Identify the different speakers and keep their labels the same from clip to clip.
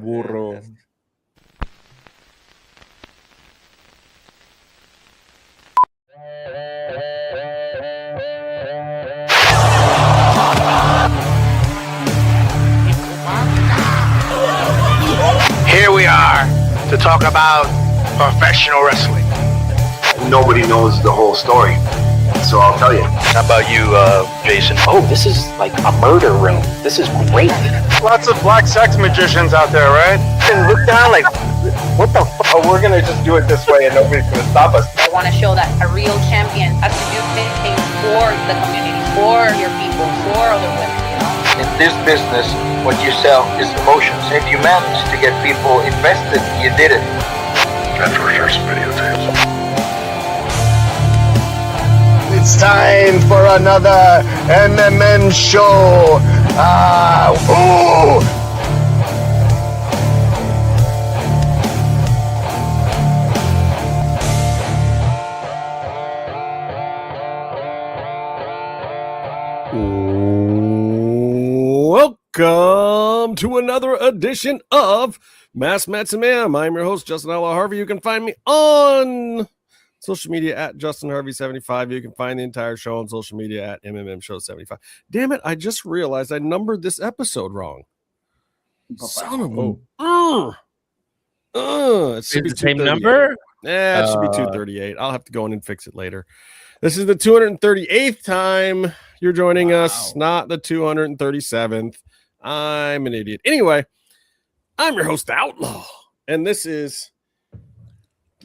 Speaker 1: burro.
Speaker 2: Here we are to talk about professional wrestling.
Speaker 3: Nobody knows the whole story, so I'll tell you.
Speaker 2: How about you, Jason?
Speaker 4: Oh, this is like a murder room. This is great.
Speaker 5: Lots of black sex magicians out there, right?
Speaker 4: And look down like, what the fuck?
Speaker 5: Oh, we're gonna just do it this way and nobody's gonna stop us.
Speaker 6: I want to show that a real champion has to do things for the community, for your people, for other women, you know?
Speaker 2: In this business, what you sell is emotions. If you manage to get people invested, you did it.
Speaker 3: That's for sure some videotapes.
Speaker 5: It's time for another MMM show.
Speaker 1: Welcome to another edition of Mass Mats and Ma'am. I'm your host, Justin Outlaw Harvey. You can find me on social media at JustinHarvey75. You can find the entire show on social media at MMMshow75. Damn it, I just realized I numbered this episode wrong. Son of a... it should be
Speaker 7: the same number?
Speaker 1: Yeah, it should be 238. I'll have to go in and fix it later. This is the 238th time you're joining us, not the 237th. I'm an idiot. Anyway, I'm your host, Outlaw, and this is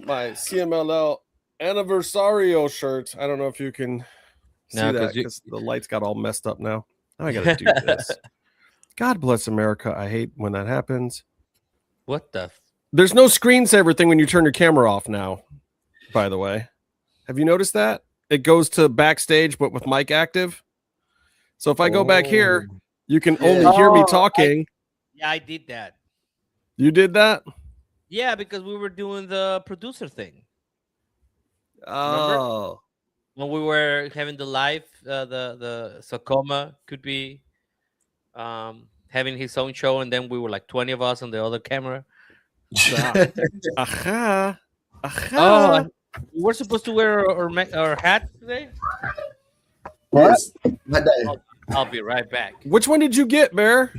Speaker 1: my CMLL Anniversario shirt. I don't know if you can see that because the lights got all messed up now. I gotta do this. God bless America. I hate when that happens.
Speaker 7: What the?
Speaker 1: There's no screensaver thing when you turn your camera off now, by the way. Have you noticed that? It goes to backstage, but with mic active. So if I go back here, you can only hear me talking.
Speaker 7: I did that.
Speaker 1: You did that?
Speaker 7: Yeah, because we were doing the producer thing.
Speaker 1: Oh.
Speaker 7: Remember? When we were having the live, the Socoma could be having his own show, and then we were like 20 of us on the other camera.
Speaker 1: Aha.
Speaker 7: Oh, we're supposed to wear our hat today?
Speaker 3: What?
Speaker 7: I'll be right back.
Speaker 1: Which one did you get, Bear?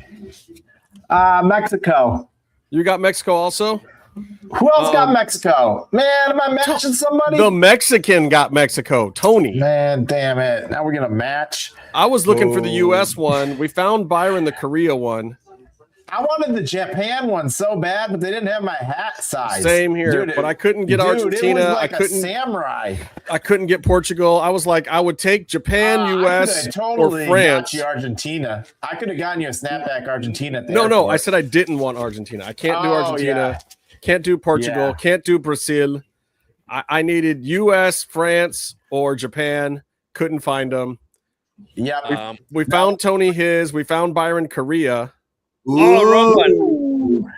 Speaker 5: Mexico.
Speaker 1: You got Mexico also?
Speaker 5: Who else got Mexico? Man, am I matching somebody?
Speaker 1: The Mexican got Mexico. Tony.
Speaker 5: Man, damn it. Now we're going to match.
Speaker 1: I was looking for the U.S. one. We found Byron the Korea one.
Speaker 5: I wanted the Japan one so bad, but they didn't have my hat size.
Speaker 1: Same here, but I couldn't get Argentina.
Speaker 5: It was like
Speaker 1: I couldn't.
Speaker 5: A samurai.
Speaker 1: I couldn't get Portugal. I was like, I would take Japan, U.S.
Speaker 5: totally
Speaker 1: or France.
Speaker 5: Got you Argentina. I could have gotten you a snapback Argentina. At the
Speaker 1: no.
Speaker 5: airport.
Speaker 1: I said I didn't want Argentina. I can't do Argentina.
Speaker 5: Yeah.
Speaker 1: Can't do Portugal.
Speaker 5: Yeah.
Speaker 1: Can't do Brazil. I needed U.S., France, or Japan. Couldn't find them.
Speaker 5: Yeah,
Speaker 1: we found Tony his. We found Byron Korea.
Speaker 7: Wrong one.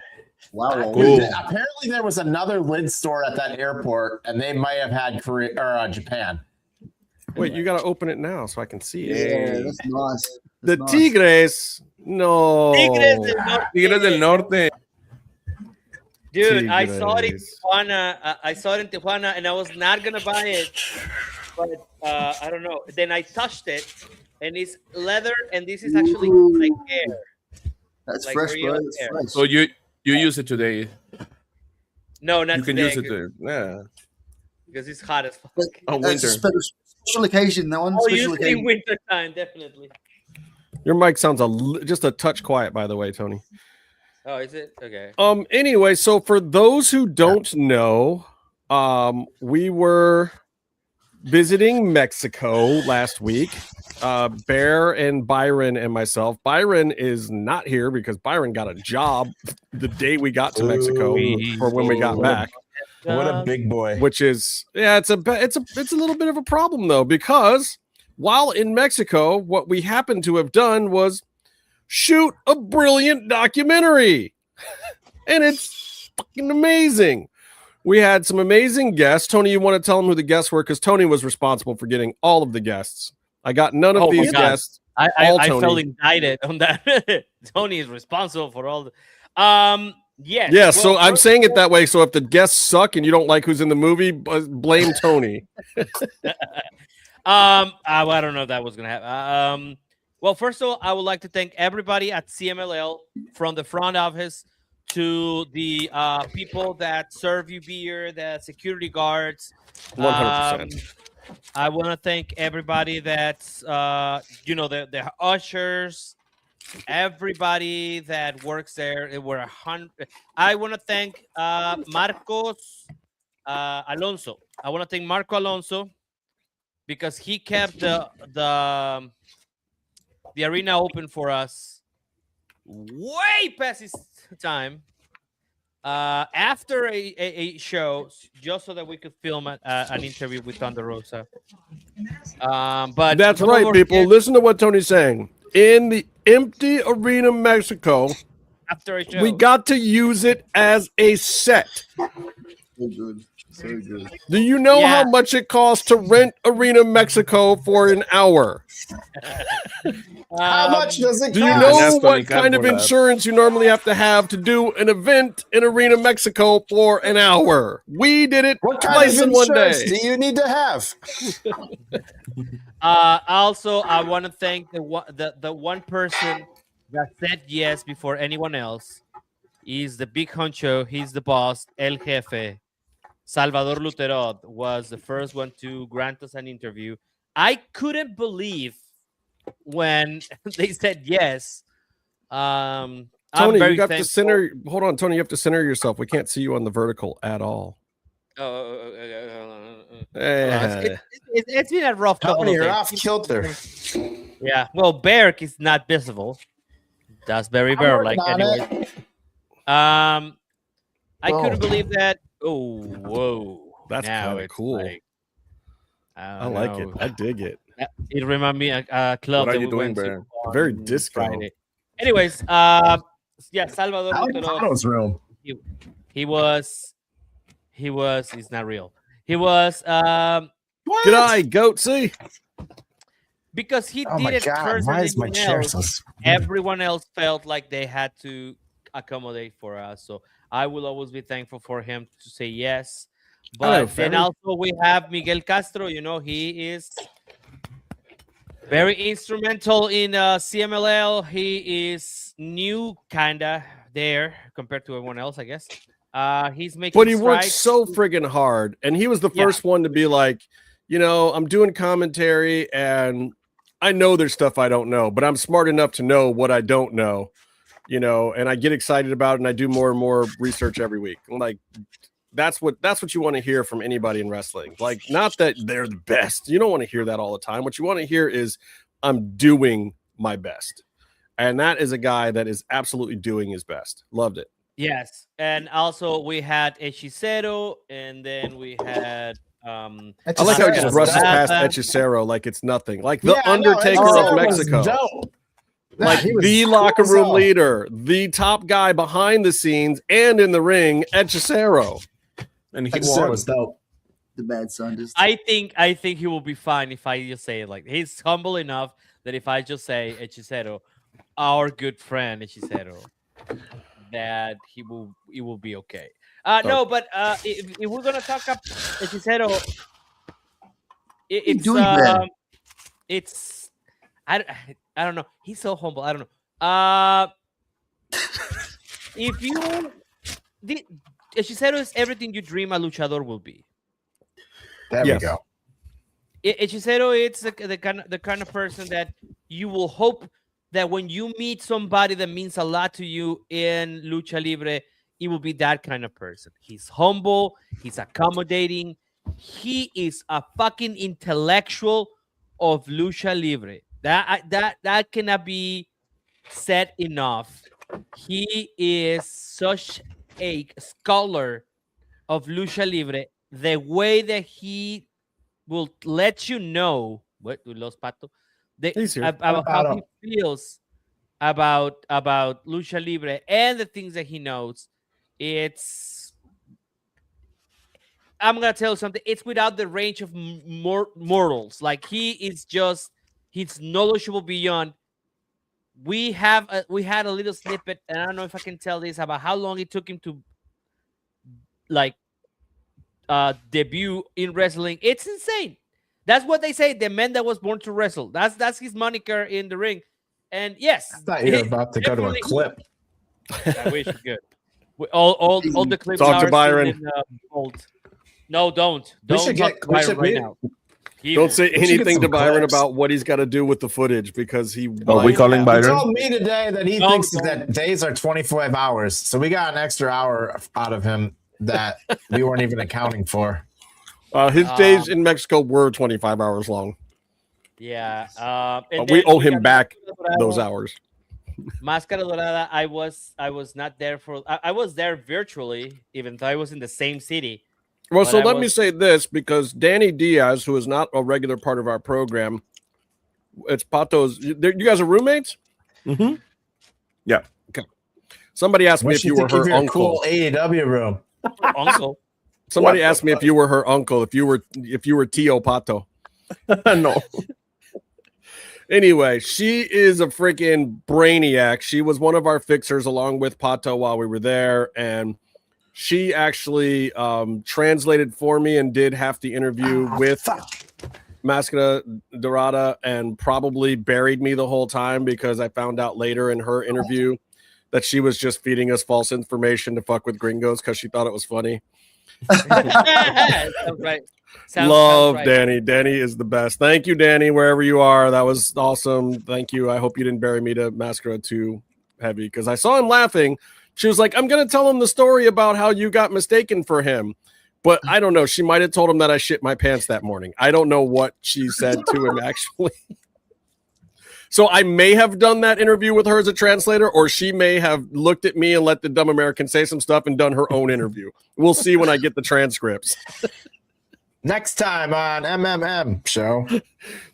Speaker 3: Wow.
Speaker 5: Apparently, there was another lid store at that airport, and they might have had Korea or Japan.
Speaker 1: Wait, you got to open it now so I can see it.
Speaker 3: Yeah, that's nice.
Speaker 1: The Tigres. No.
Speaker 7: Tigres del Norte. Dude,
Speaker 1: Tigres.
Speaker 7: I saw it in Tijuana. And I was not gonna buy it, but I don't know. Then I touched it, and it's leather, and this is actually like air.
Speaker 3: That's
Speaker 7: like
Speaker 3: fresh, bro. That's
Speaker 7: air.
Speaker 3: fresh.
Speaker 8: So you use it today?
Speaker 7: No, not
Speaker 8: You can
Speaker 7: today,
Speaker 8: use it there. Yeah.
Speaker 7: because it's hot as fuck.
Speaker 8: Oh,
Speaker 3: That's a
Speaker 8: winter.
Speaker 3: special occasion. That one.
Speaker 7: Oh,
Speaker 3: Special
Speaker 7: usually
Speaker 3: occasion.
Speaker 7: winter time, definitely.
Speaker 1: Your mic sounds just a touch quiet, by the way, Tony.
Speaker 7: Oh, is it? Okay.
Speaker 1: Anyway, so for those who don't know, we were visiting Mexico last week. Bear and Byron and myself. Byron is not here because Byron got a job the day we got to Mexico for when we got back.
Speaker 5: What a big boy!
Speaker 1: Which is, it's a little bit of a problem though, because while in Mexico, what we happened to have done was shoot a brilliant documentary, and it's fucking amazing. We had some amazing guests. Tony, you want to tell them who the guests were? Because Tony was responsible for getting all of the guests. I got none of these guests.
Speaker 7: I felt indicted on that. Tony is responsible for all the. Yes.
Speaker 1: Yeah,
Speaker 7: well,
Speaker 1: so I'm
Speaker 7: first
Speaker 1: saying
Speaker 7: of
Speaker 1: it that way. So if the guests suck and you don't like who's in the movie, blame Tony.
Speaker 7: I don't know if that was gonna happen. Well, first of all, I would like to thank everybody at CMLL, from the front office to the people that serve you beer, the security guards.
Speaker 1: 100%.
Speaker 7: I want to thank everybody that's the ushers, everybody that works there. It were 100. I want to thank Marcos Alonso. I want to thank Marco Alonso because he kept the arena open for us way past his time. After a show, just so that we could film an interview with Thunder Rosa. But
Speaker 1: That's right, people. Listen to what Tony's saying. In the empty arena, Mexico,
Speaker 7: after a show,
Speaker 1: we got to use it as a set.
Speaker 9: So good. So good.
Speaker 1: Do you know how much it costs to rent Arena Mexico for an hour?
Speaker 5: How much does it cost?
Speaker 1: Do you know what kind of insurance you normally have to do an event in Arena Mexico for an hour? We did it twice in one day.
Speaker 5: Do you need to have?
Speaker 7: Also, I want to thank the one person that said yes before anyone else. He's the big honcho. He's the boss. El Jefe. Salvador 𝓸𝕄 was the first one to grant us an interview. I couldn't believe when they said yes.
Speaker 1: Tony, you have to center. Hold on, Tony. You have to center yourself. We can't see you on the vertical at all.
Speaker 7: It's been a rough couple of days.
Speaker 5: You're off kilter.
Speaker 7: Yeah. Well, Berk is not visible. That's very Bear like anyway. I couldn't believe that. Oh, whoa.
Speaker 1: That's kind of cool.
Speaker 7: Like,
Speaker 1: I like it. I dig it.
Speaker 7: It reminds me of a club that we went to.
Speaker 1: Very disco.
Speaker 7: Friday. Anyways, Salvador
Speaker 5: Alocado's room.
Speaker 7: He was. He's not real. He was.
Speaker 1: G'day, Goatsy.
Speaker 7: Because he did it first.
Speaker 5: Why is my chair so
Speaker 7: everyone else felt like they had to accommodate for us. So I will always be thankful for him to say yes. But then also we have Miguel Castro. You know, he is very instrumental in CMLL. He is new, kinda there compared to everyone else, I guess. He's making.
Speaker 1: But he works so friggin' hard, and he was the first one to be like, you know, I'm doing commentary, and I know there's stuff I don't know, but I'm smart enough to know what I don't know, you know, and I get excited about it, and I do more and more research every week. Like, that's what you want to hear from anybody in wrestling. Like, not that they're the best. You don't want to hear that all the time. What you want to hear is I'm doing my best. And that is a guy that is absolutely doing his best. Loved it.
Speaker 7: Yes. And also we had Hechicero, and then we had
Speaker 1: I like how he just brushes past Hechicero like it's nothing. Like the Undertaker of Mexico. Like the locker room leader, the top guy behind the scenes and in the ring, Hechicero.
Speaker 8: And he won.
Speaker 9: Dope. The bad son just.
Speaker 7: I think he will be fine if I just say it like he's humble enough that if I just say Hechicero, our good friend Hechicero, that it will be okay. No, but if we're gonna talk about Hechicero, it's I don't know. He's so humble. I don't know. If you Hechicero is everything you dream a luchador will be.
Speaker 5: There we go.
Speaker 7: Hechicero, it's the kind of person that you will hope that when you meet somebody that means a lot to you in Lucha Libre, it will be that kind of person. He's humble. He's accommodating. He is a fucking intellectual of Lucha Libre. That cannot be said enough. He is such a scholar of Lucha Libre. The way that he will let you know about how he feels about Lucha Libre and the things that he knows. I'm gonna tell you something. It's without the range of mortals. Like he's knowledgeable beyond we had a little snippet, and I don't know if I can tell this about how long it took him to like debut in wrestling. It's insane. That's what they say. The man that was born to wrestle. That's his moniker in the ring. And yes,
Speaker 5: I thought you were about to go to a clip.
Speaker 7: I wish you could. All the clips.
Speaker 1: Talk to
Speaker 7: are
Speaker 1: Byron.
Speaker 7: in, bold. No, don't.
Speaker 5: We
Speaker 7: Don't
Speaker 5: should
Speaker 7: talk
Speaker 5: get-
Speaker 7: to
Speaker 5: we
Speaker 7: Byron
Speaker 5: should
Speaker 7: right
Speaker 5: be-
Speaker 7: now.
Speaker 1: Don't say
Speaker 5: We should get
Speaker 1: anything to
Speaker 5: some
Speaker 1: Byron
Speaker 5: clips.
Speaker 1: about what he's got to do with the footage because he.
Speaker 8: Are we calling
Speaker 5: He
Speaker 8: Byron?
Speaker 5: told me today that he
Speaker 7: No,
Speaker 5: thinks
Speaker 7: don't.
Speaker 5: that days are 25 hours. So we got an extra hour out of him that we weren't even accounting for.
Speaker 1: His days in Mexico were 25 hours long.
Speaker 7: Yeah. And
Speaker 1: We
Speaker 7: then
Speaker 1: owe him
Speaker 7: got
Speaker 1: back
Speaker 7: Máscara Dorada.
Speaker 1: those hours.
Speaker 7: Máscara Dorada. I was not there for. I was there virtually, even though I was in the same city.
Speaker 1: Well,
Speaker 7: But
Speaker 1: so
Speaker 7: I
Speaker 1: let me
Speaker 7: was-
Speaker 1: say this because Dani Diaz, who is not a regular part of our program, it's Pato's. You guys are roommates?
Speaker 8: Mm-hmm. Yeah.
Speaker 1: Okay. Somebody asked me
Speaker 5: What
Speaker 1: if
Speaker 5: you
Speaker 1: you were
Speaker 5: think of
Speaker 1: her
Speaker 5: your
Speaker 1: uncle.
Speaker 5: cool AEW room?
Speaker 7: Uncle.
Speaker 1: Somebody
Speaker 8: What
Speaker 1: asked me if you were her uncle, if you were Tio Pato.
Speaker 8: No.
Speaker 1: Anyway, she is a freaking brainiac. She was one of our fixers along with Pato while we were there, and she actually translated for me and did half the interview with Máscara Dorada and probably buried me the whole time because I found out later in her interview that she was just feeding us false information to fuck with Gringos because she thought it was funny.
Speaker 7: Sounds right.
Speaker 1: Love
Speaker 7: right.
Speaker 1: Dani. Dani is the best. Thank you, Dani, wherever you are. That was awesome. Thank you. I hope you didn't bury me to Máscara too heavy because I saw him laughing. She was like, I'm going to tell him the story about how you got mistaken for him. But I don't know. She might have told him that I shit my pants that morning. I don't know what she said to him, actually. So I may have done that interview with her as a translator, or she may have looked at me and let the dumb American say some stuff and done her own interview. We'll see when I get the transcripts.
Speaker 5: Next time on MMMshow.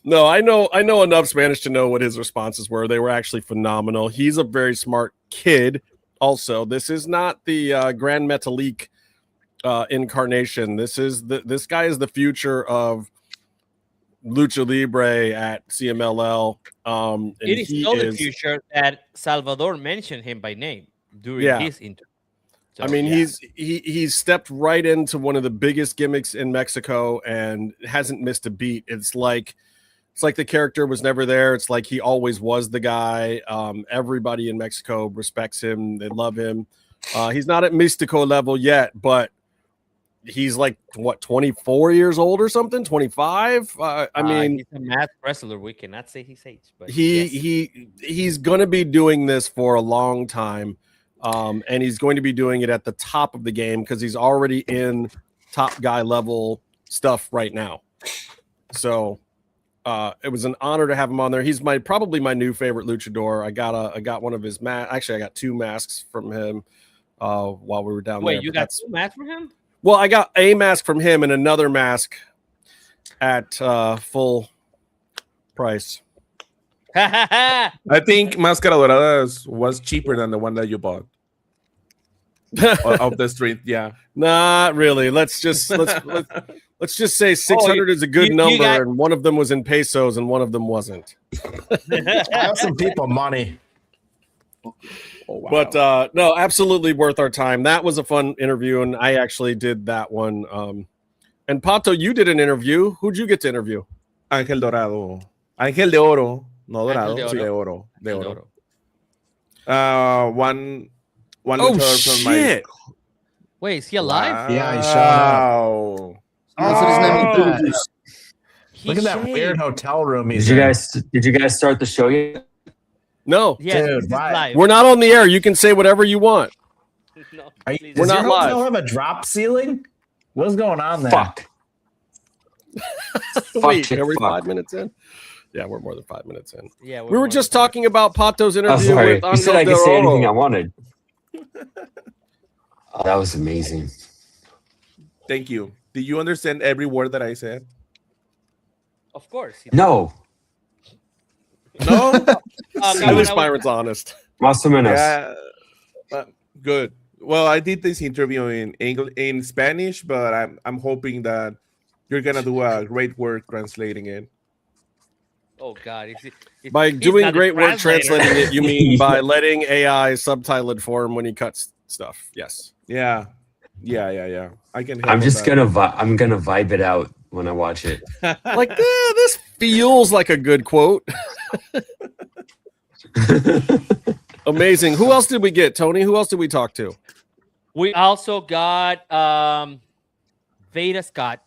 Speaker 1: No, I know enough Spanish to know what his responses were. They were actually phenomenal. He's a very smart kid. Also, this is not the Grand Metalik incarnation. This guy is the future of Lucha Libre at CMLL. And
Speaker 7: It is still the future that Salvador mentioned him by name during his interview. So,
Speaker 1: I mean, he's stepped right into one of the biggest gimmicks in Mexico and hasn't missed a beat. It's like the character was never there. It's like he always was the guy. Everybody in Mexico respects him. They love him. He's not at Mystico level yet, but he's like, what, 24 years old or something? 25? I mean,
Speaker 7: he's a math wrestler. We cannot say his age, but
Speaker 1: he's going to be doing this for a long time. And he's going to be doing it at the top of the game because he's already in top guy level stuff right now. So it was an honor to have him on there. He's probably my new favorite luchador. I got one of his masks. Actually, I got 2 masks from him while we were down there.
Speaker 7: Wait, you got 2 masks from him?
Speaker 1: Well, I got a mask from him and another mask at full price.
Speaker 8: I think Máscara Dorada was cheaper than the one that you bought off the street. Yeah,
Speaker 1: not really. Let's just say 600 is a good number, and one of them was in pesos and one of them wasn't.
Speaker 5: I have some people money.
Speaker 8: Oh, wow.
Speaker 1: But no, absolutely worth our time. That was a fun interview, and I actually did that one. And Pato, you did an interview. Who'd you get to interview?
Speaker 8: Ángel Dorado. Ángel de Oro. No Dorado.
Speaker 7: Ángel
Speaker 8: De
Speaker 7: de
Speaker 8: Oro. De Oro. One
Speaker 1: Oh,
Speaker 8: luchador from
Speaker 1: shit.
Speaker 7: Wait, is he alive?
Speaker 8: Wow.
Speaker 5: Yeah, he showed up.
Speaker 9: That's what his name is.
Speaker 5: Look at that weird hotel room he's
Speaker 10: Did
Speaker 5: in.
Speaker 10: you guys start the show yet?
Speaker 1: No.
Speaker 7: Yes,
Speaker 5: Dude,
Speaker 7: this is
Speaker 5: why?
Speaker 7: live.
Speaker 1: We're not on the air. You can say whatever you want.
Speaker 7: No,
Speaker 5: Are you,
Speaker 7: please.
Speaker 1: We're
Speaker 5: does
Speaker 1: not
Speaker 5: your hotel
Speaker 1: live.
Speaker 5: have a drop ceiling? What's going on there?
Speaker 10: Fuck.
Speaker 1: Wait,
Speaker 10: shit,
Speaker 1: are we
Speaker 10: fuck.
Speaker 1: 5 minutes in? Yeah, we're more than 5 minutes in.
Speaker 7: Yeah,
Speaker 1: We were just talking about Pato's
Speaker 10: Oh,
Speaker 1: interview
Speaker 10: sorry.
Speaker 1: with
Speaker 10: You said I
Speaker 1: Ángel
Speaker 10: could say
Speaker 1: de Oro.
Speaker 10: anything I wanted. Oh, that was amazing.
Speaker 8: Thank you. Did you understand every word that I said?
Speaker 7: Of course.
Speaker 10: No.
Speaker 8: No.
Speaker 1: At least Byron's honest.
Speaker 10: Más o menos.
Speaker 8: Yeah. Good. Well, I did this interview in Spanish, but I'm hoping that you're gonna do a great work translating it.
Speaker 7: Oh God!
Speaker 1: By
Speaker 7: he's
Speaker 1: doing
Speaker 7: not the
Speaker 1: great work
Speaker 7: translator.
Speaker 1: translating it, you mean by letting AI subtitle it for him when he cuts stuff. Yes.
Speaker 8: Yeah. I can help
Speaker 10: I'm
Speaker 8: with
Speaker 10: just
Speaker 8: that.
Speaker 10: I'm gonna vibe it out when I watch it.
Speaker 1: Like, this feels like a good quote. Amazing. Who else did we get, Tony? Who else did we talk to?
Speaker 7: We also got Veda Scott,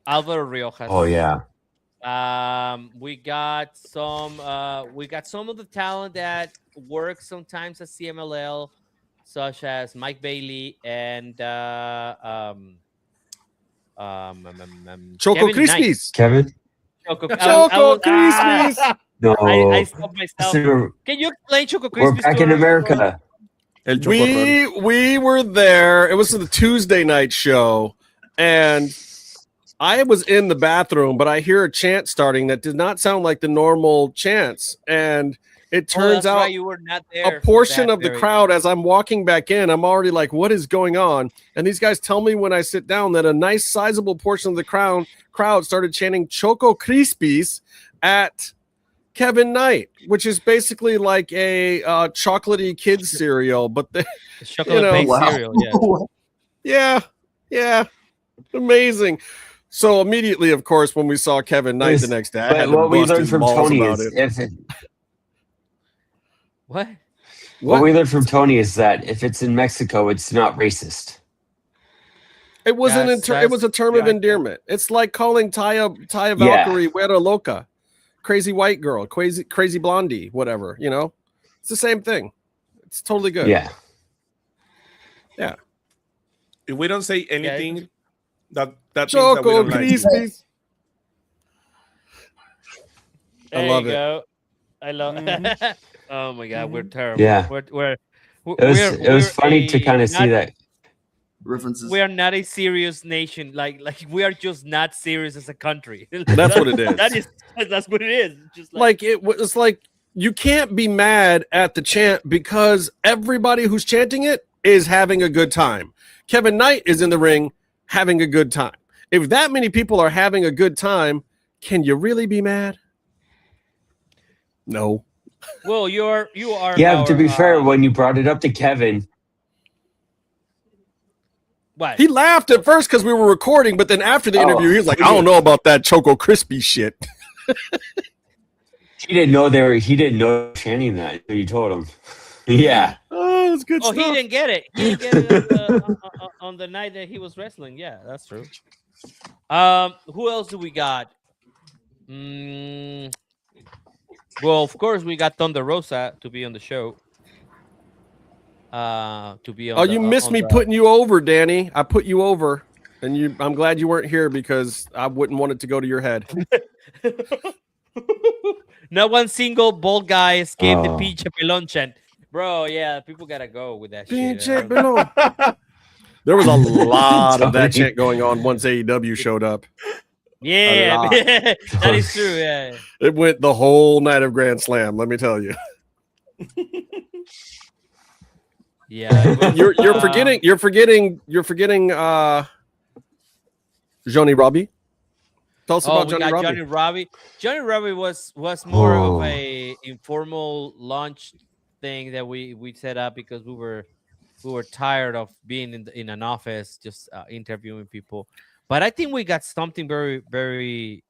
Speaker 7: Alvaro Riojas.
Speaker 10: Oh yeah.
Speaker 7: We got some of the talent that works sometimes at CMLL, such as Mike Bailey and
Speaker 1: Choco
Speaker 7: Kevin Knight.
Speaker 1: Crispies.
Speaker 10: Kevin?
Speaker 7: Choco
Speaker 1: Crispies.
Speaker 10: No.
Speaker 7: I stopped myself.
Speaker 10: We're
Speaker 7: Can you explain Choco Crispies?
Speaker 10: back in America.
Speaker 1: We were there. It was the Tuesday night show, and I was in the bathroom, but I hear a chant starting that did not sound like the normal chants, and it turns out
Speaker 7: right, you were not there
Speaker 1: a portion of the crowd, as I'm walking back in, I'm already like, what is going on? And these guys tell me when I sit down that a nice sizable portion of the crowd started chanting Choco Crispies at Kevin Knight, which is basically like a chocolatey kids cereal, but the
Speaker 7: chocolate-based cereal,
Speaker 1: yeah, amazing. So immediately, of course, when we saw Kevin Knight the next day, I had to
Speaker 10: what we
Speaker 1: bust
Speaker 10: learned
Speaker 1: his
Speaker 10: from
Speaker 1: balls
Speaker 10: Tony
Speaker 1: about
Speaker 10: is
Speaker 1: it.
Speaker 10: What we learned from Tony is that if it's in Mexico, it's not racist.
Speaker 1: It was it was a term of endearment. It's like calling Taya Valkyrie Güera Loca, crazy white girl, crazy blondie, whatever. You know, it's the same thing. It's totally good.
Speaker 10: Yeah.
Speaker 8: If we don't say anything, that
Speaker 1: Choco
Speaker 8: means that we don't like
Speaker 1: Crispies. I love
Speaker 7: There you
Speaker 1: it.
Speaker 7: go. I love. Oh my God, we're terrible.
Speaker 10: Yeah. It was funny to kind of see that
Speaker 9: references.
Speaker 7: We are not a serious nation. Like we are just not serious as a country.
Speaker 1: That's what it is.
Speaker 7: That's what it is. Just
Speaker 1: like it was like you can't be mad at the chant because everybody who's chanting it is having a good time. Kevin Knight is in the ring having a good time. If that many people are having a good time, can you really be mad? No.
Speaker 7: Well, you are.
Speaker 10: Yeah, to be fair, when you brought it up to Kevin,
Speaker 7: what?
Speaker 1: He laughed at first because we were recording, but then after the interview, he was like, "I don't know about that Choco Crispy shit."
Speaker 10: he didn't know chanting that. So you told him. Yeah.
Speaker 1: Oh, it's good
Speaker 7: stuff. He didn't get it. He didn't get it on the night that he was wrestling. Yeah, that's true. Who else do we got? Well, of course, we got Thunder Rosa to be on the show.
Speaker 1: You missed me putting you over, Dani. I put you over, and I'm glad you weren't here because I wouldn't want it to go to your head.
Speaker 7: Not one single bald guy escaped the pinche pelon chant. Bro, yeah, people gotta go with that
Speaker 1: pinche
Speaker 7: shit.
Speaker 1: pelon. There was a lot of that chant going on once AEW showed up.
Speaker 7: Yeah, that is true. Yeah,
Speaker 1: it went the whole night of Grand Slam. Let me tell you.
Speaker 7: Yeah,
Speaker 1: you're forgetting. Johnny Robbie. Tell us about Johnny Robbie.
Speaker 7: Johnny Robbie. Johnny Robbie was more of a informal launch thing that we set up because we were tired of being in an office just interviewing people. But I think we got something very, very,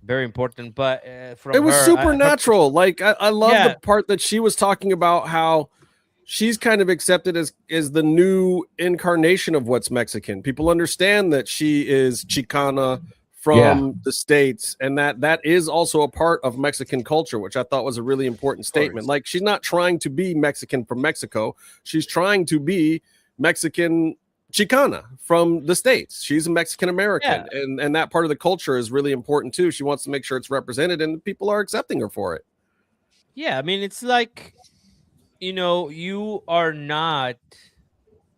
Speaker 7: very important. But from
Speaker 1: it was supernatural. Like I love the part that she was talking about how she's kind of accepted as the new incarnation of what's Mexican. People understand that she is Chicana from the States, and that is also a part of Mexican culture, which I thought was a really important statement. Like she's not trying to be Mexican from Mexico. She's trying to be Mexican Chicana from the States. She's a Mexican American, and that part of the culture is really important too. She wants to make sure it's represented, and people are accepting her for it.
Speaker 7: Yeah, I mean, it's like, you are not.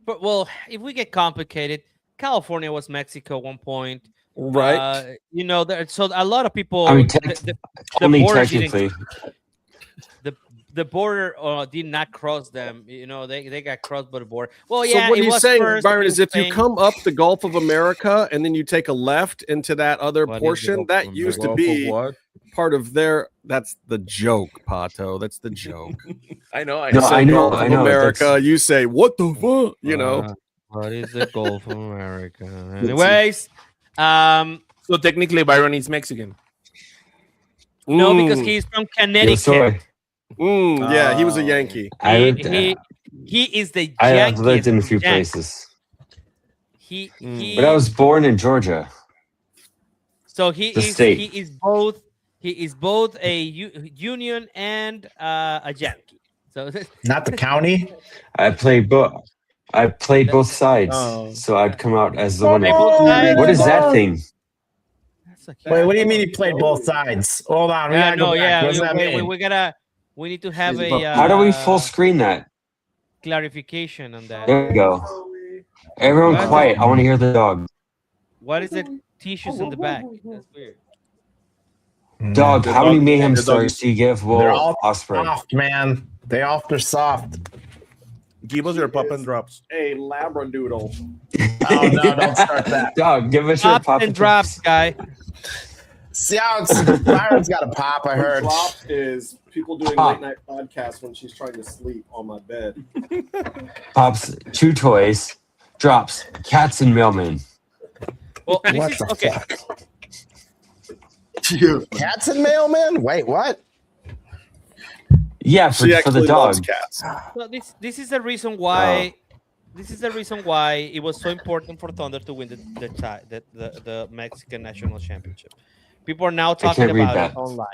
Speaker 7: But well, if we get complicated, California was Mexico at one point,
Speaker 1: right?
Speaker 7: So a lot of people.
Speaker 10: I mean, only technically.
Speaker 7: the border did not cross them. You know, they got crossed by the border. Well,
Speaker 1: So
Speaker 7: yeah.
Speaker 1: what
Speaker 7: it
Speaker 1: he's
Speaker 7: was
Speaker 1: saying,
Speaker 7: first
Speaker 1: Byron,
Speaker 7: in
Speaker 1: is if you
Speaker 7: Spain.
Speaker 1: come up the Gulf of America and then you take a left into that other
Speaker 7: What is the
Speaker 1: portion,
Speaker 7: Gulf
Speaker 1: that
Speaker 7: of
Speaker 1: used to
Speaker 8: Gulf of
Speaker 1: be
Speaker 8: what?
Speaker 1: part of their. That's the joke, Pato. That's the joke.
Speaker 8: I know.
Speaker 10: No,
Speaker 1: Say
Speaker 10: I know.
Speaker 1: Gulf
Speaker 10: I
Speaker 1: of
Speaker 10: know.
Speaker 1: America.
Speaker 10: That's-
Speaker 1: You say what the fuck? You know.
Speaker 7: What is the Gulf of America? Anyways,
Speaker 8: So technically, Byron is Mexican.
Speaker 7: no, because
Speaker 1: Mm.
Speaker 7: he's from
Speaker 10: Yo,
Speaker 7: Connecticut.
Speaker 10: sorry.
Speaker 1: Yeah, he was a Yankee.
Speaker 7: He is the
Speaker 10: I have
Speaker 7: Yankee.
Speaker 10: lived in a few places,
Speaker 7: He
Speaker 10: but I was born in Georgia.
Speaker 7: so he
Speaker 10: the
Speaker 7: is
Speaker 10: state.
Speaker 7: he is both a Union and a Yankee. So
Speaker 5: Not the county.
Speaker 10: I played both sides, so I'd come out as the winner.
Speaker 7: both sides?
Speaker 10: What is that thing?
Speaker 7: that's a
Speaker 5: Wait, what do you mean he played both sides? Hold on. We gotta go back. What does that mean?
Speaker 7: We need to have a
Speaker 10: How do we full screen that?
Speaker 7: clarification on that.
Speaker 10: There we go. Everyone
Speaker 7: What?
Speaker 10: quiet. I want to hear the dog.
Speaker 7: What is it? Tissues in the back. That's weird.
Speaker 10: Dog,
Speaker 8: The
Speaker 10: how many
Speaker 8: dog-
Speaker 10: mayhem
Speaker 8: the dog-
Speaker 10: stories do you give
Speaker 5: They're
Speaker 10: Will
Speaker 5: all
Speaker 10: Ospreay?
Speaker 5: soft, man. They often soft.
Speaker 8: Give us your pop and drops.
Speaker 1: A labradoodle.
Speaker 5: Oh no, don't start that.
Speaker 10: Dog, give us your
Speaker 7: Pops
Speaker 10: pop
Speaker 7: and drops, guy.
Speaker 5: See how it's Byron's got a pop, I heard.
Speaker 1: Drop is people doing
Speaker 10: Pop.
Speaker 1: late night podcasts when she's trying to sleep on my bed.
Speaker 10: Pops, chew toys, drops, cats and mailmen.
Speaker 7: Well, this
Speaker 5: What
Speaker 7: is
Speaker 5: the
Speaker 7: okay.
Speaker 5: fuck? Cats and mailmen? Wait, what?
Speaker 10: Yeah,
Speaker 1: She
Speaker 10: for
Speaker 1: actually
Speaker 10: the
Speaker 1: loves
Speaker 10: dog.
Speaker 1: cats.
Speaker 7: Well, this is the reason why. This is the reason why it was so important for Thunder to win the Mexican National Championship. People are now talking
Speaker 10: can't read
Speaker 7: about
Speaker 10: that.
Speaker 7: it online.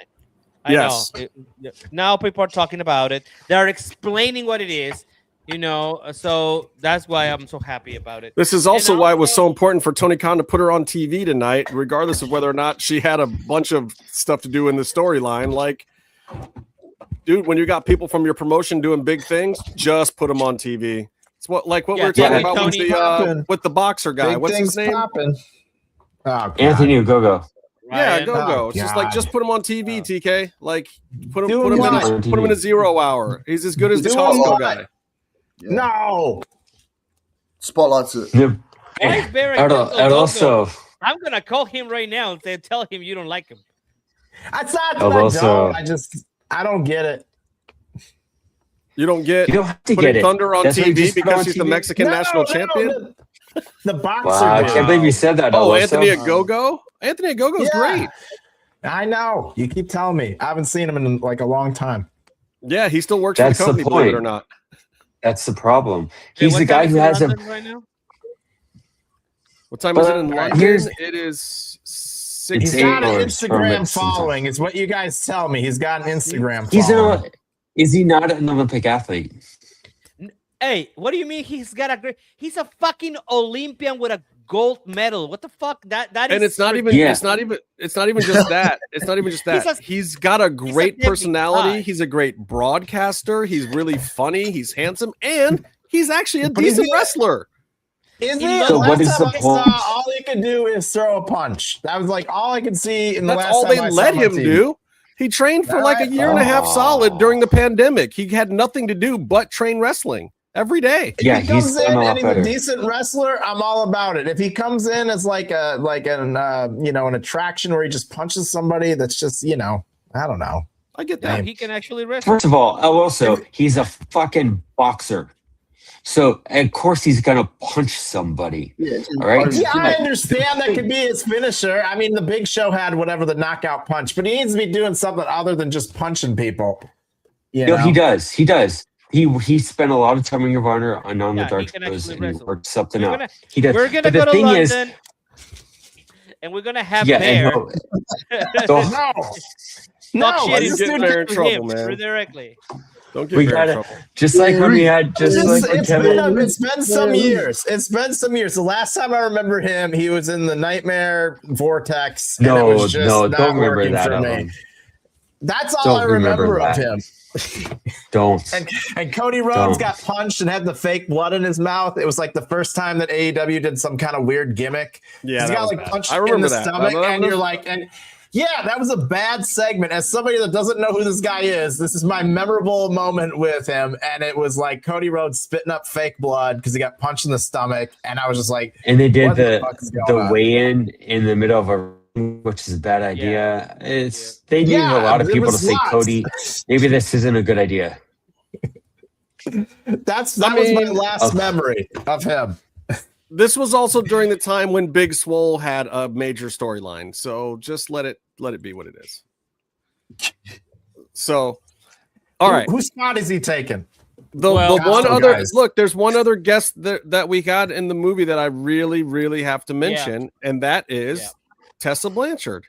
Speaker 7: I
Speaker 1: Yes.
Speaker 7: know. Now people are talking about it. They're explaining what it is. You know, so that's why I'm so happy about it.
Speaker 1: This is also
Speaker 7: And
Speaker 1: why it was
Speaker 7: also-
Speaker 1: so important for Tony Khan to put her on TV tonight, regardless of whether or not she had a bunch of stuff to do in the storyline. Like, dude, when you got people from your promotion doing big things, just put them on TV. It's what we were talking about
Speaker 5: Tony.
Speaker 1: with the boxer guy.
Speaker 5: Big
Speaker 1: What's his
Speaker 5: things
Speaker 1: name?
Speaker 5: popping. Oh, God.
Speaker 10: Anthony Ogogo.
Speaker 1: Yeah,
Speaker 7: Ryan.
Speaker 1: go.
Speaker 5: Oh,
Speaker 1: It's just
Speaker 5: God.
Speaker 1: like just put him on TV, TK. Like put him
Speaker 5: Doing what?
Speaker 1: in a 0 hour. He's as good as the
Speaker 5: Doing
Speaker 1: Costco
Speaker 5: what?
Speaker 1: guy.
Speaker 5: No.
Speaker 9: Spotlights it.
Speaker 7: Why is Barry
Speaker 10: And
Speaker 7: Gringo
Speaker 10: and
Speaker 7: Gogo?
Speaker 10: also,
Speaker 7: I'm gonna call him right now and tell him you don't like him.
Speaker 5: That's not
Speaker 10: Oh,
Speaker 5: that I
Speaker 10: also-
Speaker 5: don't. I don't get it.
Speaker 1: You don't get
Speaker 10: you don't have to
Speaker 1: putting
Speaker 10: get it.
Speaker 1: Thunder on
Speaker 10: That's why you
Speaker 1: TV
Speaker 10: just put
Speaker 1: because
Speaker 10: on
Speaker 1: she's the
Speaker 10: TV.
Speaker 1: Mexican national champion.
Speaker 5: The boxer.
Speaker 10: Wow, I
Speaker 5: dude.
Speaker 10: can't believe you said that.
Speaker 1: Oh,
Speaker 10: Aloso.
Speaker 1: Anthony Ogogo? Anthony Ogogo's
Speaker 5: Yeah.
Speaker 1: great.
Speaker 5: I know. You keep telling me. I haven't seen him in like a long time.
Speaker 1: Yeah, he still works
Speaker 10: That's
Speaker 1: for
Speaker 10: the
Speaker 1: the company, believe it
Speaker 10: point.
Speaker 1: or not.
Speaker 10: That's the problem.
Speaker 7: Hey,
Speaker 10: He's
Speaker 7: what
Speaker 10: the
Speaker 7: time
Speaker 10: guy
Speaker 7: is
Speaker 10: who
Speaker 7: it
Speaker 10: has a.
Speaker 7: London right now?
Speaker 1: What time is it in
Speaker 10: But
Speaker 1: London?
Speaker 10: here's-
Speaker 1: It is 6.
Speaker 5: He's
Speaker 10: It's
Speaker 5: got an
Speaker 10: 8 hours from
Speaker 5: Instagram
Speaker 10: it sometimes.
Speaker 5: following, is what you guys tell me. He's got an Instagram
Speaker 10: He's
Speaker 5: following.
Speaker 10: an. Is he not an Olympic athlete?
Speaker 7: Hey, what do you mean he's got a great? He's a fucking Olympian with a gold medal. What the fuck? That is.
Speaker 1: And it's not even
Speaker 10: Yeah.
Speaker 1: it's not even just that. It's not even just that. He's got a great
Speaker 7: he's a
Speaker 1: personality.
Speaker 7: guy.
Speaker 1: He's a great broadcaster. He's really funny. He's handsome, and he's actually a
Speaker 5: But is
Speaker 1: decent
Speaker 5: he-
Speaker 1: wrestler.
Speaker 5: Is
Speaker 7: So
Speaker 5: he?
Speaker 10: what
Speaker 5: Last
Speaker 10: is
Speaker 5: time
Speaker 10: the
Speaker 5: I saw,
Speaker 10: point?
Speaker 5: all he could do is throw a punch. That was like all I could see in the
Speaker 1: That's
Speaker 5: last
Speaker 1: all
Speaker 5: time
Speaker 1: they
Speaker 5: I saw
Speaker 1: let
Speaker 5: him on
Speaker 1: him
Speaker 5: TV.
Speaker 1: do. He trained for like a year and a half solid during the pandemic. He had nothing to do but train wrestling every day.
Speaker 10: Yeah,
Speaker 5: If he comes
Speaker 10: he's
Speaker 5: in
Speaker 10: done a
Speaker 5: and
Speaker 10: lot
Speaker 5: he's
Speaker 10: better.
Speaker 5: a decent wrestler, I'm all about it. If he comes in as like an an attraction where he just punches somebody, that's just I don't know.
Speaker 1: I get
Speaker 7: Yeah,
Speaker 1: that.
Speaker 7: he can actually wrestle.
Speaker 10: First of all, also he's a fucking boxer, so of course he's gonna punch somebody. All right.
Speaker 5: Yeah, I understand that could be his finisher. I mean, the Big Show had whatever the knockout punch, but he needs to be doing something other than just punching people.
Speaker 10: No, he does. He does. He spent a lot of time in your honor and on
Speaker 7: Yeah,
Speaker 10: the
Speaker 7: he
Speaker 10: dark
Speaker 7: can
Speaker 10: shows
Speaker 7: actually
Speaker 10: and he
Speaker 7: wrestle.
Speaker 10: worked something
Speaker 7: We're
Speaker 10: out.
Speaker 7: gonna-
Speaker 10: He does.
Speaker 7: We're gonna
Speaker 10: But
Speaker 7: go
Speaker 10: the
Speaker 7: to
Speaker 10: thing
Speaker 7: London, and we're gonna have
Speaker 10: yeah,
Speaker 7: Bear
Speaker 10: and so
Speaker 5: No,
Speaker 7: talk
Speaker 5: no,
Speaker 7: shit
Speaker 5: this
Speaker 1: get
Speaker 5: dude-
Speaker 1: Bear in
Speaker 7: to
Speaker 1: trouble,
Speaker 7: him
Speaker 1: man.
Speaker 7: directly.
Speaker 1: Don't get
Speaker 10: we
Speaker 1: very in
Speaker 10: gotta
Speaker 1: trouble.
Speaker 10: just like when we had
Speaker 5: it's been some years. It's been some years. The last time I remember him, he was in the Nightmare Vortex. And it
Speaker 10: No,
Speaker 5: was just
Speaker 10: no,
Speaker 5: not
Speaker 10: don't remember
Speaker 5: working
Speaker 10: that.
Speaker 5: for me.
Speaker 10: Ellen.
Speaker 5: That's all
Speaker 10: Don't
Speaker 5: I remember
Speaker 10: remember
Speaker 5: of
Speaker 10: that.
Speaker 5: him.
Speaker 10: Don't.
Speaker 5: And Cody Rhodes
Speaker 10: Don't.
Speaker 5: got punched and had the fake blood in his mouth. It was like the first time that AEW did some kind of weird gimmick.
Speaker 1: Yeah,
Speaker 5: He's
Speaker 1: that
Speaker 5: got
Speaker 1: was
Speaker 5: like
Speaker 1: bad.
Speaker 5: punched
Speaker 1: I
Speaker 5: in
Speaker 1: remember
Speaker 5: the
Speaker 1: that.
Speaker 5: stomach,
Speaker 1: That
Speaker 5: and
Speaker 1: was-
Speaker 5: you're like, and Yeah, that was a bad segment. As somebody that doesn't know who this guy is, this is my memorable moment with him. And it was like Cody Rhodes spitting up fake blood because he got punched in the stomach. And I was just like,
Speaker 10: And they did
Speaker 5: what the fuck is going on?
Speaker 10: weigh-in in the middle of a ring, which is a bad idea. They need a lot of
Speaker 5: it
Speaker 10: people to
Speaker 5: was
Speaker 10: say,
Speaker 5: nuts.
Speaker 10: Cody, maybe this isn't a good idea.
Speaker 5: That was my last memory of him.
Speaker 1: This was also during the time when Big Swole had a major storyline, so just let it be what it is. So, all right,
Speaker 5: whose spot is he taking?
Speaker 1: The one other look, there's one other guest that we got in the movie that I really, really have to mention, and that is Tessa Blanchard.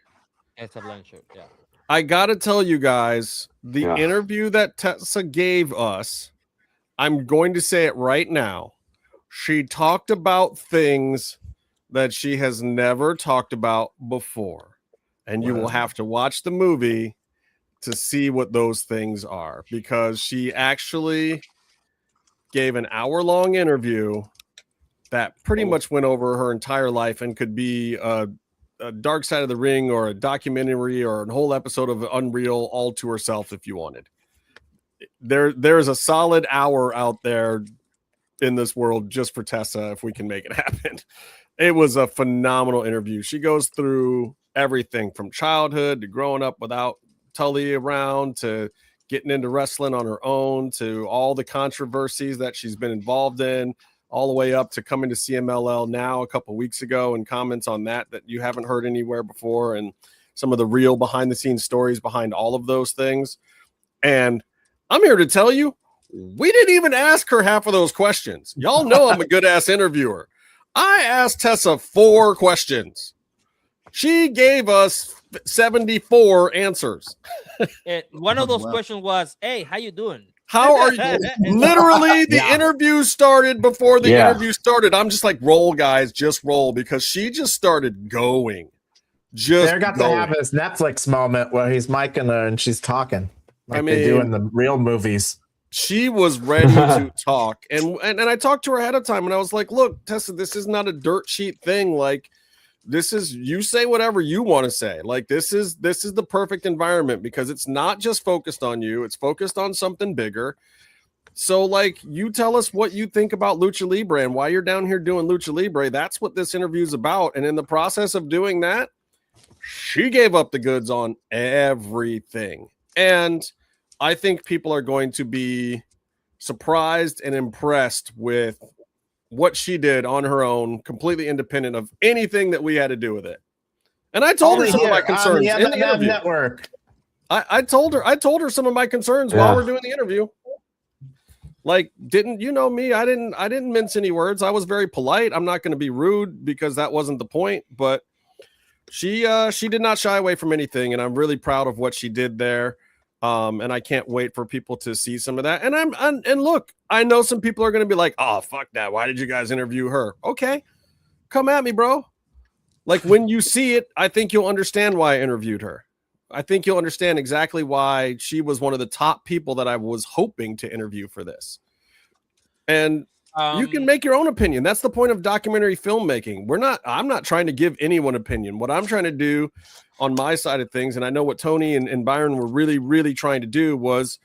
Speaker 7: Tessa Blanchard, yeah.
Speaker 1: I gotta tell you guys, the interview that Tessa gave us, I'm going to say it right now. She talked about things that she has never talked about before. And you will have to watch the movie to see what those things are, because she actually gave an hour-long interview that pretty much went over her entire life and could be a Dark Side of the Ring or a documentary or a whole episode of Unreal all to herself if you wanted. There's a solid hour out there in this world just for Tessa if we can make it happen. It was a phenomenal interview. She goes through everything from childhood to growing up without Tully around to getting into wrestling on her own to all the controversies that she's been involved in, all the way up to coming to CMLL now a couple weeks ago, and comments on that you haven't heard anywhere before, and some of the real behind the scenes stories behind all of those things. And I'm here to tell you, we didn't even ask her half of those questions. Y'all know I'm a good ass interviewer. I asked Tessa 4 questions. She gave us 74 answers.
Speaker 7: And one of those questions was, "Hey, how you doing?
Speaker 1: How are you?" Literally, the interview started before the interview started. I'm just like, roll, guys, just roll, because she just started going.
Speaker 5: They're got to have his Netflix moment where he's micing her and she's talking like they do in the real movies.
Speaker 1: She was ready to talk. And I talked to her ahead of time and I was like, look, Tessa, this is not a dirt sheet thing. Like, this is, you say whatever you want to say. Like, this is the perfect environment because it's not just focused on you. It's focused on something bigger. So, like, you tell us what you think about Lucha Libre and why you're down here doing Lucha Libre. That's what this interview is about. And in the process of doing that, she gave up the goods on everything. And I think people are going to be surprised and impressed with what she did on her own, completely independent of anything that we had to do with it. And I told her some of my concerns in the interview.
Speaker 5: Network.
Speaker 1: I told her some of my concerns while we're doing the interview. Like, didn't you know me? I didn't mince any words. I was very polite. I'm not going to be rude because that wasn't the point. But she did not shy away from anything, and I'm really proud of what she did there. And I can't wait for people to see some of that. And look, I know some people are going to be like, "Oh, fuck that. Why did you guys interview her?" Okay, come at me, bro. Like, when you see it, I think you'll understand why I interviewed her. I think you'll understand exactly why she was one of the top people that I was hoping to interview for this. And you can make your own opinion. That's the point of documentary filmmaking. I'm not trying to give anyone opinion. What I'm trying to do on my side of things, and I know what Tony and Byron were really, really trying to do, was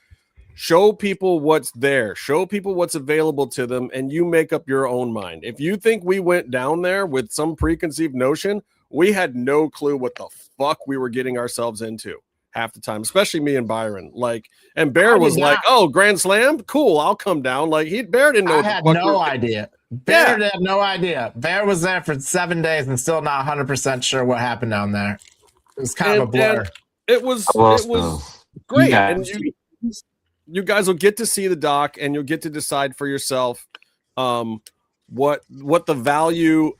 Speaker 1: show people what's there, show people what's available to them, and you make up your own mind. If you think we went down there with some preconceived notion, we had no clue what the fuck we were getting ourselves into half the time, especially me and Byron. Like, and Bear was like, "Oh, Grand Slam, cool, I'll come down." Like, Bear didn't know.
Speaker 5: I had no idea. Bear had no idea. Bear was there for 7 days and still not 100% sure what happened down there. It was kind of a blur.
Speaker 1: It was great. And you guys will get to see the doc, and you'll get to decide for yourself what the value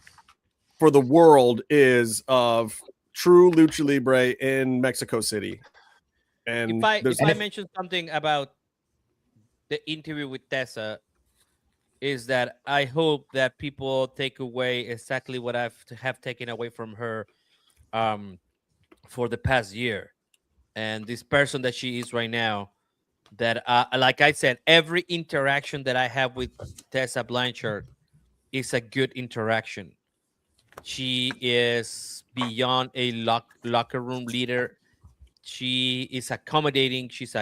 Speaker 1: for the world is of true Lucha Libre in Mexico City. And
Speaker 7: if I mention something about the interview with Tessa, is that I hope that people take away exactly what I have taken away from her for the past year. And this person that she is right now, that like I said, every interaction that I have with Tessa Blanchard is a good interaction. She is beyond a locker room leader. She is accommodating. She's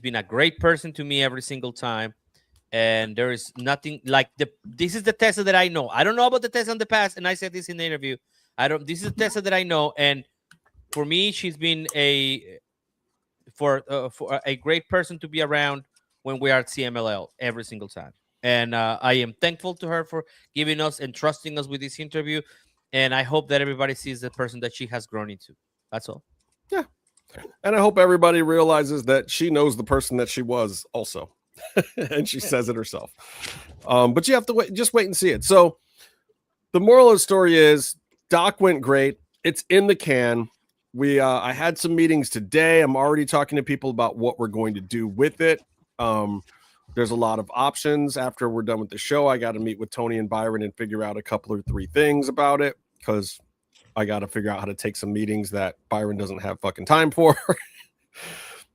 Speaker 7: been a great person to me every single time. And there is nothing like this is the Tessa that I know. I don't know about the Tessa in the past, and I said this in the interview. This is the Tessa that I know, and for me, she's been for a great person to be around when we are at CMLL every single time. And I am thankful to her for giving us and trusting us with this interview. And I hope that everybody sees the person that she has grown into. That's all.
Speaker 1: Yeah. And I hope everybody realizes that she knows the person that she was also. And she says it herself. But you have to wait and see it. So the moral of the story is Doc went great. It's in the can. I had some meetings today. I'm already talking to people about what we're going to do with it. There's a lot of options. After we're done with the show, I got to meet with Tony and Byron and figure out a couple or three things about it, because I got to figure out how to take some meetings that Byron doesn't have fucking time for.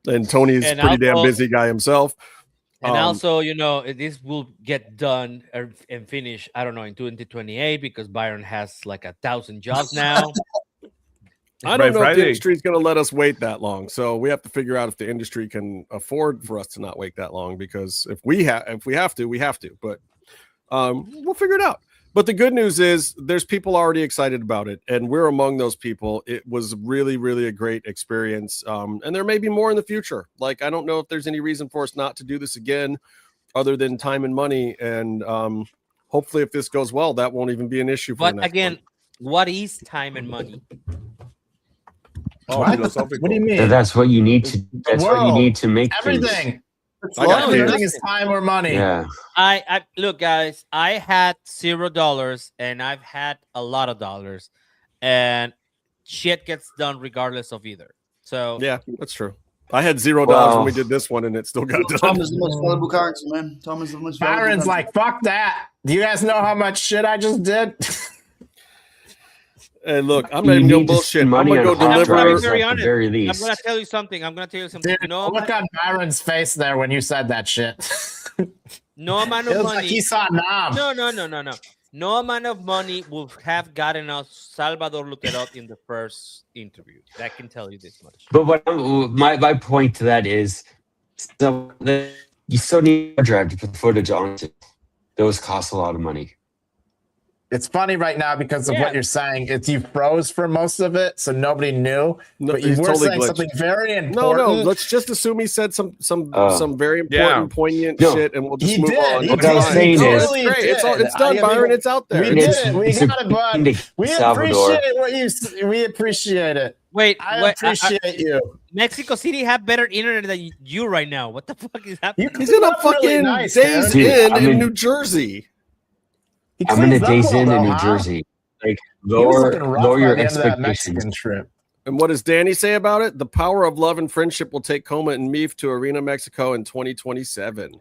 Speaker 1: And Tony's a pretty damn busy guy himself.
Speaker 7: And also, this will get done and finished, I don't know, in 2028, because Byron has like 1,000 jobs now.
Speaker 1: I don't know if the industry is going to let us wait that long. So we have to figure out if the industry can afford for us to not wait that long, because if we have to, we have to. But we'll figure it out. But the good news is there's people already excited about it, and we're among those people. It was really, really a great experience. And there may be more in the future. Like, I don't know if there's any reason for us not to do this again other than time and money. And hopefully if this goes well, that won't even be an issue.
Speaker 7: But again, what is time and money?
Speaker 5: What do you mean?
Speaker 10: That's what you need to. That's what you need to make
Speaker 5: everything.
Speaker 10: Everything
Speaker 5: is time or money.
Speaker 10: Yeah.
Speaker 7: I look, guys. I had $0, and I've had a lot of dollars, and shit gets done regardless of either. So
Speaker 1: yeah, that's true. I had $0 when we did this one, and it still got done.
Speaker 9: Time is the most valuable currency, man. Time is the most valuable
Speaker 5: Byron's
Speaker 9: currency.
Speaker 5: like, fuck that. Do you guys know how much shit I just did?
Speaker 1: Hey, look, I'm not even going to bullshit. I'm going to go deliver.
Speaker 7: I'm very honest. I'm going to tell you something.
Speaker 5: Dude, look on Byron's face there when you said that shit.
Speaker 7: No amount of money.
Speaker 5: Like he saw Nam.
Speaker 7: No. No amount of money will have gotten us Salvador Luterot in the first interview. I can tell you this much.
Speaker 10: But my point to that is, you still need a drive to put the footage onto. Those cost a lot of money.
Speaker 5: It's funny right now because of what you're saying. You froze for most of it, so nobody knew. But you were saying something very important.
Speaker 1: No. Let's just assume he said some very important, poignant shit, and we'll just move on.
Speaker 10: What I was saying is,
Speaker 1: it's done, Byron. It's out there.
Speaker 5: We did it. We got it, bud. We appreciate it.
Speaker 7: Wait,
Speaker 5: I appreciate you.
Speaker 7: Mexico City have better internet than you right now. What the fuck is happening?
Speaker 1: He's in a fucking Days in New Jersey.
Speaker 10: I'm in a Days Inn in New Jersey. Like, lower your expectations.
Speaker 1: And what does Danny say about it? The power of love and friendship will take Coma and Meef to Arena Mexico in 2027.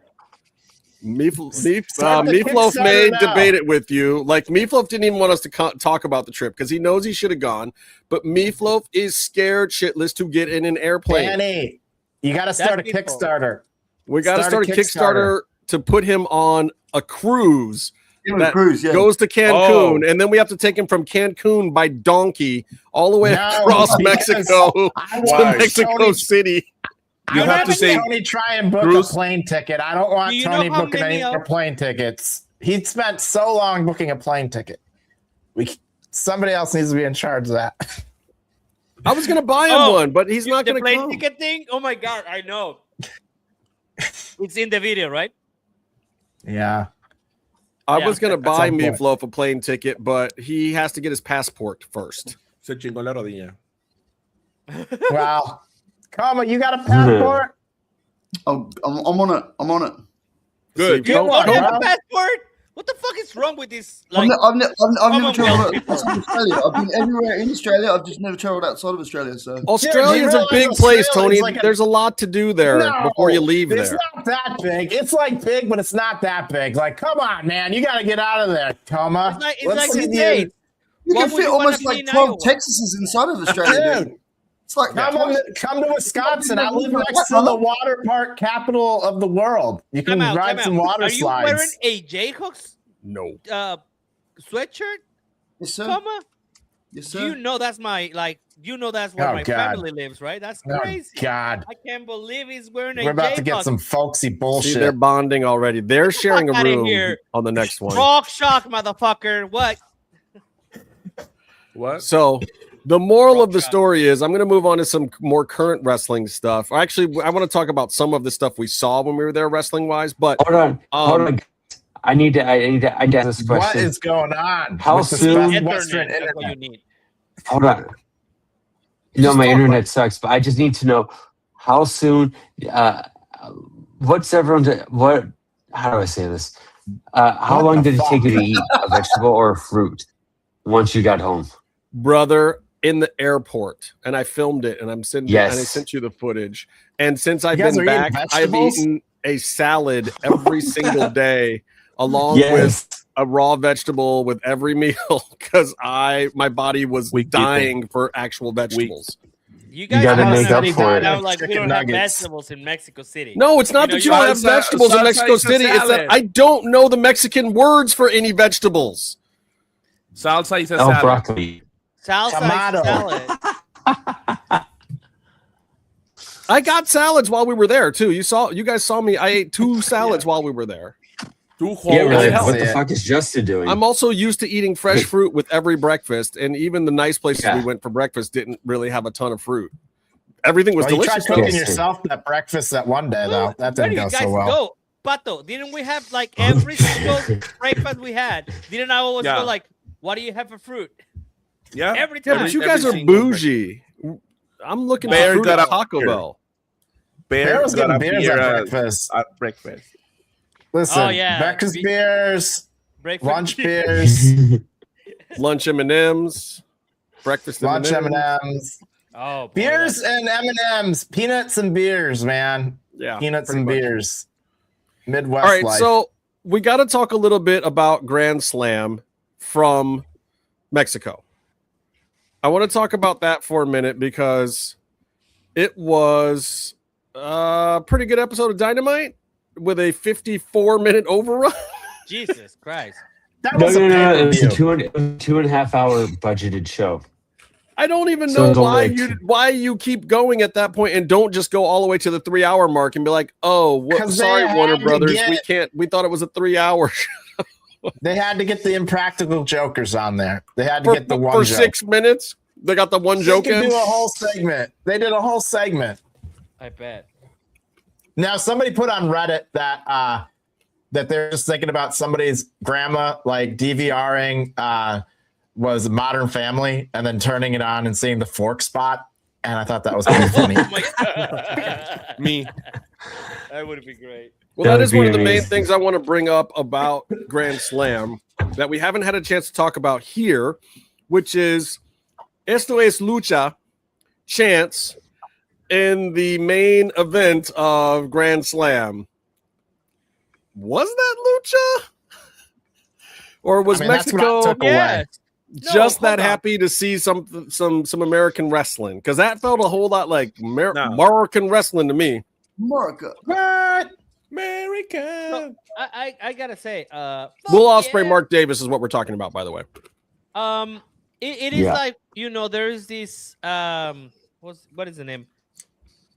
Speaker 1: Meefloaf may debate it with you. Like, Meefloaf didn't even want us to talk about the trip because he knows he should have gone. But Meefloaf is scared shitless to get in an airplane.
Speaker 5: Danny, you got to start a Kickstarter.
Speaker 1: We got to start a Kickstarter to put him on a cruise. Goes to Cancun, and then we have to take him from Cancun by donkey all the way across Mexico to Mexico City.
Speaker 5: You have to say Tony try and book a plane ticket. I don't want Tony booking any more plane tickets. He spent so long booking a plane ticket. Somebody else needs to be in charge of that.
Speaker 1: I was going to buy him one, but he's not going to
Speaker 7: come. The plane ticket thing? Oh my God, I know. It's in the video, right?
Speaker 5: Yeah.
Speaker 1: I was going to buy Meefloaf a plane ticket, but he has to get his passport first.
Speaker 8: Se chingó la rodilla.
Speaker 5: Wow. Come on, you got a passport?
Speaker 9: Oh, I'm on it. I'm on it.
Speaker 8: Good.
Speaker 7: You don't have a passport? What the fuck is wrong with this? Like,
Speaker 9: I've never traveled outside of Australia. I've been everywhere in Australia. I've just never traveled outside of Australia. So
Speaker 1: Australia's a big place, Tony. There's a lot to do there before you leave there.
Speaker 5: It's not that big. It's like big, but it's not that big. Like, come on, man. You got to get out of there, Toma.
Speaker 7: It's like the States.
Speaker 9: You can fit almost like 12 Texases inside of Australia, dude. It's like
Speaker 5: come to Wisconsin. I live next to the water park capital of the world. You can ride some water slides.
Speaker 7: Are you wearing a J-Hooks?
Speaker 1: No.
Speaker 7: Sweatshirt?
Speaker 9: Yes, sir.
Speaker 7: Comma?
Speaker 9: Yes, sir.
Speaker 7: You know that's my that's where my family lives, right? That's crazy.
Speaker 5: Oh, God.
Speaker 7: I can't believe he's wearing a
Speaker 5: We're about to get
Speaker 7: J-Buck.
Speaker 5: some folksy bullshit.
Speaker 1: See, they're bonding already. They're sharing a
Speaker 7: outta
Speaker 1: room
Speaker 7: here.
Speaker 1: on the next one.
Speaker 7: Rock shock, motherfucker. What?
Speaker 8: What?
Speaker 1: So the moral of the story is I'm going to move on to some more current wrestling stuff. Actually, I want to talk about some of the stuff we saw when we were there wrestling wise, but
Speaker 10: hold on. I need to ask this question.
Speaker 5: What is going on?
Speaker 10: How soon?
Speaker 5: Western
Speaker 7: That's what you
Speaker 5: internet.
Speaker 7: need.
Speaker 10: Hold on. No, my internet sucks, but I just need to know how soon. What's everyone's? What? How do I say this? How long did it take you to eat a vegetable or a fruit once you got home?
Speaker 1: brother, in the airport, and I filmed it, and I'm sending
Speaker 10: Yes.
Speaker 1: and I sent you the footage. And since I've
Speaker 5: You guys
Speaker 1: been
Speaker 5: are eating
Speaker 1: back, I've
Speaker 5: vegetables?
Speaker 1: eaten a salad every single day, along
Speaker 10: Yes.
Speaker 1: with a raw vegetable with every meal, because my body was dying for actual vegetables.
Speaker 7: You guys
Speaker 10: gotta
Speaker 7: don't
Speaker 10: make
Speaker 7: have
Speaker 10: up for it.
Speaker 7: now, like we
Speaker 5: Chicken
Speaker 7: don't have
Speaker 5: nuggets.
Speaker 7: vegetables in Mexico City.
Speaker 1: No, it's not that you don't have vegetables in Mexico City. It's that I don't know the Mexican words for any vegetables.
Speaker 8: Salsa is a
Speaker 10: Oh,
Speaker 8: salad.
Speaker 10: broccoli.
Speaker 7: Salsa
Speaker 5: Tomato.
Speaker 7: salad.
Speaker 1: I got salads while we were there too. You guys saw me. I ate 2 salads while we were there.
Speaker 8: Two
Speaker 10: Yeah,
Speaker 8: whole
Speaker 10: really.
Speaker 1: hell.
Speaker 10: What the fuck is Justin doing?
Speaker 1: I'm also used to eating fresh fruit with every breakfast, and even the nice places
Speaker 10: Yeah.
Speaker 1: we went for breakfast didn't really have a ton of fruit. Everything was
Speaker 5: Well, you tried
Speaker 1: delicious.
Speaker 5: cooking
Speaker 1: though.
Speaker 10: Yes.
Speaker 5: yourself that breakfast that one day, though. That
Speaker 7: Where
Speaker 5: didn't
Speaker 7: do
Speaker 5: go
Speaker 7: you guys
Speaker 5: so well.
Speaker 7: go? Pato, didn't we have like every single breakfast we had? Didn't I always
Speaker 8: Yeah.
Speaker 7: go like, what do you have for fruit?
Speaker 8: Yeah.
Speaker 7: Every
Speaker 1: Yeah,
Speaker 7: time.
Speaker 1: but you
Speaker 8: Every
Speaker 1: guys are
Speaker 8: single
Speaker 1: bougie. I'm looking
Speaker 8: Bear
Speaker 1: for fruit
Speaker 8: got
Speaker 1: at
Speaker 8: a
Speaker 1: Taco
Speaker 8: beer.
Speaker 1: Bell.
Speaker 5: Bear was
Speaker 8: got
Speaker 5: getting
Speaker 8: a
Speaker 5: beers
Speaker 8: beer
Speaker 5: at breakfast.
Speaker 8: At breakfast.
Speaker 5: Listen,
Speaker 7: Oh, yeah.
Speaker 5: breakfast
Speaker 7: Be-
Speaker 5: beers,
Speaker 7: Breakfast
Speaker 5: lunch beers,
Speaker 1: Lunch M&Ms, breakfast
Speaker 5: lunch
Speaker 1: M&Ms.
Speaker 5: M&Ms,
Speaker 7: Oh, boy,
Speaker 5: beers and M&Ms, peanuts and beers, man.
Speaker 1: Yeah,
Speaker 5: Peanuts
Speaker 1: pretty
Speaker 5: and
Speaker 1: much.
Speaker 5: beers. Midwest
Speaker 1: All right,
Speaker 5: life.
Speaker 1: so we got to talk a little bit about Grand Slam from Mexico. I want to talk about that for a minute because it was a pretty good episode of Dynamite with a 54-minute overrun.
Speaker 7: Jesus Christ.
Speaker 5: that
Speaker 10: No,
Speaker 5: was a
Speaker 10: no, no. It was a
Speaker 5: pay-per-view.
Speaker 10: 2.5 hour budgeted show.
Speaker 1: I don't even
Speaker 10: So
Speaker 1: know
Speaker 10: it's
Speaker 1: why
Speaker 10: only
Speaker 1: why you keep going at that point and don't just go all the way to the 3-hour mark and be like, oh,
Speaker 5: 'Cause they
Speaker 1: sorry,
Speaker 5: had
Speaker 1: Warner
Speaker 5: to
Speaker 1: Brothers,
Speaker 5: get-
Speaker 1: we thought it was a 3-hour
Speaker 5: They had to get the impractical jokers on there. They had to get the one
Speaker 1: for
Speaker 5: joke.
Speaker 1: 6 minutes. They got the one
Speaker 5: They
Speaker 1: joke
Speaker 5: could
Speaker 1: in.
Speaker 5: do a whole segment. They did a whole segment.
Speaker 7: I bet.
Speaker 5: Now, somebody put on Reddit that they're just thinking about somebody's grandma like DVRing was Modern Family and then turning it on and seeing the fork spot, and I thought that was kind of funny.
Speaker 7: Oh my God.
Speaker 8: Me.
Speaker 7: That would be great.
Speaker 1: Well,
Speaker 10: That
Speaker 1: that
Speaker 10: would
Speaker 1: is
Speaker 10: be
Speaker 1: one of the main
Speaker 10: amazing.
Speaker 1: things I want to bring up about Grand Slam that we haven't had a chance to talk about here, which is Esto es Lucha chants in the main event of Grand Slam. Was that Lucha? Or was
Speaker 5: I mean, that's what I
Speaker 1: Mexico
Speaker 5: took away.
Speaker 7: Yes.
Speaker 1: just
Speaker 7: No,
Speaker 1: that
Speaker 7: hold on.
Speaker 1: happy to see some American wrestling? Because that felt a whole lot like
Speaker 8: No.
Speaker 1: American wrestling to me.
Speaker 9: America.
Speaker 5: What?
Speaker 8: America.
Speaker 7: I gotta say,
Speaker 1: Will
Speaker 7: fuck
Speaker 1: Ospreay,
Speaker 7: yeah.
Speaker 1: Mark Davis is what we're talking about, by the way.
Speaker 7: It is
Speaker 10: Yeah.
Speaker 7: like, there is this what is the name?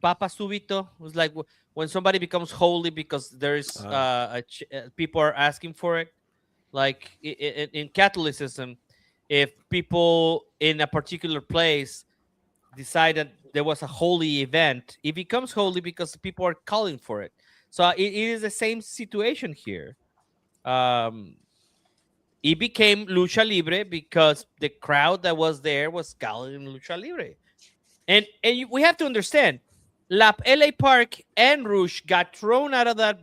Speaker 7: Papa Subito. It was like when somebody becomes holy because there's people are asking for it. Like in Catholicism, if people in a particular place decided there was a holy event, it becomes holy because people are calling for it. So it is the same situation here. It became Lucha Libre because the crowd that was there was calling Lucha Libre. And we have to understand, LA Park and Rouge got thrown out of that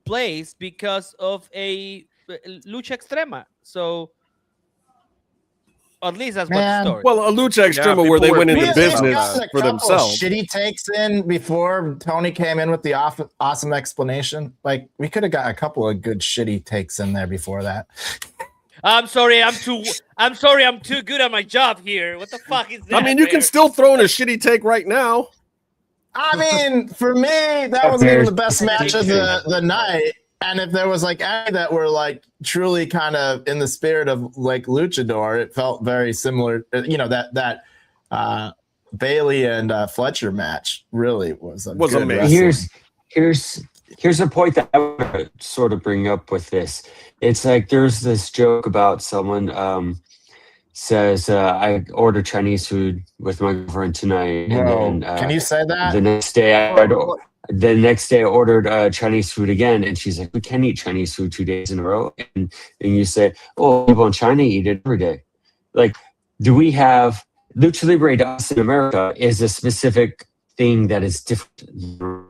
Speaker 7: place because of a Lucha Extrema. So at least that's what the story.
Speaker 1: Well, a Lucha Extrema
Speaker 8: people
Speaker 1: where they
Speaker 8: were
Speaker 1: went into
Speaker 8: pissed
Speaker 1: business
Speaker 8: about
Speaker 5: got a
Speaker 1: for
Speaker 5: couple
Speaker 1: themselves.
Speaker 5: Shitty takes in before Tony came in with the awesome explanation. Like we could have got a couple of good shitty takes in there before that.
Speaker 7: I'm sorry, I'm too good at my job here. What the fuck is that?
Speaker 1: I mean, you can
Speaker 7: man?
Speaker 1: still throw in a shitty take right now.
Speaker 5: I mean, for me, that wasn't even the best match of the night. And if there was like any that were like truly kind of in the spirit of like luchador, it felt very similar. You know, that Bailey and Fletcher match really was
Speaker 10: amazing. Here's a point that I would sort of bring up with this. It's like there's this joke about someone says, I ordered Chinese food with my girlfriend tonight.
Speaker 5: Whoa.
Speaker 10: And then
Speaker 5: can you say that?
Speaker 10: the next day I ordered Chinese food again, and she's like, we can't eat Chinese food 2 days in a row. And you say, oh, people in China eat it every day. Like, do we have Lucha Libre to us in America is a specific thing that is different.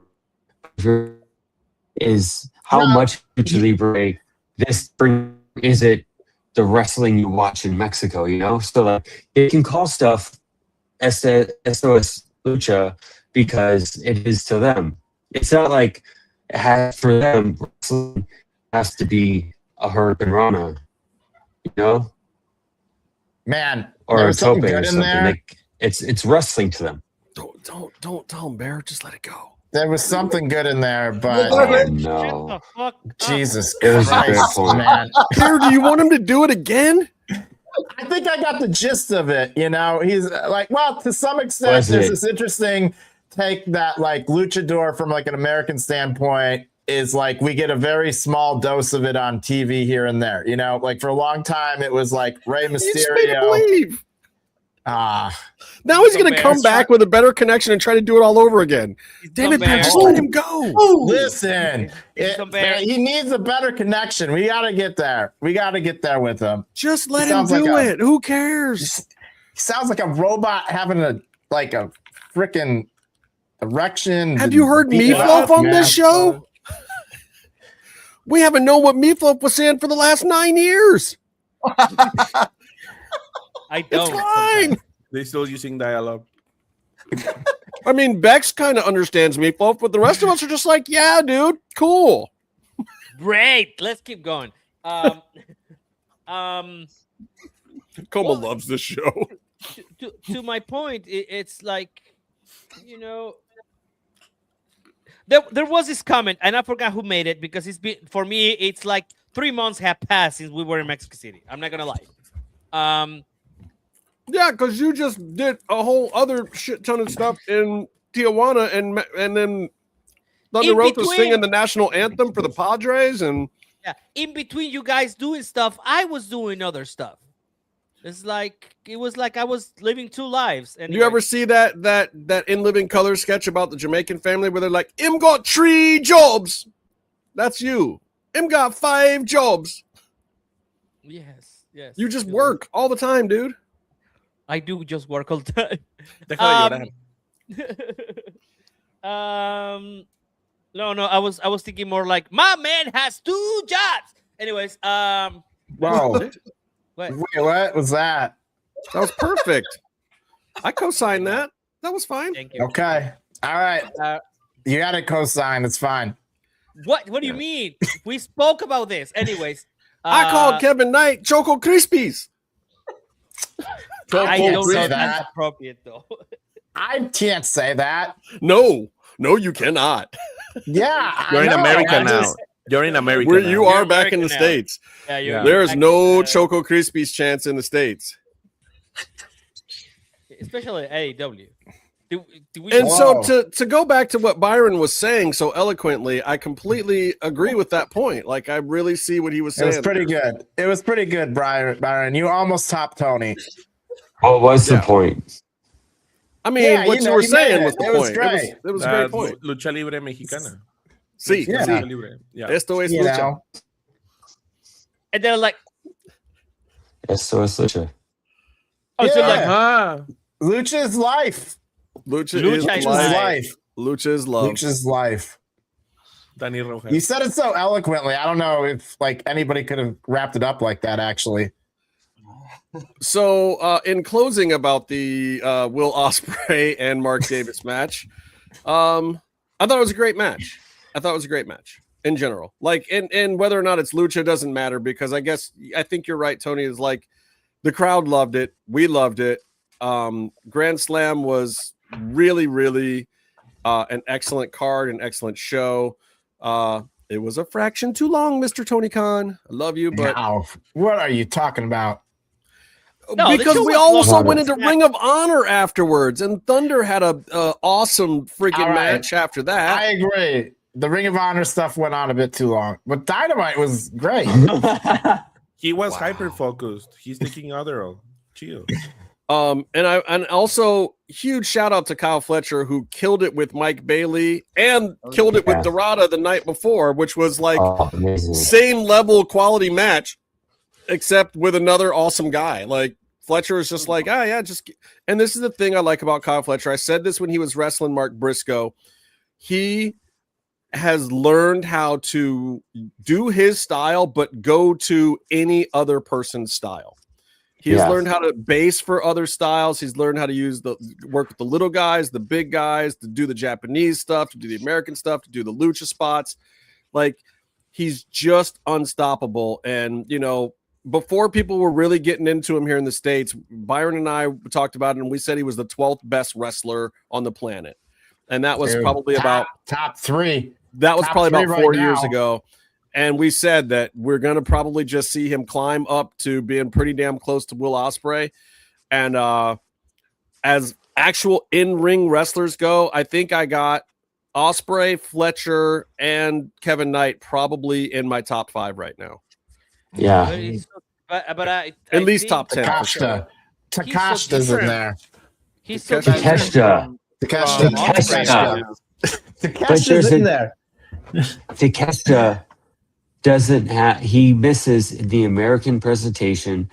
Speaker 10: Is how much Lucha Libre this spring is it the wrestling you watch in Mexico, you know? So like it can call stuff SOS Lucha because it is to them. It's not like it has for them wrestling has to be a Hurricane Rana, you know?
Speaker 5: Man,
Speaker 10: or a tope
Speaker 5: good
Speaker 10: or
Speaker 5: in
Speaker 10: something.
Speaker 5: there.
Speaker 10: Like, it's wrestling to them.
Speaker 1: Don't tell him, Bear. Just let it go.
Speaker 5: There was something good in there, but
Speaker 10: Oh no.
Speaker 5: Jesus
Speaker 10: It was a great
Speaker 5: Christ,
Speaker 10: point.
Speaker 5: man.
Speaker 1: Bear, do you want him to do it again?
Speaker 5: I think I got the gist of it. You know, he's like, well, to some extent,
Speaker 10: Was
Speaker 5: there's
Speaker 10: it?
Speaker 5: this interesting take that like luchador from like an American standpoint is like we get a very small dose of it on TV here and there. You know, like for a long time it was like Rey
Speaker 1: You just made him
Speaker 5: Mysterio.
Speaker 1: leave.
Speaker 5: Now
Speaker 1: he's going to come back with a better connection and try to do it all over again. Damn it, Bear, just let him go.
Speaker 5: Listen, he needs a better connection. We got to get there. We got to get there with him.
Speaker 1: Just let him do it. Who cares?
Speaker 5: He sounds like a robot having a freaking erection.
Speaker 1: Have you heard Meefloaf on this show? We haven't known what Meefloaf was saying for the last 9 years.
Speaker 7: I don't.
Speaker 1: It's fine.
Speaker 8: They're still using dialogue.
Speaker 1: I mean, Bex kind of understands Meefloaf, but the rest of us are just like, yeah, dude, cool.
Speaker 7: Great. Let's keep going.
Speaker 1: Coma loves this show.
Speaker 7: To my point, it's like, you know, there was this comment, and I forgot who made it because it's been, for me, it's like 3 months have passed since we were in Mexico City. I'm not gonna lie.
Speaker 1: Yeah, because you just did a whole other shit ton of stuff in Tijuana, and then Thunder Rosa singing the national anthem for the Padres, and
Speaker 7: in between you guys doing stuff, I was doing other stuff. It's like it was like I was living two lives. And
Speaker 1: you ever see that In Living Color sketch about the Jamaican family where they're like, "Im got 3 jobs." That's you. Im got 5 jobs.
Speaker 7: Yes.
Speaker 1: You just work all the time, dude.
Speaker 7: I do just work all the time. No, I was thinking more like my man has 2 jobs. Anyways,
Speaker 5: Wow.
Speaker 7: what?
Speaker 5: Wait, what was that?
Speaker 1: That was perfect. I co-signed that. That was fine.
Speaker 7: Thank you.
Speaker 5: Okay. All right. You got to co-sign. It's fine.
Speaker 7: What do you mean? We spoke about this. Anyways,
Speaker 1: I called Kevin Knight Choco Krispies.
Speaker 7: I don't
Speaker 5: say
Speaker 7: know if
Speaker 5: that.
Speaker 7: that's appropriate though.
Speaker 5: I can't say that.
Speaker 1: No, you cannot.
Speaker 5: Yeah,
Speaker 8: You're in America now. You're in America.
Speaker 1: Where
Speaker 8: now.
Speaker 1: you are
Speaker 7: You're
Speaker 1: back in the
Speaker 7: American now.
Speaker 1: States.
Speaker 7: Yeah, you're
Speaker 1: There's
Speaker 7: back
Speaker 1: no
Speaker 7: in,
Speaker 1: Choco Krispies chance in the States.
Speaker 7: especially AEW.
Speaker 1: And so to go back to what Byron was saying so eloquently, I completely agree with that point. Like I really see what he was
Speaker 5: It
Speaker 1: saying.
Speaker 5: was pretty good. It was pretty good, Byron. You almost topped Tony.
Speaker 10: What was the point?
Speaker 1: I mean, what you were saying was the
Speaker 5: It was
Speaker 1: point.
Speaker 5: great.
Speaker 1: It was a great point.
Speaker 8: Lucha libre mexicana.
Speaker 1: Sí,
Speaker 5: Yeah.
Speaker 1: sí.
Speaker 8: Lucha libre. Yeah.
Speaker 1: Esto es
Speaker 5: You
Speaker 1: lucha.
Speaker 5: know.
Speaker 7: and they're like,
Speaker 10: Eso es Lucha.
Speaker 7: oh, so like,
Speaker 8: Uh-huh.
Speaker 5: Lucha is life.
Speaker 1: Lucha
Speaker 7: Lucha
Speaker 1: is
Speaker 7: is
Speaker 5: Lucha is
Speaker 1: life.
Speaker 5: life.
Speaker 1: Lucha is love.
Speaker 5: Lucha is life.
Speaker 8: Dani Rojas.
Speaker 5: You said it so eloquently. I don't know if like anybody could have wrapped it up like that. Actually,
Speaker 1: So, in closing about the Will Ospreay and Mark Davis match, I thought it was a great match. In general. Like, and whether or not it's Lucha doesn't matter because I think you're right, Tony. Is like the crowd loved it. We loved it. Grand Slam was really, really an excellent card, an excellent show. It was a fraction too long, Mr. Tony Khan. I love you, but
Speaker 5: now, what are you talking about?
Speaker 7: No,
Speaker 1: because we also went into Ring of Honor afterwards, and Thunder had a awesome freaking match after that.
Speaker 5: I agree. The Ring of Honor stuff went on a bit too long, but Dynamite was great.
Speaker 8: He was hyper focused. He's thinking other. Chill.
Speaker 1: And also huge shout out to Kyle Fletcher, who killed it with Mike Bailey and killed it with Dorada the night before, which was like same level quality match, except with another awesome guy. Like Fletcher is just like, and this is the thing I like about Kyle Fletcher. I said this when he was wrestling Mark Briscoe. He has learned how to do his style, but go to any other person's style. He's learned how to base for other styles. He's learned how to work with the little guys, the big guys, to do the Japanese stuff, to do the American stuff, to do the lucha spots. Like, he's just unstoppable. And, you know, before people were really getting into him here in the States, Byron and I talked about it, and we said he was the 12th best wrestler on the planet. And that was probably about
Speaker 5: top three.
Speaker 1: That was probably about 4 years ago. And we said that we're going to probably just see him climb up to being pretty damn close to Will Ospreay. And as actual in-ring wrestlers go, I think I got Ospreay, Fletcher, and Kevin Knight probably in my top 5 right now.
Speaker 10: Yeah.
Speaker 7: But I
Speaker 1: at least top 10.
Speaker 5: Takashita's in there.
Speaker 7: He's so
Speaker 10: Takeshita.
Speaker 5: Takeshita's in there.
Speaker 10: Takeshita doesn't have, he misses the American presentation,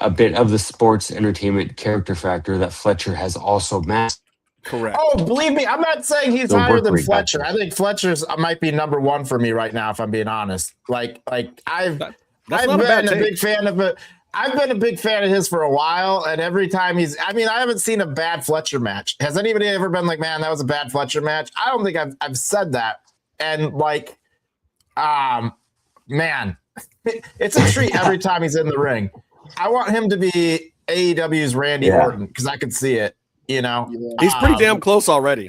Speaker 10: a bit of the sports entertainment character factor that Fletcher has also mastered.
Speaker 1: Correct.
Speaker 5: Oh, believe me, I'm not saying he's higher than Fletcher. I think Fletcher's might be number 1 for me right now, if I'm being honest. I've been a big fan of it. I've been a big fan of his for a while, and every time I haven't seen a bad Fletcher match. Has anybody ever been like, man, that was a bad Fletcher match? I don't think I've said that. And man, it's a treat every time he's in the ring. I want him to be AEW's Randy Orton because I could see it. You know,
Speaker 1: he's pretty damn close already.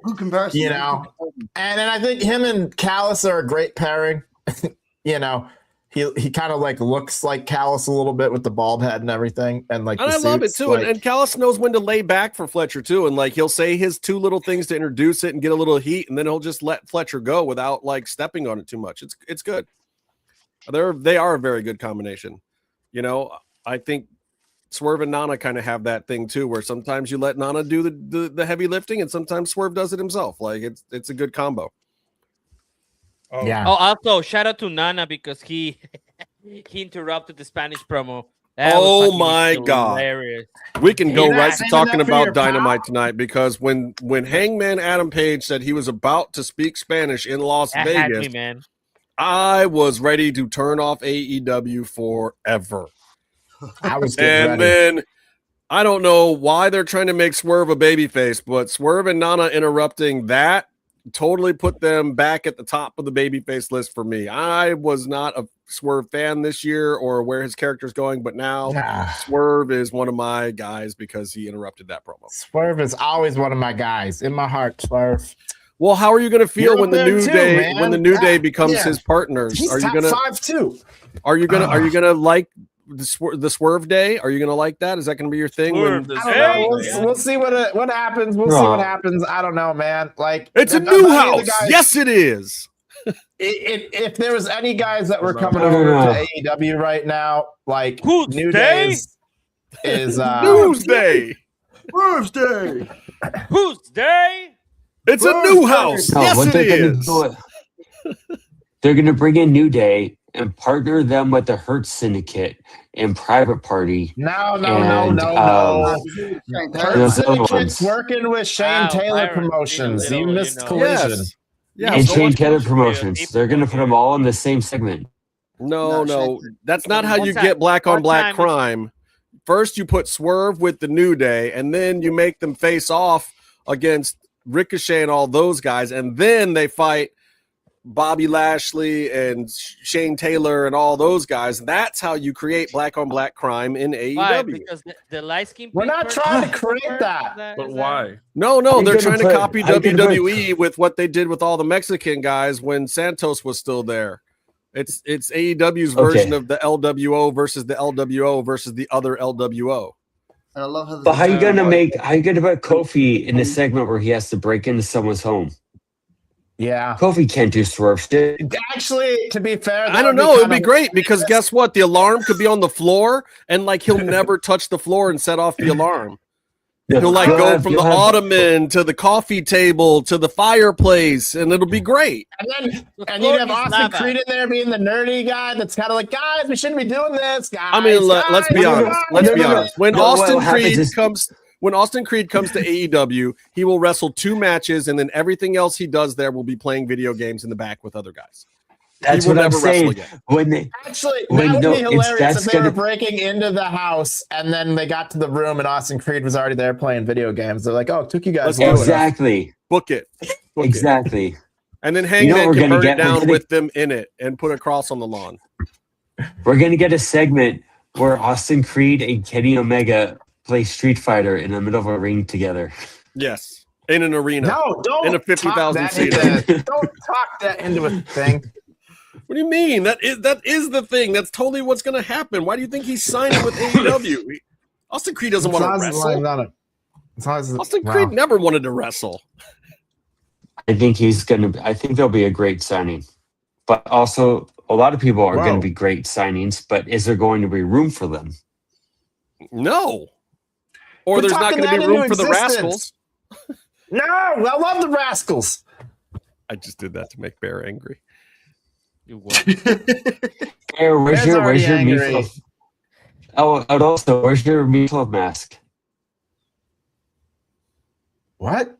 Speaker 9: Good comparison.
Speaker 5: You know, and I think him and Callis are a great pairing. You know, he kind of like looks like Callis a little bit with the bald head and everything, and I
Speaker 1: love it too. And Callis knows when to lay back for Fletcher too, and like he'll say his 2 little things to introduce it and get a little heat, and then he'll just let Fletcher go without like stepping on it too much. It's good. They are a very good combination. You know, I think Swerve and Nana kind of have that thing too, where sometimes you let Nana do the heavy lifting, and sometimes Swerve does it himself. Like it's a good combo.
Speaker 5: Yeah.
Speaker 7: Oh, also shout out to Nana because he interrupted the Spanish promo.
Speaker 1: Oh my God! We can go right to talking about Dynamite tonight, because when Hangman Adam Page said he was about to speak Spanish in Las Vegas,
Speaker 7: man.
Speaker 1: I was ready to turn off AEW forever.
Speaker 5: I was
Speaker 1: and
Speaker 5: ready.
Speaker 1: Then I don't know why they're trying to make Swerve a babyface, but Swerve and Nana interrupting that totally put them back at the top of the babyface list for me. I was not a Swerve fan this year or where his character's going, but now Swerve is one of my guys because he interrupted that promo.
Speaker 5: Swerve is always one of my guys in my heart. Swerve.
Speaker 1: Well, how are you going to feel when the New Day
Speaker 5: man.
Speaker 1: when the New Day becomes his partners?
Speaker 5: He's
Speaker 1: are you
Speaker 5: top
Speaker 1: gonna
Speaker 5: 5 too?
Speaker 1: Are you gonna like the Swerve Day? Are you gonna like that? Is that gonna be your thing?
Speaker 5: We'll see what happens. We'll see what happens. I don't know, man. Like
Speaker 1: it's a new house. Yes, it is.
Speaker 5: If there was any guys that were coming over to AEW right now, like New Day is
Speaker 1: Tuesday.
Speaker 9: Thursday.
Speaker 7: Tuesday.
Speaker 1: It's a new house.
Speaker 10: No,
Speaker 1: yes, it is.
Speaker 10: They're going to bring in New Day and partner them with the Hurt Syndicate and Private Party.
Speaker 5: No.
Speaker 10: Hurt
Speaker 5: Syndicate's working with Shane Taylor Promotions. You missed Collision.
Speaker 10: And Shane Taylor Promotions. They're going to put them all in the same segment.
Speaker 1: No. That's not how you get black on black crime. First, you put Swerve with the New Day, and then you make them face off against Ricochet and all those guys, and then they fight Bobby Lashley and Shane Taylor and all those guys. That's how you create black on black crime in AEW.
Speaker 7: Why? Because the light skin.
Speaker 5: We're not trying to create that.
Speaker 8: But why?
Speaker 1: No, they're trying to copy
Speaker 10: I can
Speaker 1: WWE with what they did with all the Mexican guys when Santos was still there. It's AEW's version of the LWO versus the LWO versus the other LWO.
Speaker 9: And I love how.
Speaker 10: But how you gonna put Kofi in a segment where he has to break into someone's home?
Speaker 5: Yeah,
Speaker 10: Kofi can't do swerve shit.
Speaker 5: Actually, to be fair,
Speaker 1: I don't know. It'd be great because guess what? The alarm could be on the floor, and like he'll never touch the floor and set off the alarm. He'll like go from the ottoman to the coffee table to the fireplace, and it'll be great.
Speaker 5: And you'd have Austin Creed in there being the nerdy guy that's kind of like, guys, we shouldn't be doing this, guys.
Speaker 1: I mean, let's be honest. Let's be honest. When Austin Creed comes to AEW, he will wrestle 2 matches, and then everything else he does there will be playing video games in the back with other guys.
Speaker 10: That's what I'm saying. That would be
Speaker 5: hilarious if they were breaking into the house and then they got to the room and Austin Creed was already there playing video games. They're like, "Oh, it took you guys
Speaker 10: exactly.
Speaker 1: Book it.
Speaker 10: Exactly."
Speaker 1: And then Hangman can burn it down with them in it and put a cross on the lawn.
Speaker 10: We're gonna get a segment where Austin Creed and Kenny Omega play Street Fighter in the middle of a ring together.
Speaker 1: Yes, in an arena.
Speaker 5: No, don't
Speaker 1: in a 50,000 seat.
Speaker 5: Don't talk that into a thing.
Speaker 1: What do you mean? That is the thing. That's totally what's going to happen. Why do you think he's signing with AEW? Austin Creed doesn't want to wrestle. Austin Creed never wanted to wrestle.
Speaker 10: I think I think there'll be a great signing, but also a lot of people are going to be great signings. But is there going to be room for them?
Speaker 1: No. Or there's not going to be room for the Rascals.
Speaker 5: No, I love the Rascals.
Speaker 1: I just did that to make Bear angry.
Speaker 10: Bear, where's your Meefloaf? Oh, and also, where's your Meefloaf mask?
Speaker 5: What?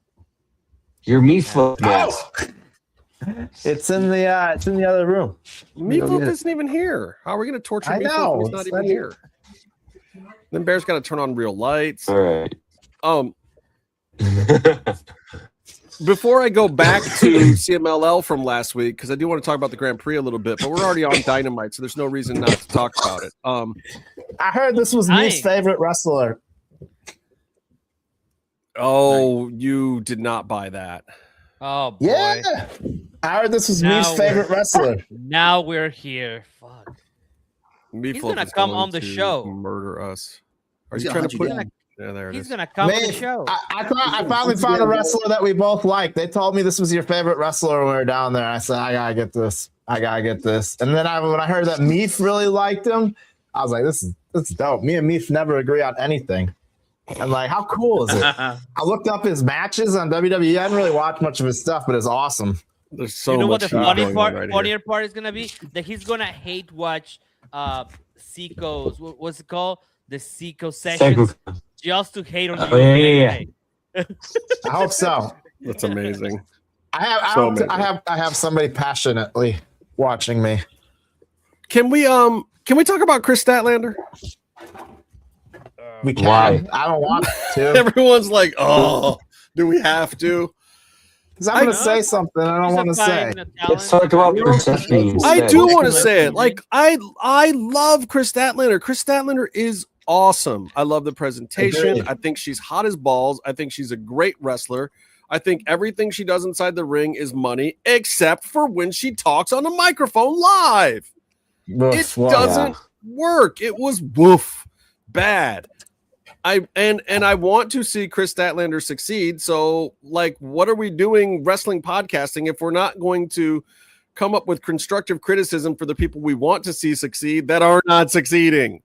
Speaker 10: Your Meefloaf mask.
Speaker 5: It's in the other room.
Speaker 1: Meefloaf isn't even here. How are we going to torture Meefloaf? He's not even here. Then Bear's got to turn on real lights.
Speaker 10: All right.
Speaker 1: Before I go back to CMLL from last week, because I do want to talk about the Grand Prix a little bit, but we're already on Dynamite, so there's no reason not to talk about it.
Speaker 5: I heard this was Meef's favorite wrestler.
Speaker 1: Oh, you did not buy that.
Speaker 7: Oh, boy.
Speaker 5: Yeah. I heard this was Meef's favorite wrestler.
Speaker 7: Now we're here. Fuck. He's going to come on the show.
Speaker 1: Murder us. Are you trying to put... Yeah, there it is.
Speaker 7: He's going to come on the show.
Speaker 5: I finally found a wrestler that we both like. They told me this was your favorite wrestler when we were down there. I said, I got to get this. And then when I heard that Meef really liked him, I was like, this is dope. Me and Meef never agree on anything. I'm like, how cool is it? I looked up his matches on WWE. I hadn't really watched much of his stuff, but it's awesome.
Speaker 1: There's so much.
Speaker 7: You know what the funnier part is going to be? That he's going to hate watch Seiko's, what's it called? The Seiko sessions. Just to hate on the
Speaker 10: yeah.
Speaker 5: I hope so.
Speaker 1: That's amazing.
Speaker 5: I have somebody passionately watching me.
Speaker 1: Can we talk about Chris Statlander?
Speaker 5: We can.
Speaker 10: Why?
Speaker 5: I don't want to.
Speaker 1: Everyone's like, oh, do we have to?
Speaker 5: Because I'm going to say something I don't want to say.
Speaker 10: Let's talk about Persephone.
Speaker 1: I do want to say it. Like, I love Chris Statlander. Chris Statlander is awesome. I love the presentation. I think she's hot as balls. I think she's a great wrestler. I think everything she does inside the ring is money, except for when she talks on the microphone live. It doesn't work. It was bad. I want to see Chris Statlander succeed. So, like, what are we doing wrestling podcasting if we're not going to come up with constructive criticism for the people we want to see succeed that are not succeeding?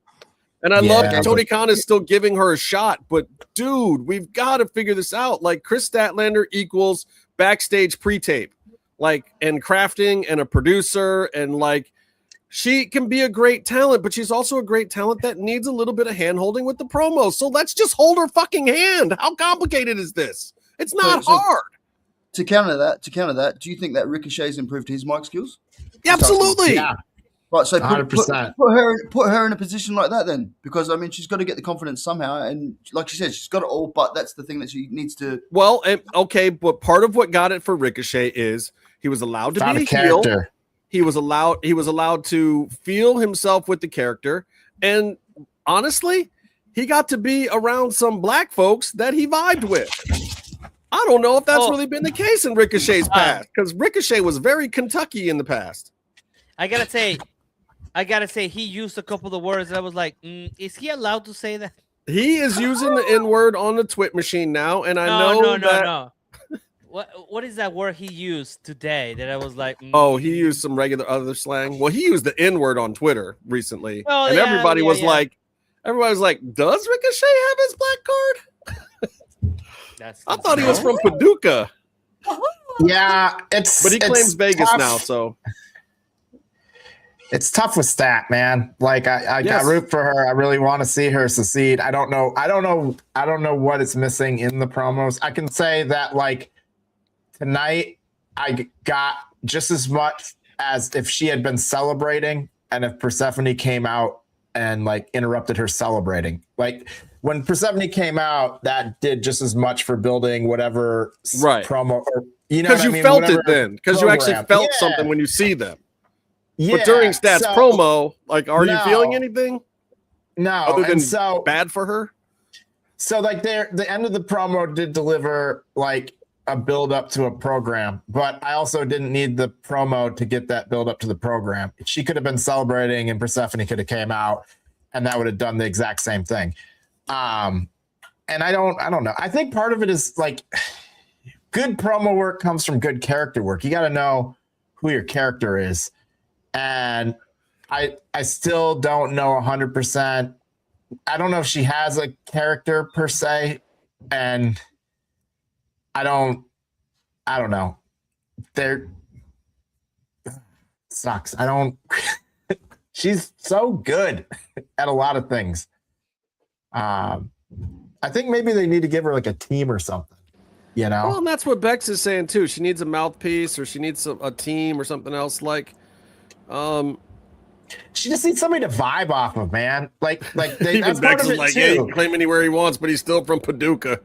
Speaker 1: And I love that Tony Khan is still giving her a shot, but dude, we've got to figure this out. Like, Chris Statlander equals backstage pre-tape, like, and crafting and a producer, and like, she can be a great talent, but she's also a great talent that needs a little bit of hand holding with the promos. So let's just hold her fucking hand. How complicated is this? It's not hard.
Speaker 9: To counter that, do you think that Ricochet's improved his mic skills?
Speaker 1: Yeah, absolutely.
Speaker 9: Yeah. Right, so put her in a position like that then, because I mean she's got to get the confidence somehow, and like she said, she's got it all, but that's the thing that she needs to.
Speaker 1: Well, okay, but part of what got it for Ricochet is He was allowed to
Speaker 5: Found
Speaker 1: be
Speaker 5: a character.
Speaker 1: He was allowed to feel himself with the character. And honestly, he got to be around some black folks that he vibed with. I don't know if that's really been the case in Ricochet's past, because Ricochet was very Kentucky in the past.
Speaker 7: I gotta say, he used a couple of words that I was like, is he allowed to say that?
Speaker 1: He is using the N-word on the twit machine now, and I know that.
Speaker 7: No. What is that word he used today that I was like?
Speaker 1: Oh, he used some regular other slang. Well, he used the N-word on Twitter recently,
Speaker 7: Oh,
Speaker 1: and
Speaker 7: yeah,
Speaker 1: everybody
Speaker 7: yeah,
Speaker 1: was
Speaker 7: yeah.
Speaker 1: like, does Ricochet have his black card? I thought he was from Paducah.
Speaker 5: Yeah,
Speaker 1: but he claims Vegas
Speaker 5: tough.
Speaker 1: now, so
Speaker 5: it's tough with Stat, man. Like I root for her. I really want to see her succeed. I don't know what is missing in the promos. I can say that like tonight I got just as much as if she had been celebrating and if Persephone came out and like interrupted her celebrating. Like when Persephone came out, that did just as much for building whatever promo, or
Speaker 1: because you felt it then, because you actually felt something when you see them. But during Stat's promo, like, are you feeling anything?
Speaker 5: No,
Speaker 1: other than
Speaker 5: so
Speaker 1: bad for her.
Speaker 5: So like the end of the promo did deliver like a build up to a program, but I also didn't need the promo to get that build up to the program. She could have been celebrating and Persephone could have came out and that would have done the exact same thing. And I don't know. I think part of it is like good promo work comes from good character work. You got to know who your character is. And I still don't know 100%. I don't know if she has a character per se. And I don't know. Sucks. She's so good at a lot of things. I think maybe they need to give her like a team or something, you know?
Speaker 1: Well, and that's what Bex is saying too. She needs a mouthpiece, or she needs a team or something else. Like,
Speaker 5: she just needs somebody to vibe off of, man. Like
Speaker 1: even Bex is like, yeah, he can claim anywhere he wants, but he's still from Paducah.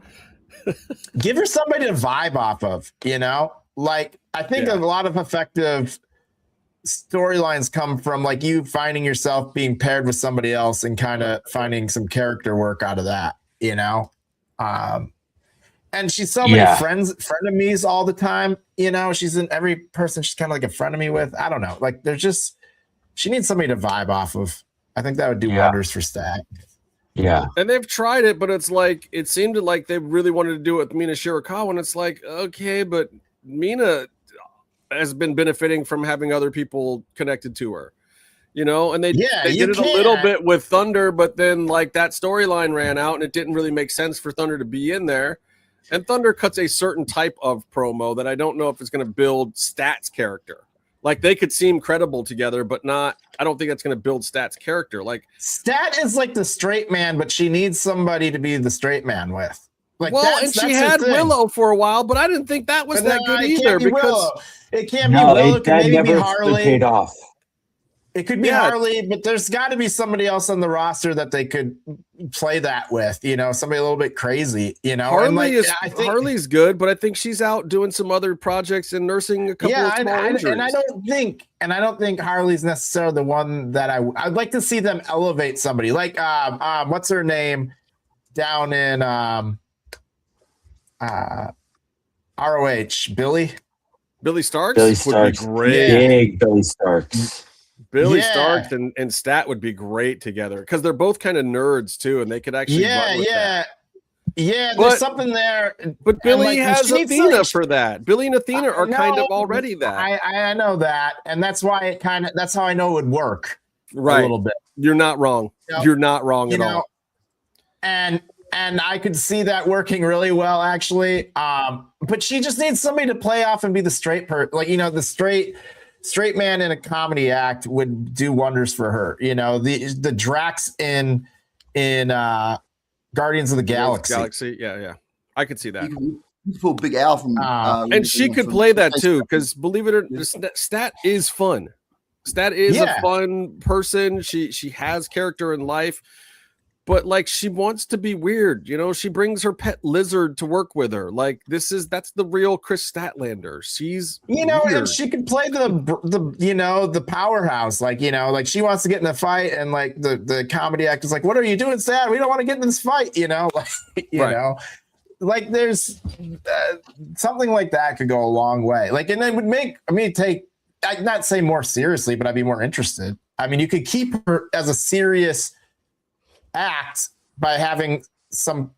Speaker 5: Give her somebody to vibe off of, you know? Like, I think a lot of effective storylines come from like you finding yourself being paired with somebody else and kind of finding some character work out of that, you know? And she's so many frenemies all the time, you know? She's in every person she's kind of like a frenemy with. I don't know. Like, she needs somebody to vibe off of. I think that would do wonders for Stat.
Speaker 10: Yeah.
Speaker 1: And they've tried it, but it's like, it seemed like they really wanted to do it with Mina Shirakawa, and it's like, okay, but Mina has been benefiting from having other people connected to her, you know, and they did it a little bit with Thunder, but then like that storyline ran out and it didn't really make sense for Thunder to be in there. And Thunder cuts a certain type of promo that I don't know if it's going to build Stat's character. Like they could seem credible together, but I don't think that's going to build Stat's character. Like
Speaker 5: Stat is like the straight man, but she needs somebody to be the straight man with. Like,
Speaker 1: well, and she had Willow for a while, but I didn't think that was that good either. Because
Speaker 5: it can't be Willow. It could maybe be Harley.
Speaker 10: Paid off.
Speaker 5: It could be Harley, but there's got to be somebody else on the roster that they could play that with. You know, somebody a little bit crazy. You know,
Speaker 1: Harley's good, but I think she's out doing some other projects and nursing a couple of small injuries.
Speaker 5: And I don't think Harley's necessarily the one that I'd like to see them elevate somebody like what's her name down in ROH, Billy
Speaker 1: Starks
Speaker 10: would be great. Big Billy Starks.
Speaker 1: Billy Starks and Stat would be great together because they're both kind of nerds too, and they could actually
Speaker 5: there's something there.
Speaker 1: But Billy has Athena for that. Billy and Athena are kind of already that.
Speaker 5: I know that, and that's why that's how I know it would work a little bit.
Speaker 1: You're not wrong. You're not wrong at all.
Speaker 5: And I could see that working really well, actually. But she just needs somebody to play off and be the straight the straight man in a comedy act would do wonders for her. You know, the Drax in Guardians of the Galaxy.
Speaker 1: Yeah. I could see that.
Speaker 9: For Big Al from
Speaker 1: and she could play that too, because believe it or not, Stat is fun. Stat is a fun person. She has character in life. but like she wants to be weird. You know, she brings her pet lizard to work with her. Like that's the real Chris Statlander. She's
Speaker 5: and
Speaker 1: weird.
Speaker 5: she could play the powerhouse. Like, like she wants to get in a fight, and like the comedy actor's like, what are you doing, Stat? We don't want to get in this fight, like, like there's something like that could go a long way. Like, and it would make I'd not say more seriously, but I'd be more interested. I mean, you could keep her as a serious act by having some,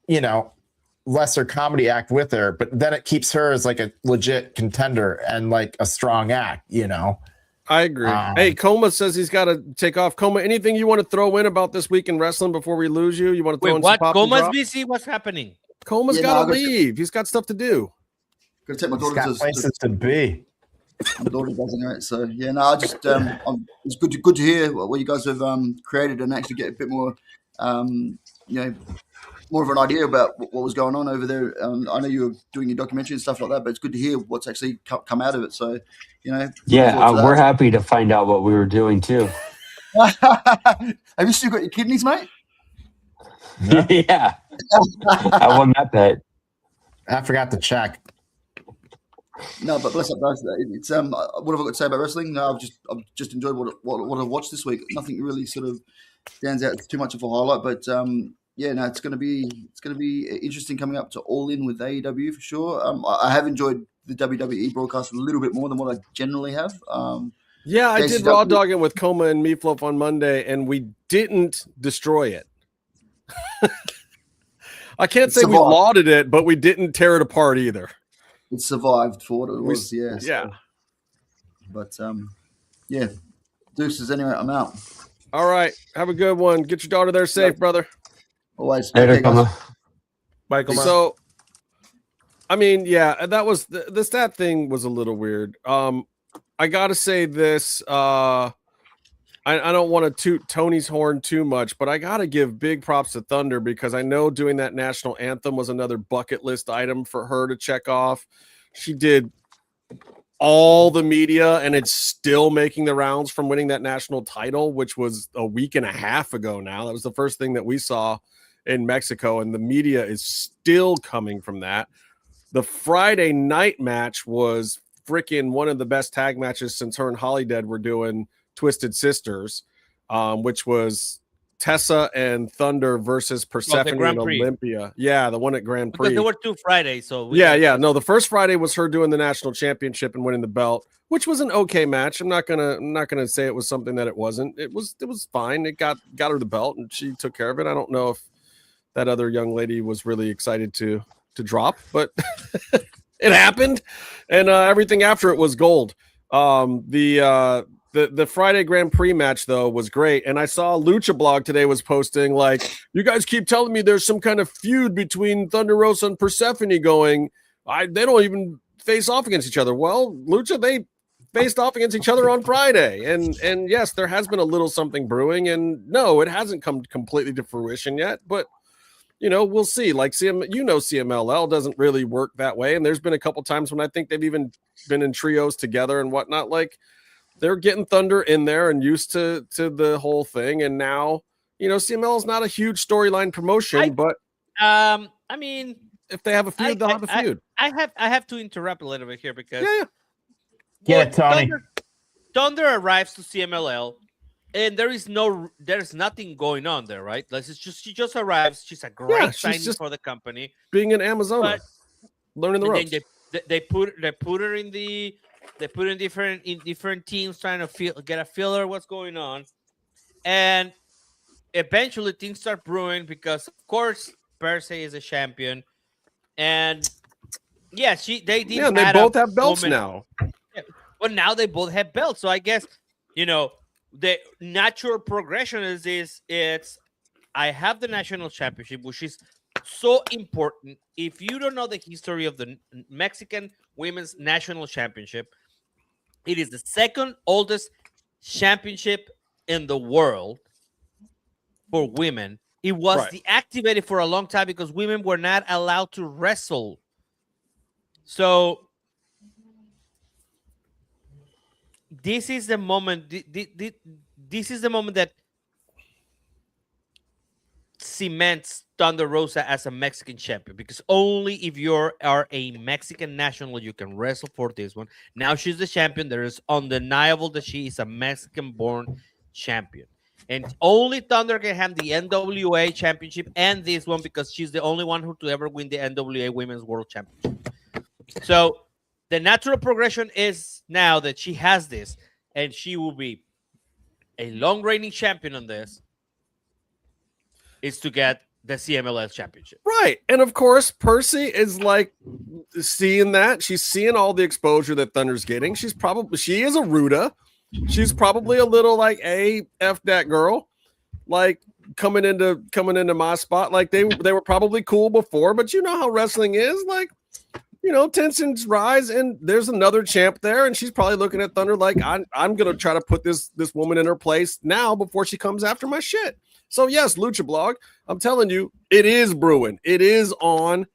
Speaker 5: lesser comedy act with her, but then it keeps her as like a legit contender and like a strong act,
Speaker 1: I agree. Hey, Coma says he's got to take off. Coma, anything you want to throw in about this week in wrestling before we lose you? You want to throw in
Speaker 7: what?
Speaker 1: Some pop
Speaker 7: Coma's busy. What's happening?
Speaker 1: Coma's got to leave. He's got stuff to do.
Speaker 9: Gonna take my daughter
Speaker 5: got places to be.
Speaker 9: My daughter doesn't know it, so yeah. No, I just it's good to hear what you guys have created and actually get a bit more, more of an idea about what was going on over there. I know you were doing your documentary and stuff like that, but it's good to hear what's actually come out of it. So,
Speaker 10: yeah, we're happy to find out what we were doing too.
Speaker 9: Have you still got your kidneys, mate?
Speaker 10: Yeah. I won that bet.
Speaker 5: I forgot to check.
Speaker 9: No, but bless up, guys. It's what have I got to say about wrestling? No, I've just enjoyed what I've watched this week. Nothing really sort of stands out too much of a highlight, but it's going to be interesting coming up to All In with AEW for sure. I have enjoyed the WWE broadcast a little bit more than what I generally have.
Speaker 1: I did raw dog it with Coma and Meefloaf on Monday, and we didn't destroy it. I can't say we lauded it, but we didn't tear it apart either.
Speaker 9: It survived for what it was, yeah.
Speaker 1: Yeah.
Speaker 9: But deuces anyway. I'm out.
Speaker 1: All right, have a good one. Get your daughter there safe, brother.
Speaker 9: Always.
Speaker 10: Later, Coma.
Speaker 8: Bye, Coma.
Speaker 1: So, I mean, that was the stat thing was a little weird. I gotta say this. I don't want to toot Tony's horn too much, but I got to give big props to Thunder because I know doing that national anthem was another bucket list item for her to check off. She did all the media, and it's still making the rounds from winning that national title, which was a week and a half ago now. That was the first thing that we saw in Mexico, and the media is still coming from that. The Friday night match was freaking one of the best tag matches since her and Holidead were doing Twisted Sisters, which was Tessa and Thunder versus Persephone and Olympia. Yeah, the one at Grand Prix.
Speaker 7: Because there were 2 Fridays, so
Speaker 1: no, the first Friday was her doing the national championship and winning the belt, which was an okay match. I'm not gonna say it was something that it wasn't. It was fine. It got her the belt and she took care of it. I don't know if that other young lady was really excited to drop, but it happened, and everything after it was gold. The Friday Grand Prix match, though, was great. And I saw Lucha blog today was posting, like, you guys keep telling me there's some kind of feud between Thunder Rosa and Persephone going. They don't even face off against each other. Well, Lucha, they faced off against each other on Friday. And yes, there has been a little something brewing. And no, it hasn't come completely to fruition yet. But, we'll see. Like, CMLL doesn't really work that way. And there's been a couple times when I think they've even been in trios together and whatnot. Like, they're getting Thunder in there and used to the whole thing. And now, CML is not a huge storyline promotion, but
Speaker 7: I mean,
Speaker 1: if they have a feud, they'll have a feud.
Speaker 7: I have to interrupt a little bit here because
Speaker 5: Tony.
Speaker 7: Thunder arrives to CMLL and there's nothing going on there, right? She just arrives. She's a great signing for the company.
Speaker 1: Being an Amazona, learning the ropes.
Speaker 7: They put her in different teams trying to get a feeler of what's going on, and eventually things start brewing because of course Perse is a champion, and they
Speaker 1: both have belts now.
Speaker 7: Yeah, well, now they both have belts, so I guess the natural progression is I have the national championship, which is so important. If you don't know the history of the Mexican women's national championship, it is the second oldest championship in the world for women. It was deactivated for a long time because women were not allowed to wrestle. So this is the moment. This is the moment that cements Thunder Rosa as a Mexican champion, because only if you are a Mexican national you can wrestle for this one. Now she's the champion. There is undeniable that she is a Mexican-born champion, and only Thunder can have the NWA championship and this one because she's the only one who to ever win the NWA Women's World Championship. So the natural progression is now that she has this, and she will be a long reigning champion on this, is to get the CMLL championship.
Speaker 1: Right. And of course, Percy is like seeing that. She's seeing all the exposure that Thunder's getting. She is a Ruda. She's probably a little like, F that girl. Like coming into my spot. Like they were probably cool before, but you know how wrestling is. Like, you know, tensions rise, and there's another champ there, and she's probably looking at Thunder like, I'm gonna try to put this woman in her place now before she comes after my shit. So yes, Lucha Blog, I'm telling you, it is brewing. It is on.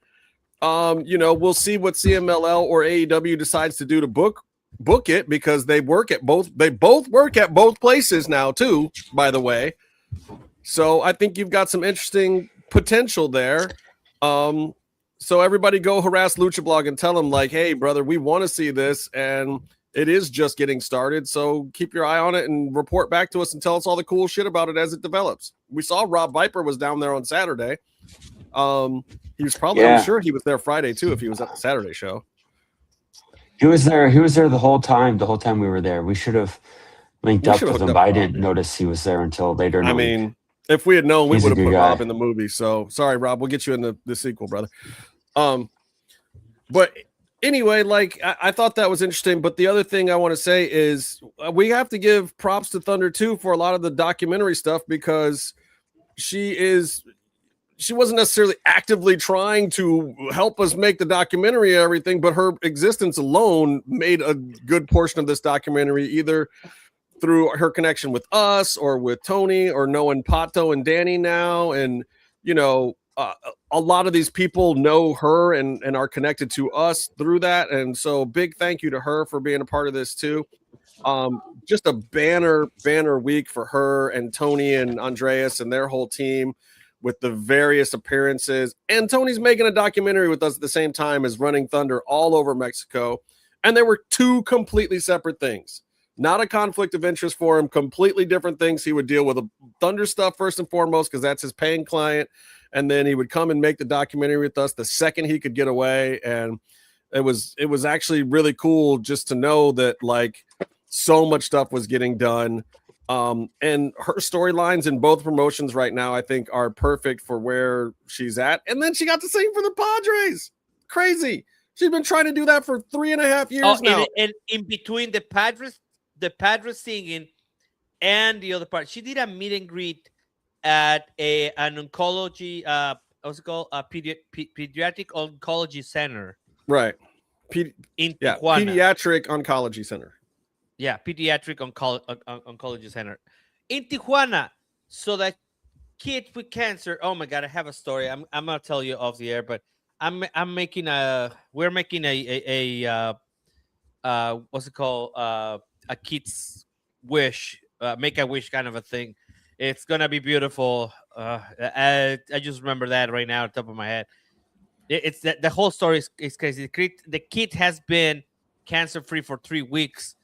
Speaker 1: You know, we'll see what CMLL or AEW decides to do to book it, because they both work at both places now too, by the way. So I think you've got some interesting potential there. So everybody go harass Lucha Blog and tell them like, hey, brother, we want to see this, and it is just getting started. So keep your eye on it and report back to us and tell us all the cool shit about it as it develops. We saw Rob Viper was down there on Saturday. He was probably, I'm sure he was there Friday too if he was at the Saturday show.
Speaker 10: He was there the whole time. The whole time we were there. We should have linked up with him, but I didn't notice he was there until later in the week.
Speaker 1: If we had known, we
Speaker 10: He's
Speaker 1: would
Speaker 10: a
Speaker 1: have
Speaker 10: good
Speaker 1: put
Speaker 10: guy.
Speaker 1: Rob in the movie. So sorry, Rob. We'll get you in the sequel, brother. But anyway, like I thought that was interesting. But the other thing I want to say is we have to give props to Thunder too for a lot of the documentary stuff, because she wasn't necessarily actively trying to help us make the documentary and everything, but her existence alone made a good portion of this documentary, either through her connection with us or with Tony or knowing Pato and Dani now. And, you know, a lot of these people know her and are connected to us through that. And so big thank you to her for being a part of this too. Just a banner week for her and Tony and Andreas and their whole team with the various appearances. And Tony's making a documentary with us at the same time as running Thunder all over Mexico. And there were two completely separate things. Not a conflict of interest for him, completely different things. He would deal with the Thunder stuff first and foremost, because that's his paying client. And then he would come and make the documentary with us the second he could get away. And it was actually really cool just to know that like so much stuff was getting done. And her storylines in both promotions right now, I think, are perfect for where she's at. And then she got to sing for the Padres. Crazy. She's been trying to do that for 3.5 years now.
Speaker 7: And in between the Padres singing and the other part, she did a meet and greet at an oncology, what's it called? Pediatric Oncology Center.
Speaker 1: Right.
Speaker 7: In Tijuana.
Speaker 1: Pediatric Oncology Center.
Speaker 7: Yeah, Pediatric Oncology Center in Tijuana. So that kids with cancer. Oh my God, I have a story. I'm gonna tell you off the air, but we're making a what's it called? A kid's wish, make a wish kind of a thing. It's gonna be beautiful. I just remember that right now on top of my head. It's that the whole story is crazy. The kid has been cancer free for 3 weeks,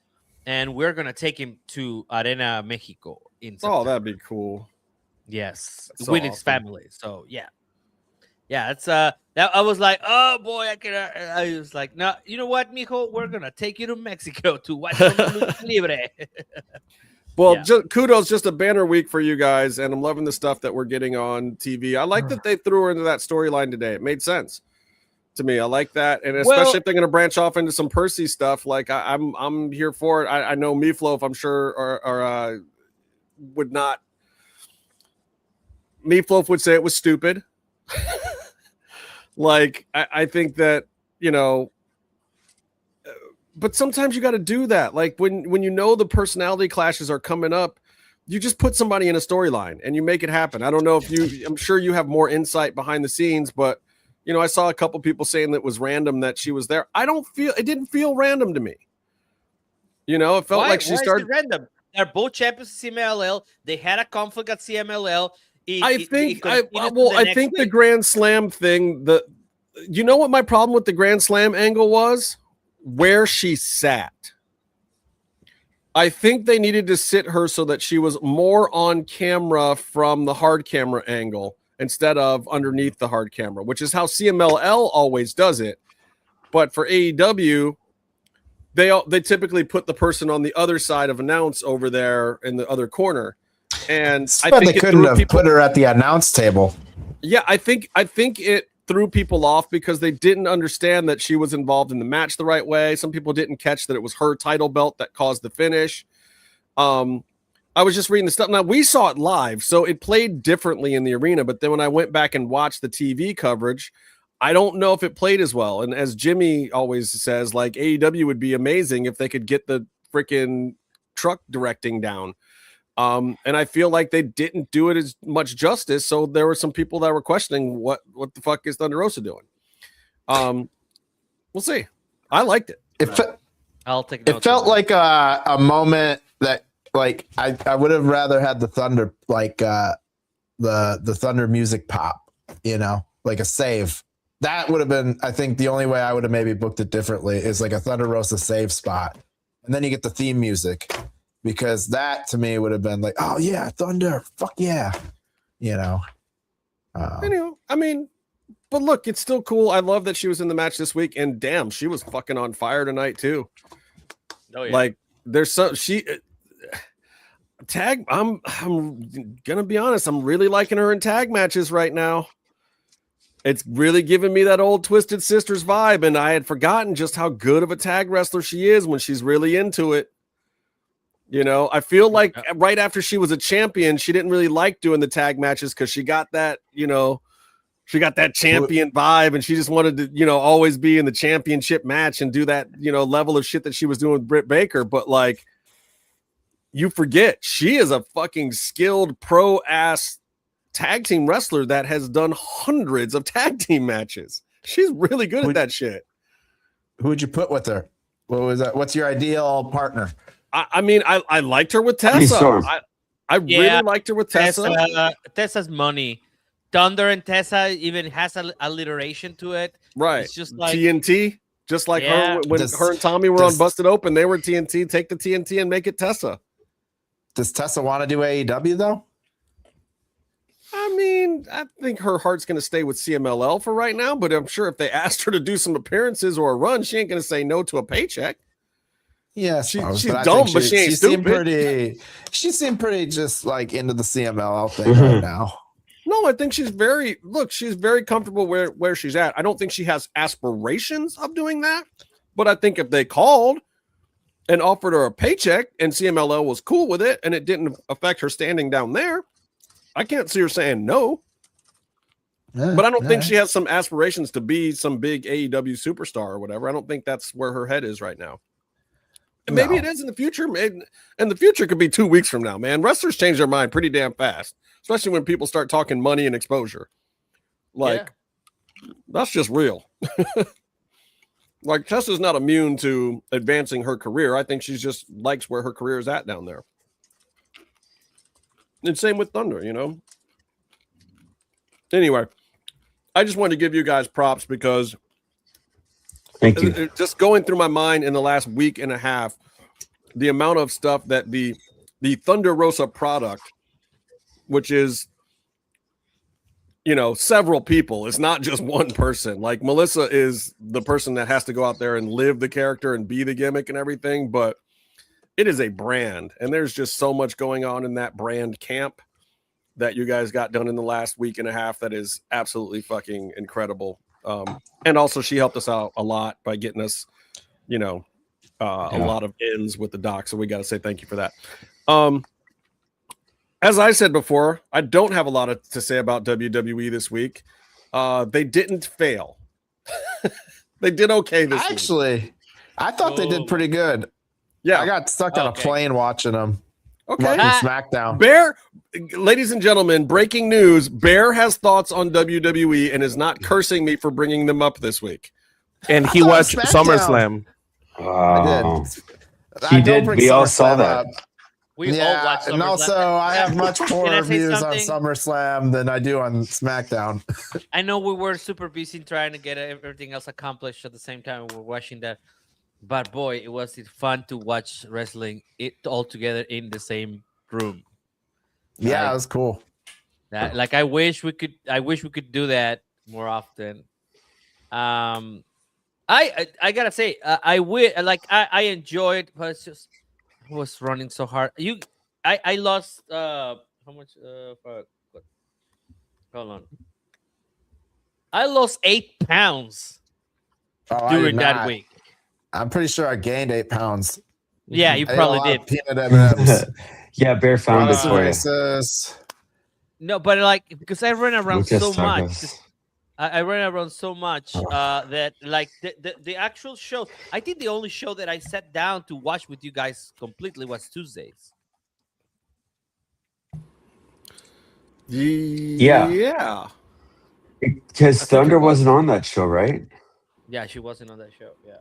Speaker 7: and we're gonna take him to Arena Mexico in September.
Speaker 1: Oh, that'd be cool.
Speaker 7: Yes,
Speaker 1: so
Speaker 7: with his family. So yeah, it's that I was like, oh boy, I was like, no, you know what, mijo, we're gonna take you to Mexico to watch some Lucha Libre.
Speaker 1: Well, kudos, just a banner week for you guys, and I'm loving the stuff that we're getting on TV. I like that they threw her into that storyline today. It made sense to me. I like that, and especially if they're going to branch off into some Percy stuff, like I'm here for it. I know Meefloaf, I'm sure, or would not. Meefloaf would say it was stupid. Like I think that, you know. But sometimes you got to do that. Like when you know the personality clashes are coming up, you just put somebody in a storyline and you make it happen. I don't know if I'm sure you have more insight behind the scenes, but you know, I saw a couple people saying that it was random that she was there. It didn't feel random to me. You know, it felt like she started
Speaker 7: random. They're both champions of CMLL. They had a conflict at CMLL.
Speaker 1: I think the Grand Slam thing. You know what my problem with the Grand Slam angle was? Where she sat. I think they needed to sit her so that she was more on camera from the hard camera angle instead of underneath the hard camera, which is how CMLL always does it. But for AEW, they typically put the person on the other side of announce over there in the other corner. And I think
Speaker 5: they couldn't have put her at the announce table.
Speaker 1: Yeah, I think it threw people off because they didn't understand that she was involved in the match the right way. Some people didn't catch that it was her title belt that caused the finish. I was just reading the stuff. Now, we saw it live, so it played differently in the arena. But then when I went back and watched the TV coverage, I don't know if it played as well. And as Jimmy always says, like, AEW would be amazing if they could get the freaking truck directing down. And I feel like they didn't do it as much justice. So there were some people that were questioning what the fuck is Thunder Rosa doing. We'll see. I liked it.
Speaker 7: I'll take
Speaker 5: it. Felt like a moment that, like, I would have rather had the Thunder, like the Thunder music pop, you know, like a save. That would have been, I think, the only way I would have maybe booked it differently is like a Thunder Rosa save spot, and then you get the theme music. Because that to me would have been like, oh yeah, Thunder, fuck yeah, you know.
Speaker 1: I mean, but look, it's still cool. I love that she was in the match this week, and damn, she was fucking on fire tonight too.
Speaker 7: Oh yeah.
Speaker 1: Like, there's some tag. I'm gonna be honest. I'm really liking her in tag matches right now. It's really giving me that old Twisted Sisters vibe, and I had forgotten just how good of a tag wrestler she is when she's really into it. You know, I feel like right after she was a champion, she didn't really like doing the tag matches because she got that, you know, she got that champion vibe, and she just wanted to, you know, always be in the championship match and do that, you know, level of shit that she was doing with Britt Baker. But like, you forget she is a fucking skilled pro ass tag team wrestler that has done hundreds of tag team matches. She's really good at that shit.
Speaker 5: Who would you put with her? What was that? What's your ideal partner?
Speaker 1: I mean, I liked her with Tessa. I really liked her with Tessa.
Speaker 7: Tessa's money. Thunder and Tessa even has a alliteration to it.
Speaker 1: Right.
Speaker 7: It's just like
Speaker 1: TNT. Just like her when her and Tommy were on Busted Open, they were TNT. Take the TNT and make it Tessa.
Speaker 5: Does Tessa want to do AEW though?
Speaker 1: I mean, I think her heart's going to stay with CMLL for right now, but I'm sure if they asked her to do some appearances or a run, she ain't going to say no to a paycheck.
Speaker 5: Yeah,
Speaker 1: she's dumb, but she ain't stupid.
Speaker 5: She seemed pretty just like into the CMLL thing right now.
Speaker 1: No, I think she's very comfortable where she's at. I don't think she has aspirations of doing that, but I think if they called and offered her a paycheck and CMLL was cool with it and it didn't affect her standing down there, I can't see her saying no. Yeah, but I don't think she has some aspirations to be some big AEW superstar or whatever. I don't think that's where her head is right now. Maybe it is in the future, and the future could be 2 weeks from now, man. Wrestlers change their mind pretty damn fast, especially when people start talking money and exposure. Like, that's just real. Like, Tessa's not immune to advancing her career. I think she just likes where her career is at down there. And same with Thunder, you know? Anyway, I just wanted to give you guys props because
Speaker 10: thank you.
Speaker 1: Just going through my mind in the last week and a half, the amount of stuff that the Thunder Rosa product, which is, you know, several people. It's not just one person. Like, Melissa is the person that has to go out there and live the character and be the gimmick and everything, but it is a brand, and there's just so much going on in that brand camp that you guys got done in the last week and a half that is absolutely fucking incredible. And also she helped us out a lot by getting us, you know, a lot of ins with the doc. So we got to say thank you for that. As I said before, I don't have a lot to say about WWE this week. They didn't fail. They did okay this week.
Speaker 5: Actually, I thought they did pretty good.
Speaker 1: Yeah.
Speaker 5: I got stuck on a plane watching them.
Speaker 1: Okay.
Speaker 5: SmackDown.
Speaker 1: Bear, ladies and gentlemen, breaking news. Bear has thoughts on WWE and is not cursing me for bringing them up this week.
Speaker 8: And he watched SummerSlam.
Speaker 5: I did.
Speaker 10: He did. We all saw that.
Speaker 7: We all watch SummerSlam.
Speaker 5: And also, I have much more
Speaker 7: I say
Speaker 5: reviews on
Speaker 7: something?
Speaker 5: SummerSlam than I do on SmackDown.
Speaker 7: I know we were super busy trying to get everything else accomplished at the same time we were watching that. But boy, it was fun to watch wrestling it all together in the same room.
Speaker 5: Yeah, it was cool.
Speaker 7: Like I wish we could do that more often. I gotta say, I enjoyed, but it's just I was running so hard. I lost how much? Hold on. I lost 8 pounds during that week.
Speaker 5: I'm pretty sure I gained 8 pounds.
Speaker 7: Yeah, you probably did.
Speaker 5: Peanut M&Ms.
Speaker 10: Yeah, Bear found it for you.
Speaker 7: No, but like because I ran around so much. I ran around so much that like the actual show. I think the only show that I sat down to watch with you guys completely was Tuesdays.
Speaker 1: Yeah.
Speaker 10: Because Thunder wasn't on that show, right?
Speaker 7: Yeah, she wasn't on that show. Yeah.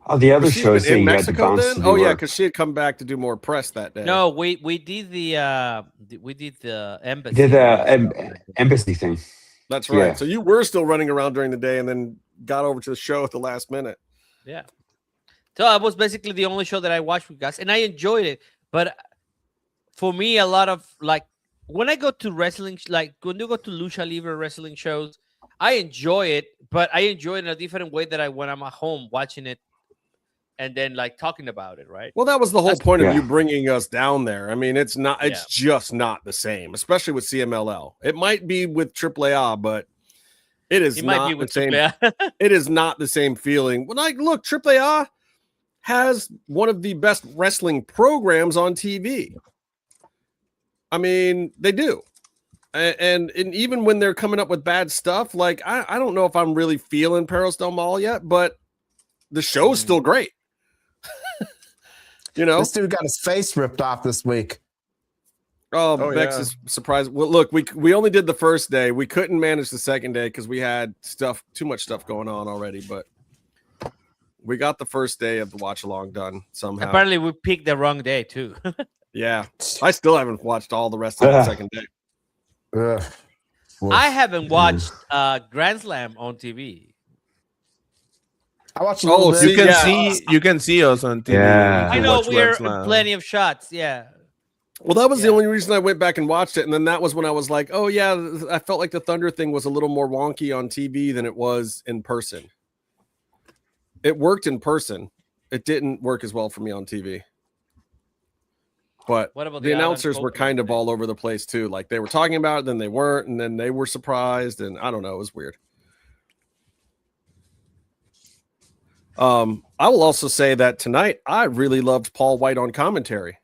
Speaker 10: Oh, the other shows
Speaker 1: in
Speaker 10: you had to
Speaker 1: Mexico
Speaker 10: bounce
Speaker 1: then?
Speaker 10: to
Speaker 1: Oh
Speaker 10: do
Speaker 1: yeah,
Speaker 10: work.
Speaker 1: because she had come back to do more press that day.
Speaker 7: No, we did the embassy.
Speaker 10: Did the embassy thing.
Speaker 1: That's right.
Speaker 10: Yeah.
Speaker 1: So you were still running around during the day and then got over to the show at the last minute.
Speaker 7: Yeah. So I was basically the only show that I watched with guys, and I enjoyed it. But for me, a lot of like when I go to wrestling, like when you go to Lucha Libre wrestling shows, I enjoy it, but I enjoy it in a different way that when I'm at home watching it and then like talking about it, right?
Speaker 1: Well, that was the whole point of you bringing us down there. I mean, it's just not the same, especially with CMLL. It might be with AAA, but it is not the same. It is not the same feeling. When look, AAA has one of the best wrestling programs on TV. I mean, they do. And even when they're coming up with bad stuff, like I don't know if I'm really feeling Perros Del Mal yet, but the show's still great. You know,
Speaker 5: this dude got his face ripped off this week.
Speaker 1: Oh, Vex is surprised. Well, look, we only did the first day. We couldn't manage the second day because we had too much stuff going on already. But we got the first day of the watch along done somehow.
Speaker 7: Apparently, we picked the wrong day too.
Speaker 1: Yeah, I still haven't watched all the rest of the second day.
Speaker 7: I haven't watched Grand Slam on TV.
Speaker 5: I watched.
Speaker 8: Oh, so you can see us on TV.
Speaker 10: Yeah.
Speaker 7: I know we're plenty of shots. Yeah.
Speaker 1: Well, that was the only reason I went back and watched it, and then that was when I was like, "Oh yeah," I felt like the Thunder thing was a little more wonky on TV than it was in person. It worked in person. It didn't work as well for me on TV. But
Speaker 7: what about
Speaker 1: the announcers were kind of all over the place too. Like they were talking about it, then they weren't, and then they were surprised, and I don't know, it was weird. I will also say that tonight I really loved Paul White on commentary.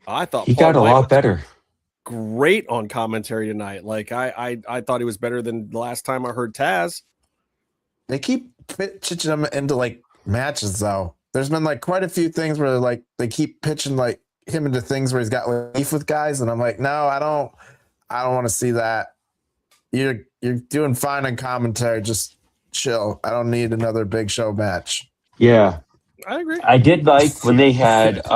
Speaker 1: I thought
Speaker 10: he
Speaker 1: Paul
Speaker 10: got a lot better.
Speaker 1: Great on commentary tonight. Like I thought he was better than the last time I heard Taz.
Speaker 5: They keep pitching him into like matches though. There's been like quite a few things where like they keep pitching like him into things where he's got like beef with guys, and I'm like, no, I don't want to see that. You're doing fine on commentary. Just chill. I don't need another big show match.
Speaker 10: Yeah,
Speaker 1: I agree.
Speaker 10: I did like when they had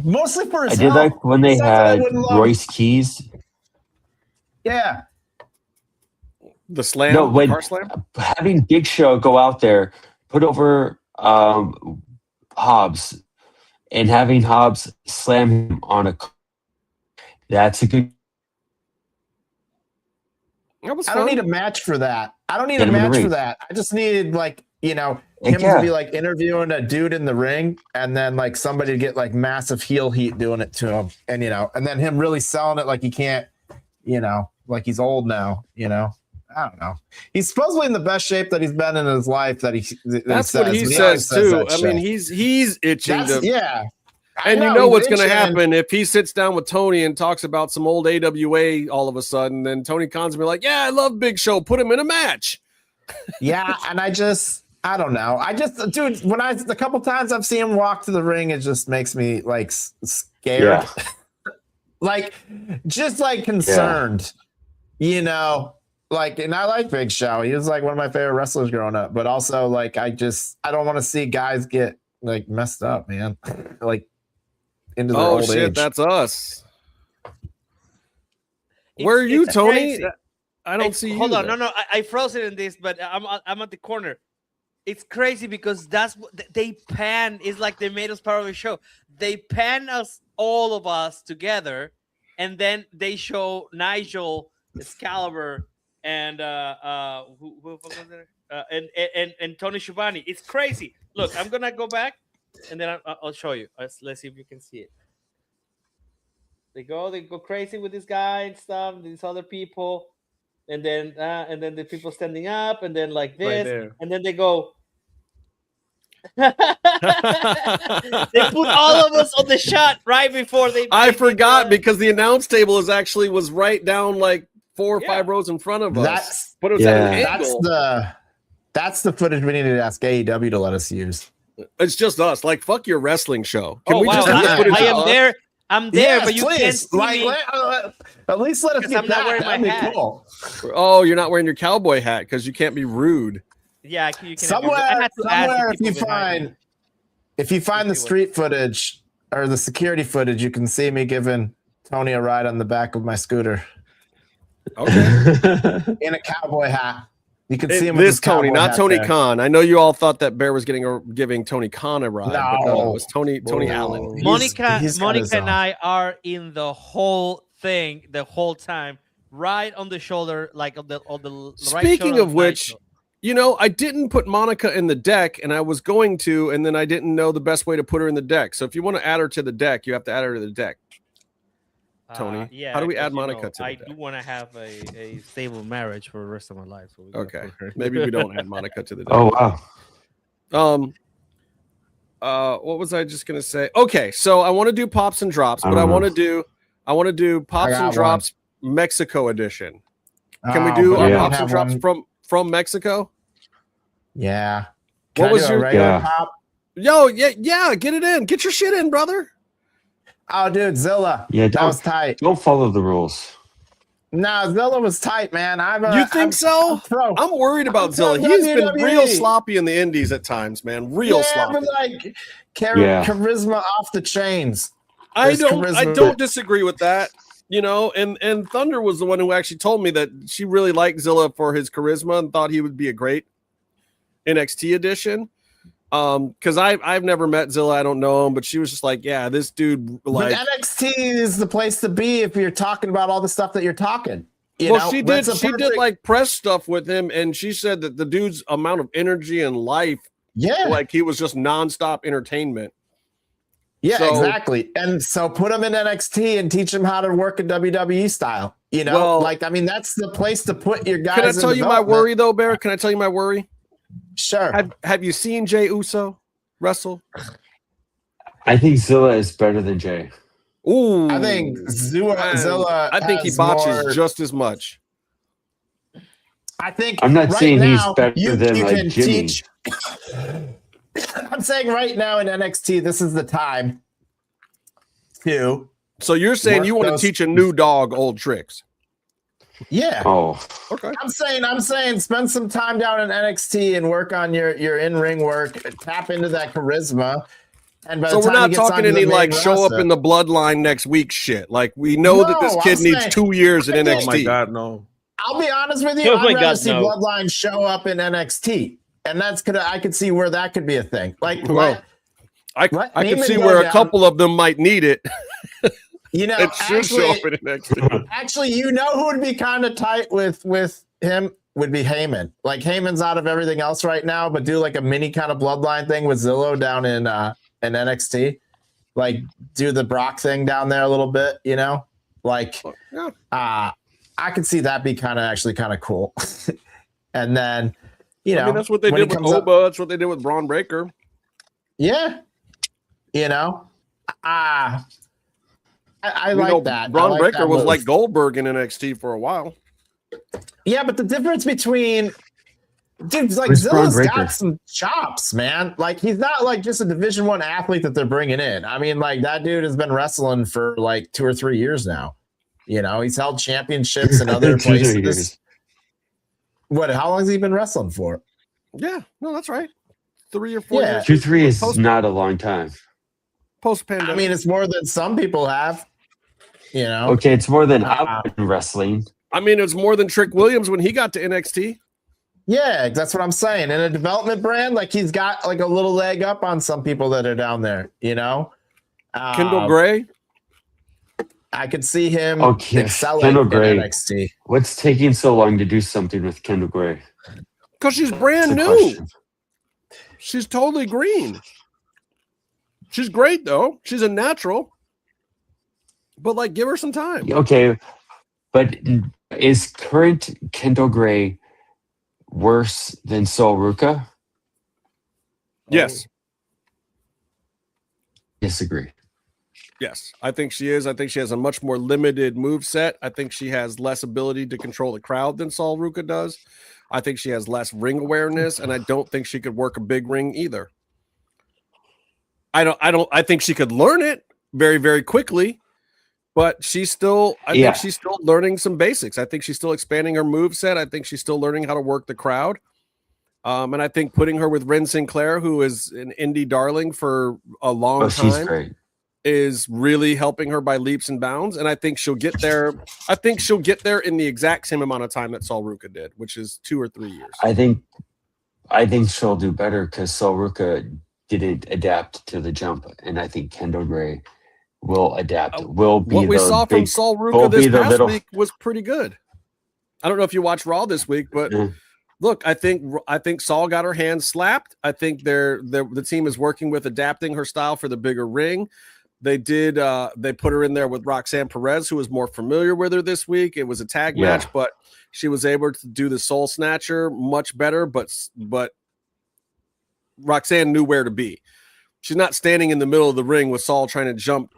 Speaker 5: mostly for his
Speaker 10: I did like when they had Royce Keys.
Speaker 5: Yeah.
Speaker 1: The slam,
Speaker 10: no, when
Speaker 1: car slam?
Speaker 10: Having Big Show go out there, put over Hobbs, and having Hobbs slam him on a. That's a good.
Speaker 5: I don't need a match for that. I don't need a match for that. I just needed like, him to be like interviewing a dude in the ring, and then like somebody to get like massive heel heat doing it to him, and and then him really selling it like he can't, like he's old now, I don't know. He's supposedly in the best shape that he's been in his life. That's
Speaker 1: what he says too. I mean, he's itching to.
Speaker 5: Yeah.
Speaker 1: And you know what's going to happen if he sits down with Tony and talks about some old AWA all of a sudden. Then Tony Khan's gonna be like, "Yeah, I love Big Show. Put him in a match."
Speaker 5: Yeah, and I don't know. Dude, the couple times I've seen him walk to the ring, it just makes me like scared, like just like concerned, Like, and I like Big Show. He was like one of my favorite wrestlers growing up, but also like I don't want to see guys get like messed up, man. Like into their old
Speaker 1: shit,
Speaker 5: age.
Speaker 1: that's us. Where are you, Tony?
Speaker 7: Crazy.
Speaker 1: I don't see you.
Speaker 7: Hold on,
Speaker 1: there.
Speaker 7: no, I frozen in this, but I'm at the corner. It's crazy because that's what they pan. It's like they made us part of the show. They pan us, all of us together, and then they show Nigel, Excalibur, and who was there? And Tony Schiavone. It's crazy. Look, I'm gonna go back, and then I'll show you. Let's see if you can see it. They go crazy with this guy and stuff. These other people. And then the people standing up, and then like this,
Speaker 8: Right
Speaker 7: and then they go. They put all of us on the shot right before they.
Speaker 1: I forgot because the announce table was right down like 4 or 5 rows in front of us. But it was at an angle.
Speaker 5: That's the footage we needed to ask AEW to let us use.
Speaker 1: It's just us. Like fuck your wrestling show. Can
Speaker 7: Oh,
Speaker 1: we
Speaker 7: wow.
Speaker 1: just use footage
Speaker 7: I
Speaker 1: of
Speaker 7: am
Speaker 1: us?
Speaker 7: there. I'm there,
Speaker 5: Yes,
Speaker 7: but you
Speaker 5: please.
Speaker 7: can't see me.
Speaker 5: At least let us
Speaker 7: Because
Speaker 5: get
Speaker 7: I'm not
Speaker 5: that.
Speaker 7: wearing my
Speaker 5: That'd be
Speaker 7: hat.
Speaker 5: cool.
Speaker 1: Oh, you're not wearing your cowboy hat because you can't be rude.
Speaker 7: Yeah, you can.
Speaker 5: Somewhere, if you find the street footage or the security footage, you can see me giving Tony a ride on the back of my scooter.
Speaker 1: Okay.
Speaker 5: In a cowboy hat. You can see him with
Speaker 1: This
Speaker 5: his
Speaker 1: Tony,
Speaker 5: cowboy
Speaker 1: not
Speaker 5: hat
Speaker 1: Tony
Speaker 5: there.
Speaker 1: Khan. I know you all thought that Bear was giving Tony Khan a ride, but no, it was Tony Allen.
Speaker 7: Monica
Speaker 5: he's got his
Speaker 7: and
Speaker 5: own.
Speaker 7: I are in the whole thing the whole time, right on the shoulder, like on the right
Speaker 1: Speaking
Speaker 7: shoulder
Speaker 1: of which,
Speaker 7: Nigel.
Speaker 1: you know, I didn't put Monica in the deck, and I was going to, and then I didn't know the best way to put her in the deck. So if you want to add her to the deck, you have to add her to the deck. Tony,
Speaker 7: yeah.
Speaker 1: how do we add
Speaker 7: 'cause,
Speaker 1: Monica to the
Speaker 7: I
Speaker 1: deck?
Speaker 7: do want to have a stable marriage for the rest of my life. So
Speaker 1: Okay, maybe we don't add Monica to the deck.
Speaker 10: Oh wow.
Speaker 1: What was I just gonna say? Okay, so I want to do pops and drops, but I want to do pops
Speaker 5: got
Speaker 1: and drops Mexico edition. Can we
Speaker 5: Oh,
Speaker 1: do
Speaker 5: but
Speaker 1: our
Speaker 5: I don't
Speaker 1: pops and
Speaker 5: have
Speaker 1: drops
Speaker 5: one.
Speaker 1: from Mexico?
Speaker 5: Yeah.
Speaker 1: What
Speaker 5: Can I
Speaker 1: was
Speaker 5: do a
Speaker 1: your-
Speaker 5: regular
Speaker 10: Yeah.
Speaker 5: pop?
Speaker 1: Yo, yeah, get it in, get your shit in, brother.
Speaker 5: Oh, dude, Zilla.
Speaker 10: Yeah,
Speaker 5: that was tight.
Speaker 10: Don't follow the rules.
Speaker 5: No, Zilla was tight, man.
Speaker 1: You think so? I'm worried about
Speaker 5: I'm
Speaker 1: Zilla.
Speaker 5: pro
Speaker 1: He's been
Speaker 5: WWE.
Speaker 1: real sloppy in the indies at times, man. Real
Speaker 5: yeah,
Speaker 1: sloppy.
Speaker 5: but like
Speaker 10: Yeah.
Speaker 5: charisma off the chains.
Speaker 1: I
Speaker 5: There's
Speaker 1: don't
Speaker 5: charisma.
Speaker 1: disagree with that. You know, and Thunder was the one who actually told me that she really liked Zilla for his charisma and thought he would be a great NXT addition. Because I've never met Zilla, I don't know him, but she was just like, yeah, this dude like.
Speaker 5: But NXT is the place to be if you're talking about all the stuff that you're talking. You
Speaker 1: Well,
Speaker 5: know?
Speaker 1: she did.
Speaker 5: That's a
Speaker 1: She did
Speaker 5: perfect-
Speaker 1: like press stuff with him, and she said that the dude's amount of energy and life,
Speaker 5: Yeah,
Speaker 1: like he was just nonstop entertainment.
Speaker 5: yeah,
Speaker 1: so-
Speaker 5: exactly. And so put him in NXT and teach him how to work a WWE style. You know,
Speaker 1: Well-
Speaker 5: like I mean, that's the place to put your guys.
Speaker 1: Can I
Speaker 5: in
Speaker 1: tell you my
Speaker 5: development.
Speaker 1: worry though, Bear? Can I tell you my worry?
Speaker 5: Sure.
Speaker 1: Have you seen Jey Uso wrestle?
Speaker 10: I think Zilla is better than Jay.
Speaker 1: Ooh,
Speaker 5: I think Zilla.
Speaker 1: I think he
Speaker 5: has
Speaker 1: botches
Speaker 5: more-
Speaker 1: just as much.
Speaker 5: I think
Speaker 10: I'm not
Speaker 5: right
Speaker 10: saying he's
Speaker 5: now,
Speaker 10: better
Speaker 5: you
Speaker 10: than, like,
Speaker 5: can
Speaker 10: Jimmy.
Speaker 5: teach. I'm saying right now in NXT, this is the time to.
Speaker 1: So you're saying
Speaker 5: Work
Speaker 1: you want to
Speaker 5: those-
Speaker 1: teach a new dog old tricks?
Speaker 5: Yeah.
Speaker 10: Oh,
Speaker 1: Okay.
Speaker 5: I'm saying spend some time down in NXT and work on your in-ring work, tap into that charisma. And by
Speaker 1: So
Speaker 5: the
Speaker 1: we're
Speaker 5: time
Speaker 1: not
Speaker 5: he gets
Speaker 1: talking
Speaker 5: onto the
Speaker 1: any
Speaker 5: main
Speaker 1: like show up
Speaker 5: roster-
Speaker 1: in the bloodline next week shit. Like we know that this
Speaker 5: No,
Speaker 1: kid
Speaker 5: I'm
Speaker 1: needs
Speaker 5: saying-
Speaker 1: 2 years in
Speaker 5: I think-
Speaker 1: NXT.
Speaker 8: Oh my God, no.
Speaker 5: I'll be honest with you.
Speaker 7: Oh my
Speaker 5: I'd rather
Speaker 7: God,
Speaker 5: see
Speaker 7: no.
Speaker 5: Bloodline show up in NXT. And I could see where that could be a thing. Like
Speaker 1: Well, I
Speaker 5: Let
Speaker 1: can
Speaker 5: Heyman
Speaker 1: see
Speaker 5: go
Speaker 1: where a
Speaker 5: down.
Speaker 1: couple of them might need it.
Speaker 5: you know,
Speaker 1: It should show up in NXT.
Speaker 5: actually, you know who would be kind of tight with him would be Heyman. Like Heyman's out of everything else right now, but do like a mini kind of bloodline thing with Zillow down in NXT. Like do the Brock thing down there a little bit, you know? Like
Speaker 1: Yeah.
Speaker 5: I could see that be kind of cool. And then, you know,
Speaker 1: I mean, that's what they
Speaker 5: when
Speaker 1: did
Speaker 5: he
Speaker 1: with
Speaker 5: comes up-
Speaker 1: Oba. That's what they did with Braun Breaker.
Speaker 5: Yeah. You know, I
Speaker 1: You
Speaker 5: like
Speaker 1: know,
Speaker 5: that. I
Speaker 1: Braun
Speaker 5: like
Speaker 1: Breaker
Speaker 5: that
Speaker 1: was
Speaker 5: move.
Speaker 1: like Goldberg in NXT for a while.
Speaker 5: Yeah, but the difference between dude, like
Speaker 10: Where's Braun
Speaker 5: Zilla's
Speaker 10: Breaker?
Speaker 5: got some chops, man. Like he's not like just a Division I athlete that they're bringing in. I mean, like that dude has been wrestling for like 2 or 3 years now. You know, he's held championships in other
Speaker 10: 2 or 3
Speaker 5: places.
Speaker 10: years.
Speaker 5: What? How long has he been wrestling for?
Speaker 1: Yeah, no, that's right. 3 or 4 years.
Speaker 10: 2-3 is not a long time.
Speaker 1: Post-pandemic.
Speaker 5: I mean, it's more than some people have. You know.
Speaker 10: Okay, it's more than I've been wrestling.
Speaker 1: I mean, it's more than Trick Williams when he got to NXT.
Speaker 5: Yeah, that's what I'm saying. In a development brand, like he's got like a little leg up on some people that are down there. You know.
Speaker 1: Kendall Gray.
Speaker 5: I could see him excelling
Speaker 10: Kendall
Speaker 5: in
Speaker 10: Gray.
Speaker 5: NXT.
Speaker 10: What's taking so long to do something with Kendall Gray?
Speaker 1: Because she's brand new.
Speaker 10: Question.
Speaker 1: She's totally green. She's great though. She's a natural. But like, give her some time.
Speaker 10: Okay, but is current Kendall Gray worse than Sol Ruca?
Speaker 1: Yes.
Speaker 10: Disagree.
Speaker 1: Yes, I think she is. I think she has a much more limited move set. I think she has less ability to control the crowd than Sol Ruca does. I think she has less ring awareness, and I don't think she could work a big ring either. I think she could learn it very, very quickly, but she's still, I think she's still learning some basics. I think she's still expanding her move set. I think she's still learning how to work the crowd. And I think putting her with Ren Sinclair, who is an indie darling for a long time,
Speaker 10: she's great.
Speaker 1: Is really helping her by leaps and bounds. And I think she'll get there. I think she'll get there in the exact same amount of time that Sol Ruca did, which is 2 or 3 years.
Speaker 10: I think she'll do better because Sol Ruca didn't adapt to the jump, and I think Kendall Gray will adapt. What
Speaker 1: we saw from Sol Ruca this past week was pretty good. I don't know if you watched Raw this week, but look, I think Sol got her hands slapped. I think the team is working with adapting her style for the bigger ring. They did. They put her in there with Roxanne Perez, who was more familiar with her this week. It was a tag match, but she was able to do the Soul Snatcher much better. But Roxanne knew where to be. She's not standing in the middle of the ring with Sol trying to jump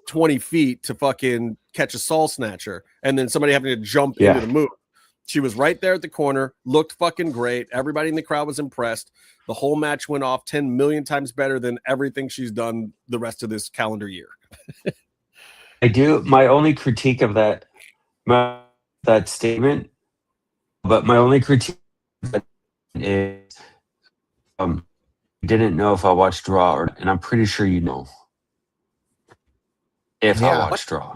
Speaker 1: 20 feet to fucking catch a Soul Snatcher, and then somebody having to jump into the move. She was right there at the corner, looked fucking great. Everybody in the crowd was impressed. The whole match went off 10 million times better than everything she's done the rest of this calendar year.
Speaker 10: I do. My only critique of that statement, but my only critique is didn't know if I watched Raw, and I'm pretty sure you know if I watched Raw.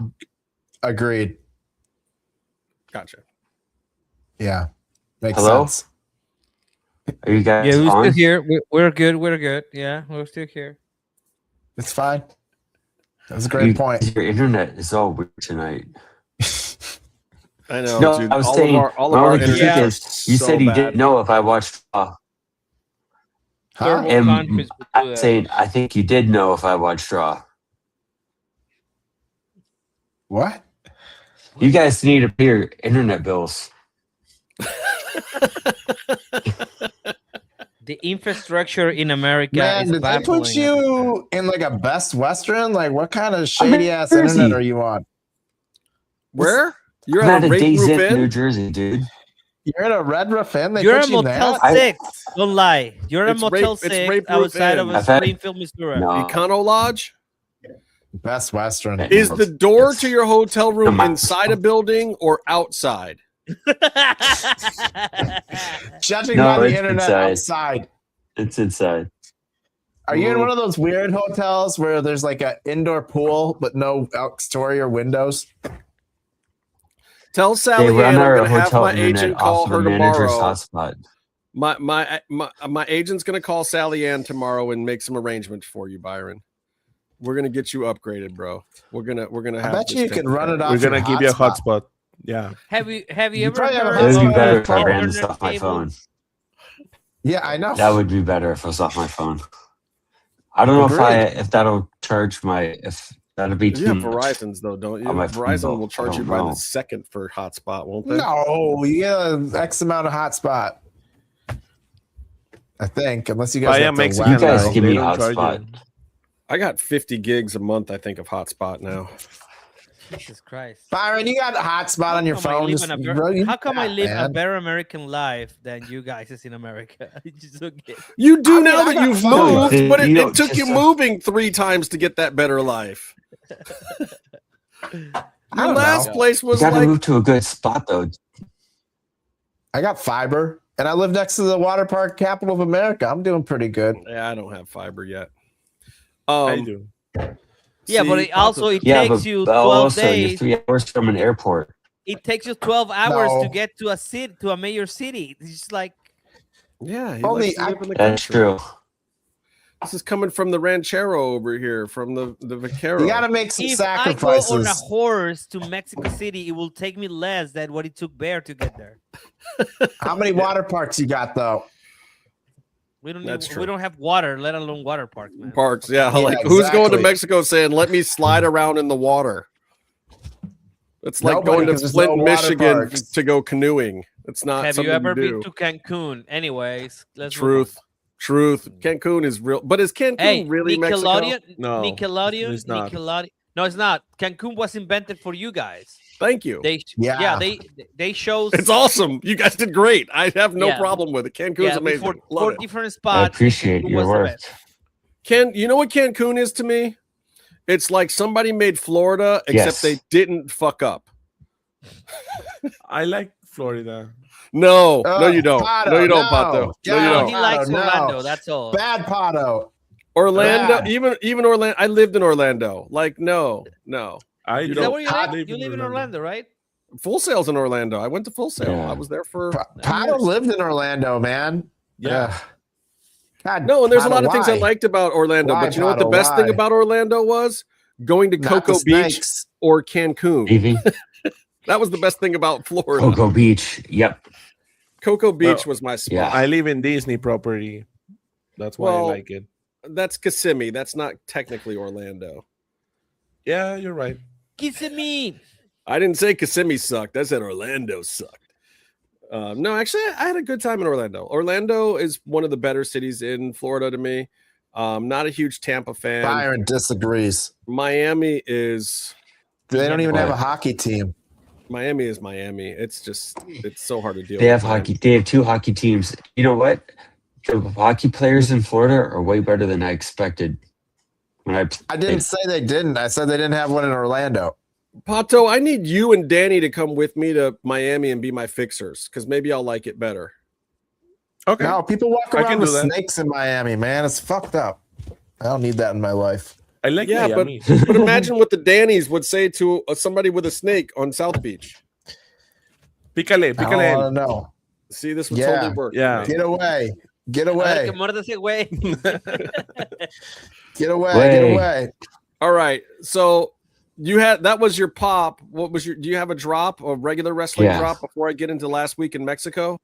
Speaker 5: Agreed.
Speaker 1: Gotcha.
Speaker 5: Yeah. Makes
Speaker 10: Hello?
Speaker 5: sense.
Speaker 10: Are you guys
Speaker 7: we're
Speaker 10: on?
Speaker 7: still here. We're good. We're good. Yeah, we're still here.
Speaker 5: It's fine. That was a great point.
Speaker 10: Your internet is all weird tonight.
Speaker 1: I know.
Speaker 10: No,
Speaker 1: dude.
Speaker 10: I was
Speaker 1: all
Speaker 10: saying,
Speaker 1: of our internet is
Speaker 10: you
Speaker 1: so
Speaker 10: said you
Speaker 1: bad.
Speaker 10: didn't know if I watched Raw.
Speaker 5: Huh?
Speaker 10: And I'm saying I think you did know if I watched Raw.
Speaker 5: What?
Speaker 10: You guys need to pay your internet bills.
Speaker 7: The infrastructure in America
Speaker 5: Man,
Speaker 7: is
Speaker 5: did they put
Speaker 7: baffling.
Speaker 5: you in like a Best Western? Like, what kind of shady ass internet are you on?
Speaker 1: Where? You're
Speaker 10: I'm
Speaker 1: at
Speaker 10: at
Speaker 1: a
Speaker 10: a Days
Speaker 1: Roof
Speaker 10: Inn,
Speaker 1: Inn?
Speaker 10: New Jersey, dude.
Speaker 5: You're in a Red Roof Inn? They
Speaker 7: You're
Speaker 5: put
Speaker 7: a
Speaker 5: you
Speaker 7: Motel
Speaker 5: there?
Speaker 7: 6. Don't lie. You're a
Speaker 1: It's
Speaker 7: Motel
Speaker 1: Rape
Speaker 7: 6
Speaker 1: Roof
Speaker 7: outside
Speaker 1: Inn.
Speaker 7: of Springfield, Missouri.
Speaker 10: No.
Speaker 1: Econo Lodge?
Speaker 5: Best Western.
Speaker 1: Is the door to your hotel room inside a building or outside?
Speaker 5: Judging
Speaker 10: No,
Speaker 5: by the
Speaker 10: it's
Speaker 5: internet
Speaker 10: inside.
Speaker 5: outside.
Speaker 10: It's inside.
Speaker 5: Are you in one of those weird hotels where there's like an indoor pool but no exterior windows?
Speaker 1: Tell
Speaker 10: They
Speaker 1: Sally Ann
Speaker 10: run
Speaker 1: I'm
Speaker 10: our
Speaker 1: going to have
Speaker 10: hotel
Speaker 1: my
Speaker 10: internet
Speaker 1: agent call
Speaker 10: off the
Speaker 1: her
Speaker 10: manager's
Speaker 1: tomorrow.
Speaker 10: hotspot.
Speaker 1: My agent's going to call Sally Ann tomorrow and make some arrangements for you, Byron. We're going to get you upgraded, bro. We're going to have
Speaker 5: I bet you can run it off.
Speaker 8: We're gonna
Speaker 5: your
Speaker 8: give you a
Speaker 5: hotspot.
Speaker 8: hotspot. Yeah.
Speaker 7: Have you ever
Speaker 5: probably have a
Speaker 7: heard
Speaker 10: It would be
Speaker 5: hotspot.
Speaker 10: better if I ran
Speaker 7: internet
Speaker 10: this off my
Speaker 7: cable?
Speaker 10: phone.
Speaker 5: Yeah, I know.
Speaker 10: That would be better if it was off my phone. I don't know if that'll charge if that'll be too
Speaker 1: You have
Speaker 10: much.
Speaker 1: Verizon's though, don't you?
Speaker 10: On my phone,
Speaker 1: Verizon
Speaker 10: though.
Speaker 1: will charge
Speaker 10: I
Speaker 1: you
Speaker 10: don't
Speaker 1: by
Speaker 10: know.
Speaker 1: the second for hotspot, won't they?
Speaker 5: No, you get an X amount of hotspot. I think, unless you guys
Speaker 8: I
Speaker 5: have
Speaker 8: am
Speaker 5: to
Speaker 8: Mexican.
Speaker 10: You guys
Speaker 8: now.
Speaker 10: give
Speaker 8: They
Speaker 10: me
Speaker 8: don't charge
Speaker 10: hotspot.
Speaker 8: you.
Speaker 1: I got 50 gigs a month, I think, of hotspot now.
Speaker 7: Jesus Christ.
Speaker 5: Byron, you got a hotspot on your phone.
Speaker 7: How come I live a better American life than you guys is in America? I just don't get it.
Speaker 1: You do
Speaker 5: I mean,
Speaker 1: now
Speaker 5: I
Speaker 1: that
Speaker 5: got
Speaker 1: you've
Speaker 5: phone.
Speaker 1: moved, but
Speaker 10: You know,
Speaker 1: it took you moving 3 times to get that better life. Your last place
Speaker 10: You
Speaker 1: was
Speaker 10: gotta
Speaker 1: like
Speaker 10: move to a good spot though.
Speaker 5: I got fiber. And I live next to the water park capital of America. I'm doing pretty good.
Speaker 1: Yeah, I don't have fiber yet.
Speaker 8: I do.
Speaker 7: Yeah, but it takes you 12
Speaker 10: also,
Speaker 7: days.
Speaker 10: You're 3 hours from an airport.
Speaker 7: It takes you 12 hours to get to a city, to a major city. It's just like,
Speaker 1: yeah, he
Speaker 5: only
Speaker 1: likes to live in the
Speaker 10: That's
Speaker 1: country.
Speaker 10: true.
Speaker 1: This is coming from the ranchero over here, from the vaquero.
Speaker 5: You got to make some
Speaker 7: if
Speaker 5: sacrifices.
Speaker 7: I go on a horse to Mexico City, it will take me less than what it took Bear to get there.
Speaker 5: How many water parks you got though?
Speaker 7: We don't have water, let alone water parks, man.
Speaker 1: Parks, yeah. Like who's going to Mexico saying, "Let me slide around in the water"? It's like going to Flint, Michigan to go canoeing. It's not.
Speaker 7: Have you ever been to Cancun? Anyways, let's
Speaker 1: Truth. Cancun is real, but is Cancun really Mexico?
Speaker 8: No,
Speaker 7: Nickelodeon.
Speaker 8: it's not.
Speaker 7: No, it's not. Cancun was invented for you guys.
Speaker 1: Thank you.
Speaker 7: They show.
Speaker 1: It's awesome. You guys did great. I have no problem with it. Cancun's amazing.
Speaker 7: Four different spots.
Speaker 10: I appreciate your work.
Speaker 1: You know what Cancun is to me? It's like somebody made Florida, except they didn't fuck up.
Speaker 8: I like Florida.
Speaker 1: No, you don't.
Speaker 5: Pato,
Speaker 1: no, you don't, Pato.
Speaker 5: Yeah,
Speaker 1: no, you don't.
Speaker 7: He likes Orlando. That's all.
Speaker 5: Bad Pato.
Speaker 1: Orlando,
Speaker 5: Bad.
Speaker 1: even Orlando. I lived in Orlando. Like, no.
Speaker 7: Is that where you live? You live in Orlando, right?
Speaker 1: Full Sail's in Orlando. I went to Full Sail. I was there for.
Speaker 5: Pato lived in Orlando, man.
Speaker 8: Yeah.
Speaker 5: God,
Speaker 1: no, and there's a lot of
Speaker 5: Pato,
Speaker 1: things I liked about Orlando, but you know what the best thing about Orlando was? Going to Cocoa Beach or Cancun.
Speaker 10: Maybe.
Speaker 1: That was the best thing about Florida.
Speaker 10: Cocoa Beach. Yep.
Speaker 1: Cocoa Beach was my spot.
Speaker 10: Yeah.
Speaker 8: I live in Disney property. That's why I like it.
Speaker 1: That's Kissimmee. That's not technically Orlando.
Speaker 8: Yeah, you're right.
Speaker 7: Kissimmee.
Speaker 1: I didn't say Kissimmee sucked. I said Orlando sucked. No, actually, I had a good time in Orlando. Orlando is one of the better cities in Florida to me. Not a huge Tampa fan.
Speaker 5: Byron disagrees.
Speaker 1: Miami is.
Speaker 5: They don't even have a hockey team.
Speaker 1: Miami is Miami. It's so hard to deal with.
Speaker 10: They have hockey. They have 2 hockey teams. You know what? The hockey players in Florida are way better than I expected.
Speaker 5: I didn't say they didn't. I said they didn't have one in Orlando.
Speaker 1: Pato, I need you and Dani to come with me to Miami and be my fixers, because maybe I'll like it better.
Speaker 8: Okay.
Speaker 5: No, people walk around with snakes in Miami, man. It's fucked up. I don't need that in my life.
Speaker 8: I like Miami.
Speaker 1: but imagine what the Dannies would say to somebody with a snake on South Beach.
Speaker 8: Pícale.
Speaker 5: I don't know.
Speaker 1: See, this would totally work.
Speaker 8: Yeah.
Speaker 5: Get away. Get away. Get away.
Speaker 1: All right. So that was your pop. What was do you have a drop, a regular wrestling drop before I get into last week in Mexico?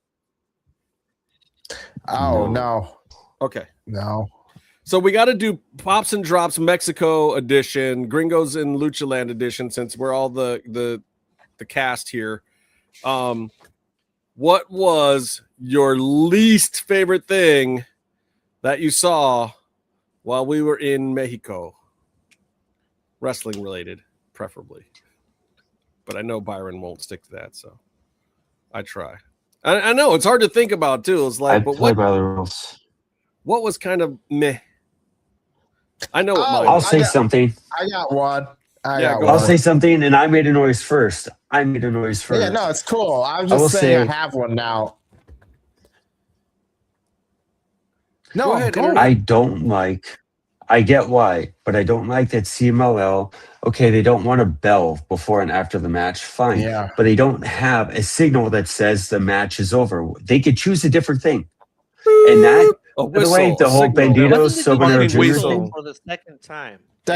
Speaker 5: Oh, no.
Speaker 1: Okay.
Speaker 5: No.
Speaker 1: So we got to do Pops and Drops Mexico edition, Gringos and Luchaland edition, since we're all the cast here. What was your least favorite thing that you saw while we were in Mexico? Wrestling related, preferably. But I know Byron won't stick to that, so I try. I know it's hard to think about too. It's like, but what was kind of meh? I know.
Speaker 10: I'll say something.
Speaker 5: I got one.
Speaker 10: I'll say something, and I made a noise first. Yeah,
Speaker 5: no, it's cool. I was just saying I have one now. No,
Speaker 10: I don't like. I get why, but I don't like that CMLL. Okay, they don't want a bell before and after the match. Fine, but they don't have a signal that says the match is over. They could choose a different thing, and that. By the way, the whole Bandito Silver
Speaker 7: whistle for the second time.
Speaker 1: They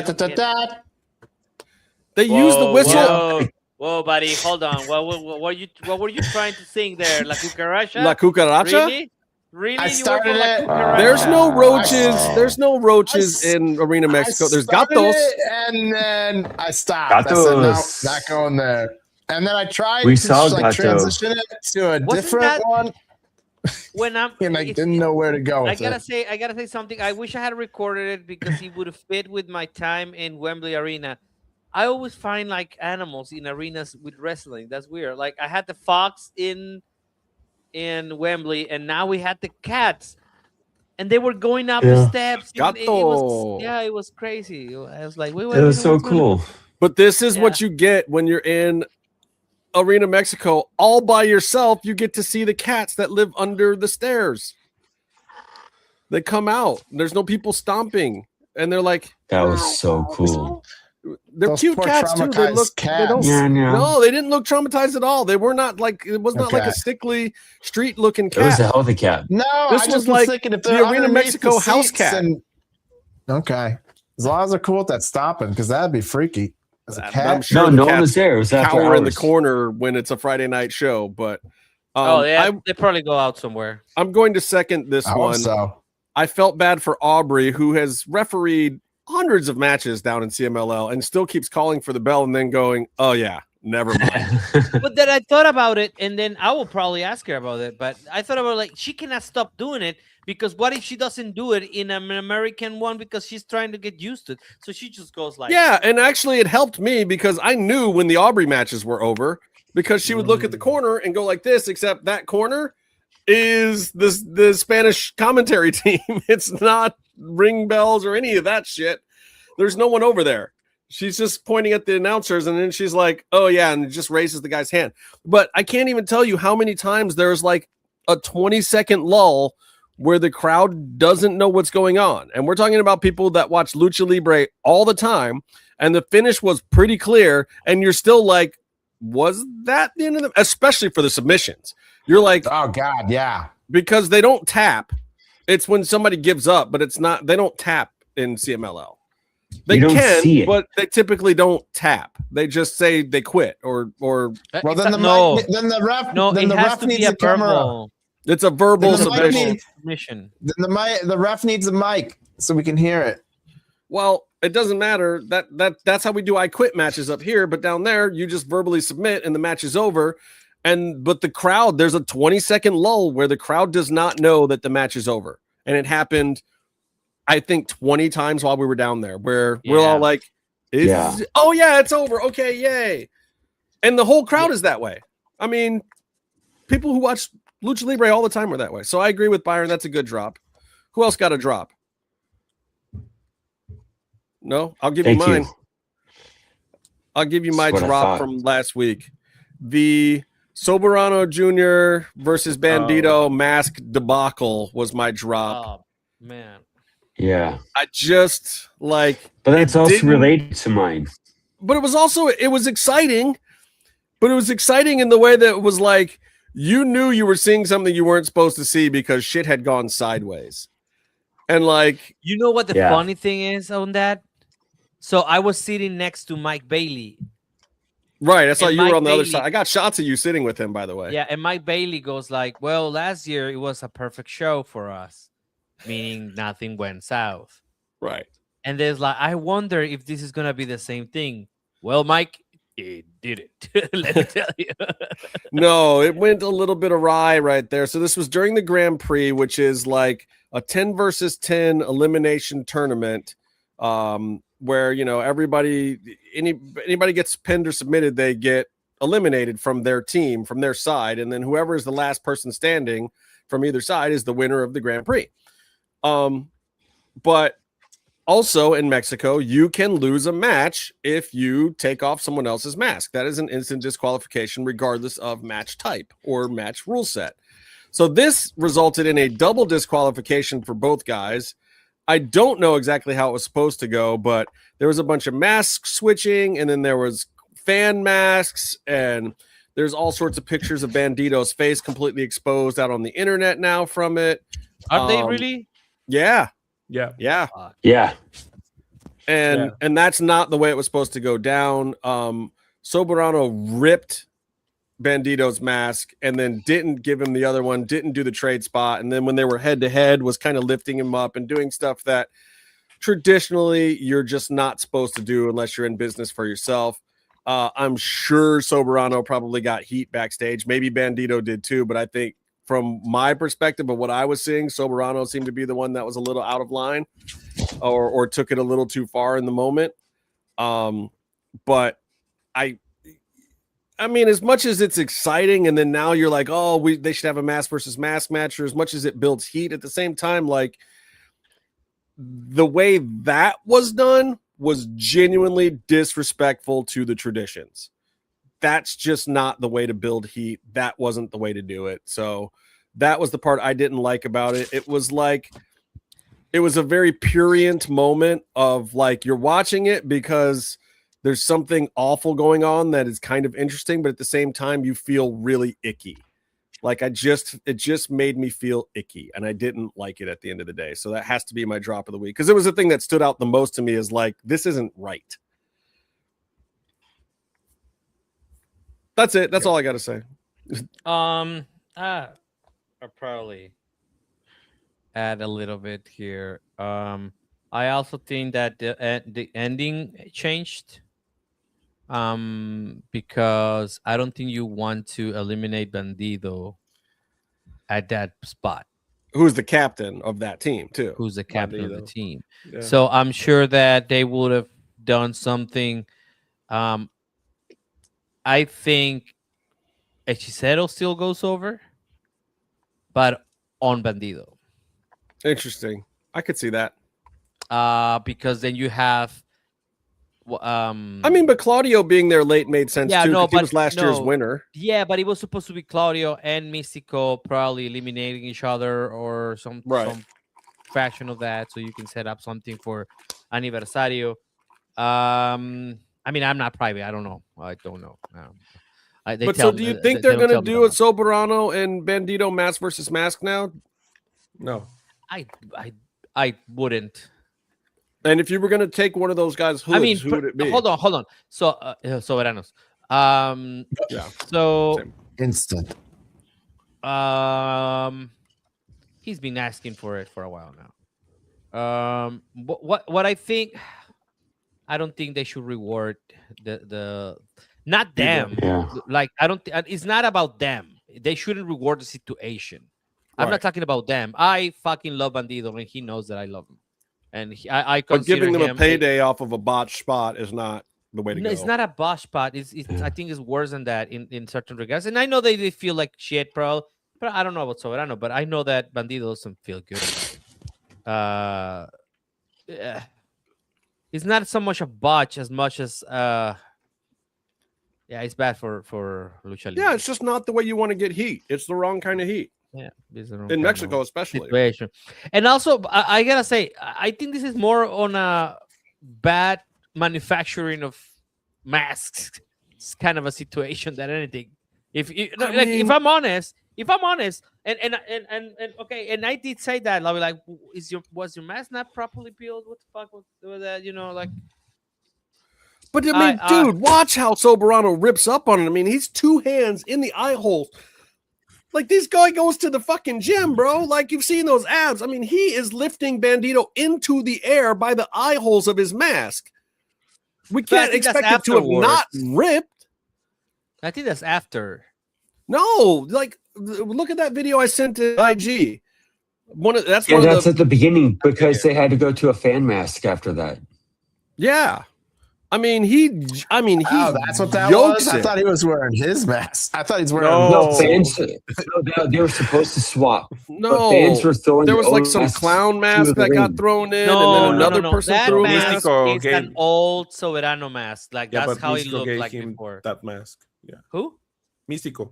Speaker 1: use the whistle.
Speaker 7: Whoa, buddy, hold on. What were you trying to sing there? La cucaracha?
Speaker 1: La cucaracha?
Speaker 7: Really?
Speaker 5: I started it.
Speaker 1: There's no roaches. There's no roaches in Arena Mexico. There's gatos.
Speaker 5: And then I stopped. I said, no, not going there. And then I tried to transition it to a different one.
Speaker 7: When I'm
Speaker 5: and I didn't know where to go.
Speaker 7: I gotta say something. I wish I had recorded it because it would have fit with my time in Wembley Arena. I always find like animals in arenas with wrestling. That's weird. Like I had the fox in Wembley, and now we had the cats, and they were going up the steps. It was crazy. I was like, wait,
Speaker 10: it was so cool.
Speaker 1: But this is what you get when you're in Arena Mexico all by yourself, you get to see the cats that live under the stairs. They come out. There's no people stomping, and they're like,
Speaker 10: That was so cool.
Speaker 1: They're
Speaker 5: Those
Speaker 1: cute
Speaker 5: poor
Speaker 1: cats too. They look.
Speaker 5: traumatized
Speaker 1: They don't.
Speaker 5: cats.
Speaker 10: Yeah.
Speaker 1: No, they didn't look traumatized at all. They were not like. It was not like
Speaker 5: Okay.
Speaker 1: a sickly street looking
Speaker 10: It was
Speaker 1: cat.
Speaker 10: a healthy cat.
Speaker 5: No,
Speaker 1: This
Speaker 5: I
Speaker 1: was
Speaker 5: just
Speaker 1: like
Speaker 5: was thinking if
Speaker 1: the
Speaker 5: they're
Speaker 1: Arena
Speaker 5: underneath
Speaker 1: Mexico
Speaker 5: the
Speaker 1: house
Speaker 5: seats
Speaker 1: cat.
Speaker 5: Okay, as long as they're cool with that stopping, because that'd be freaky. As a cat,
Speaker 1: I'm sure
Speaker 10: No,
Speaker 1: the
Speaker 10: no one
Speaker 1: cats
Speaker 10: was there. It was after
Speaker 1: cower in the
Speaker 10: hours.
Speaker 1: corner when it's a Friday night show. But
Speaker 7: they probably go out somewhere.
Speaker 1: I'm going to second this
Speaker 5: I hope
Speaker 1: one.
Speaker 5: so.
Speaker 1: I felt bad for Aubrey, who has refereed hundreds of matches down in CMLL and still keeps calling for the bell and then going, "Oh yeah, never mind."
Speaker 7: But then I thought about it, and then I will probably ask her about it. But I thought about like she cannot stop doing it because what if she doesn't do it in an American one because she's trying to get used to it? So she just goes like,
Speaker 1: Yeah, and actually it helped me because I knew when the Aubrey matches were over because she would look at the corner and go like this, except that corner is the Spanish commentary team. It's not ring bells or any of that shit. There's no one over there. She's just pointing at the announcers and then she's like, "Oh yeah," and it just raises the guy's hand. But I can't even tell you how many times there's like a 20-second lull where the crowd doesn't know what's going on. And we're talking about people that watch Lucha Libre all the time, and the finish was pretty clear, and you're still like, was that the end of the, especially for the submissions. You're like,
Speaker 5: oh God, yeah.
Speaker 1: Because they don't tap. It's when somebody gives up, but it's not, they don't tap in CMLL. They can, but they typically don't tap. They just say they quit or
Speaker 5: well, then the ref needs a camera.
Speaker 1: It's a verbal submission.
Speaker 5: Then the ref needs a mic so we can hear it.
Speaker 1: Well, it doesn't matter. That's how we do I quit matches up here, but down there you just verbally submit and the match is over. But the crowd, there's a 20-second lull where the crowd does not know that the match is over. And it happened, I think, 20 times while we were down there where we're all like, oh yeah, it's over. Okay, yay. And the whole crowd is that way. I mean, people who watch Lucha Libre all the time were that way. So I agree with Byron. That's a good drop. Who else got a drop? No, I'll give you mine. I'll give you my drop from last week. The Soberano Jr. versus Bandito mask debacle was my drop.
Speaker 7: Oh, man.
Speaker 10: Yeah.
Speaker 1: I just like.
Speaker 10: But that's also related to mine.
Speaker 1: But it was exciting. But it was exciting in the way that it was like, you knew you were seeing something you weren't supposed to see because shit had gone sideways. And like,
Speaker 7: you know what the funny thing is on that? So I was sitting next to Mike Bailey.
Speaker 1: Right. I saw you were on the other side. I got shots of you sitting with him, by the way.
Speaker 7: Yeah. And Mike Bailey goes like, well, last year it was a perfect show for us, meaning nothing went south.
Speaker 1: Right.
Speaker 7: And there's like, I wonder if this is going to be the same thing. Well, Mike, it did it. Let me tell you.
Speaker 1: No, it went a little bit awry right there. So this was during the Grand Prix, which is like a 10 versus 10 elimination tournament. Where, you know, anybody gets pinned or submitted, they get eliminated from their team, from their side, and then whoever is the last person standing from either side is the winner of the Grand Prix. But also in Mexico, you can lose a match if you take off someone else's mask. That is an instant disqualification regardless of match type or match rule set. So this resulted in a double disqualification for both guys. I don't know exactly how it was supposed to go, but there was a bunch of mask switching, and then there was fan masks, and there's all sorts of pictures of Bandito's face completely exposed out on the internet now from it.
Speaker 7: Are they really?
Speaker 1: Yeah.
Speaker 10: Yeah.
Speaker 1: And that's not the way it was supposed to go down. Soberano ripped Bandito's mask and then didn't give him the other one, didn't do the trade spot, and then when they were head to head was kind of lifting him up and doing stuff that traditionally you're just not supposed to do unless you're in business for yourself. I'm sure Soberano probably got heat backstage. Maybe Bandito did too, but I think from my perspective of what I was seeing, Soberano seemed to be the one that was a little out of line or took it a little too far in the moment. But I mean, as much as it's exciting, and then now you're like, oh, they should have a mask versus mask match, or as much as it builds heat, at the same time, like the way that was done was genuinely disrespectful to the traditions. that's just not the way to build heat. That wasn't the way to do it. So that was the part I didn't like about it. It was a very purient moment of like, you're watching it because there's something awful going on that is kind of interesting, but at the same time, you feel really icky. Like it just made me feel icky, and I didn't like it at the end of the day. So that has to be my drop of the week, because it was the thing that stood out the most to me is like, this isn't right. That's it. That's all I got to say.
Speaker 7: I'll probably add a little bit here. I also think that the ending changed. Because I don't think you want to eliminate Bandido at that spot.
Speaker 1: Who's the captain of that team, too?
Speaker 7: Who's the captain
Speaker 1: Bandido.
Speaker 7: of the team.
Speaker 1: Yeah.
Speaker 7: So I'm sure that they would have done something. I think Hechicero still goes over, but on Bandido.
Speaker 1: Interesting. I could see that.
Speaker 7: Because then you have
Speaker 1: I mean, but Claudio being there late made sense too.
Speaker 7: No,
Speaker 1: he was last year's winner.
Speaker 7: Yeah, but it was supposed to be Claudio and Mystico probably eliminating each other or some fraction of that, so you can set up something for Aniversario. I mean, I'm not private. I don't know. I don't know.
Speaker 1: But so, do you think they're going to do a Soberano and Bandido mask versus mask now?
Speaker 8: No,
Speaker 7: I wouldn't.
Speaker 1: And if you were going to take one of those guys' hoods, who would it be?
Speaker 7: Hold on. So, Soberanos.
Speaker 1: Yeah.
Speaker 7: So
Speaker 1: Same.
Speaker 5: Instant.
Speaker 7: He's been asking for it for a while now. What I think, I don't think they should reward the not them.
Speaker 10: Yeah.
Speaker 7: Like I don't. It's not about them. They shouldn't reward the situation. I'm not talking about them. I fucking love Bandido, and he knows that I love him. And I
Speaker 1: but
Speaker 7: consider
Speaker 1: giving them
Speaker 7: him
Speaker 1: a payday off of a botched spot is not the way to go.
Speaker 7: It's not a botch spot. I think it's worse than that in certain regards. And I know they feel like shit, bro. But I don't know about Soberano. But I know that Bandido doesn't feel good. It's not so much a botch as much as it's bad for Lucha Libre.
Speaker 1: Yeah, it's just not the way you want to get heat. It's the wrong kind of heat.
Speaker 7: Yeah,
Speaker 1: in Mexico especially.
Speaker 7: Situation. And also, I gotta say, I think this is more on a bad manufacturing of masks. It's kind of a situation than anything. If I'm honest, and okay, and I did say that, I'll be like, was your mask not properly peeled? What the fuck was that? You know, like.
Speaker 1: But I mean, dude, watch how Soberano rips up on it. I mean, he's two hands in the eye hole. Like, this guy goes to the fucking gym, bro. Like, you've seen those abs. I mean, he is lifting Bandido into the air by the eye holes of his mask. We can't expect it to have not ripped.
Speaker 7: I think that's after.
Speaker 1: No, like, look at that video I sent to IG. That's
Speaker 10: at the beginning because they had to go to a fan mask after that.
Speaker 1: Yeah. I mean,
Speaker 5: that's what that was. I thought he was wearing his mask. I thought he's wearing.
Speaker 10: No, fans. They were supposed to swap.
Speaker 1: No,
Speaker 10: fans were throwing.
Speaker 1: There was like some clown mask that got thrown in, and then another person threw a mask.
Speaker 7: It's an old Soberano mask. Like that's how he looked like before.
Speaker 8: That mask. Yeah.
Speaker 7: Who?
Speaker 8: Mystico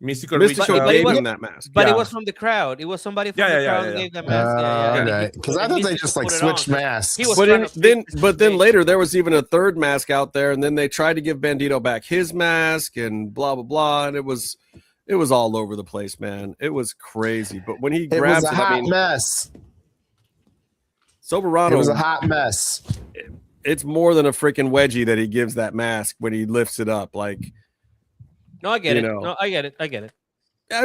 Speaker 1: gave him that mask.
Speaker 7: But it was from the crowd. It was somebody from the crowd who gave that mask.
Speaker 5: Because I thought they just like switched masks.
Speaker 1: But then later there was even a third mask out there, and then they tried to give Bandido back his mask and blah blah blah, and it was all over the place, man. It was crazy. But when he grabs
Speaker 5: it was a hot mess.
Speaker 1: Soberano,
Speaker 5: it was a hot mess.
Speaker 1: It's more than a freaking wedgie that he gives that mask when he lifts it up, like.
Speaker 7: No, I get it. No, I get it.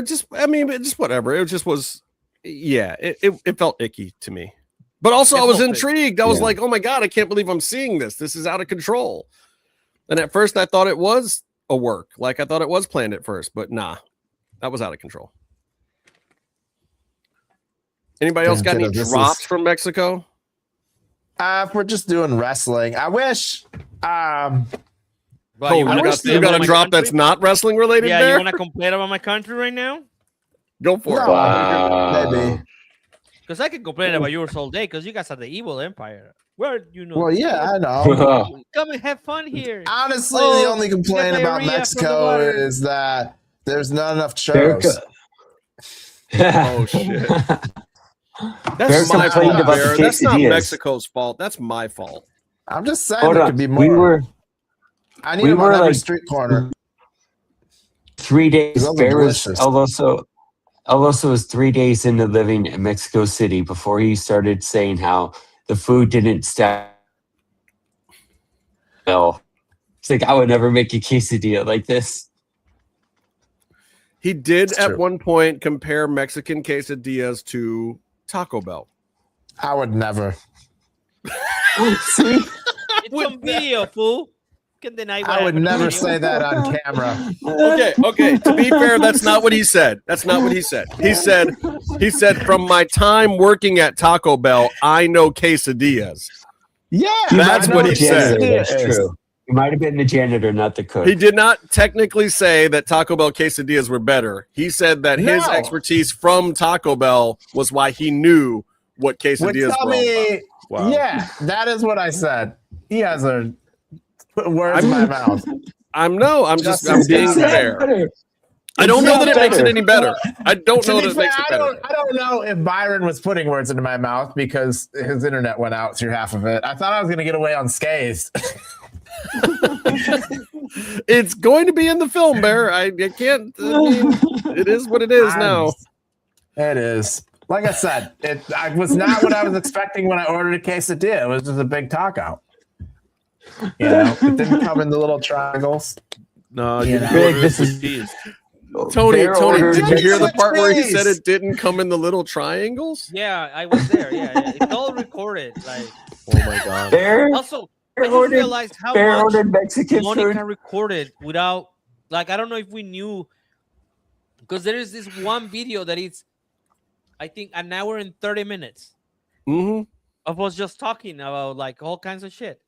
Speaker 1: Just whatever. It just was, it felt icky to me. But also, I was intrigued. I was like, oh my God, I can't believe I'm seeing this. This is out of control. And at first, I thought it was a work. Like, I thought it was planned at first. But nah, that was out of control. Anybody else got any drops from Mexico?
Speaker 5: We're just doing wrestling. I wish.
Speaker 1: Well, you got a drop that's not wrestling related.
Speaker 7: Yeah,
Speaker 1: there?
Speaker 7: You want to complain about my country right now?
Speaker 1: Go for it.
Speaker 5: Wow.
Speaker 7: Because I can complain about yours all day because you guys are the evil empire. Where you know?
Speaker 5: Well, yeah, I know.
Speaker 7: Come and have fun here.
Speaker 5: Honestly, the only complaint about Mexico is that there's not enough churros.
Speaker 1: Oh shit! That's my fault, Bear. That's not Mexico's fault. That's my fault.
Speaker 5: I'm just saying there could be more. I need them on every street corner.
Speaker 10: 3 days. Bear was also was 3 days into living in Mexico City before he started saying how the food didn't stack. No, it's like I would never make a quesadilla like this.
Speaker 1: He did at one point compare Mexican quesadillas to Taco Bell.
Speaker 5: I would never.
Speaker 10: See?
Speaker 7: It's on video, fool.
Speaker 5: I would never say that on camera.
Speaker 1: Okay. To be fair, that's not what he said. He said from my time working at Taco Bell, I know quesadillas.
Speaker 5: Yeah,
Speaker 1: that's what he said.
Speaker 10: That's true. He might have been the janitor, not the cook.
Speaker 1: He did not technically say that Taco Bell quesadillas were better. He said that his expertise from Taco Bell was why he knew what quesadillas were all about.
Speaker 5: Wow. Yeah, that is what I said. He has a put words in my mouth. I'm
Speaker 1: being fair. I don't know that it makes it any better. I don't know that it makes it better.
Speaker 5: I don't know if Byron was putting words into my mouth because his internet went out through half of it. I thought I was going to get away unscathed.
Speaker 1: It's going to be in the film, Bear. I can't. It is what it is now.
Speaker 5: It is. Like I said, it was not what I was expecting when I ordered a quesadilla. It was just a big taco. You know, it didn't come in the little triangles.
Speaker 8: No,
Speaker 1: this is Tony, did you hear the part where he said it didn't come in the little triangles?
Speaker 7: Yeah, I was there. Yeah. It's all recorded. Like,
Speaker 1: oh my god.
Speaker 7: Also, I just realized how much
Speaker 10: Mexican
Speaker 7: Monica
Speaker 10: food
Speaker 7: recorded without, like, I don't know if we knew, because there is this one video that is, I think, an hour and 30 minutes of us just talking about like all kinds of shit.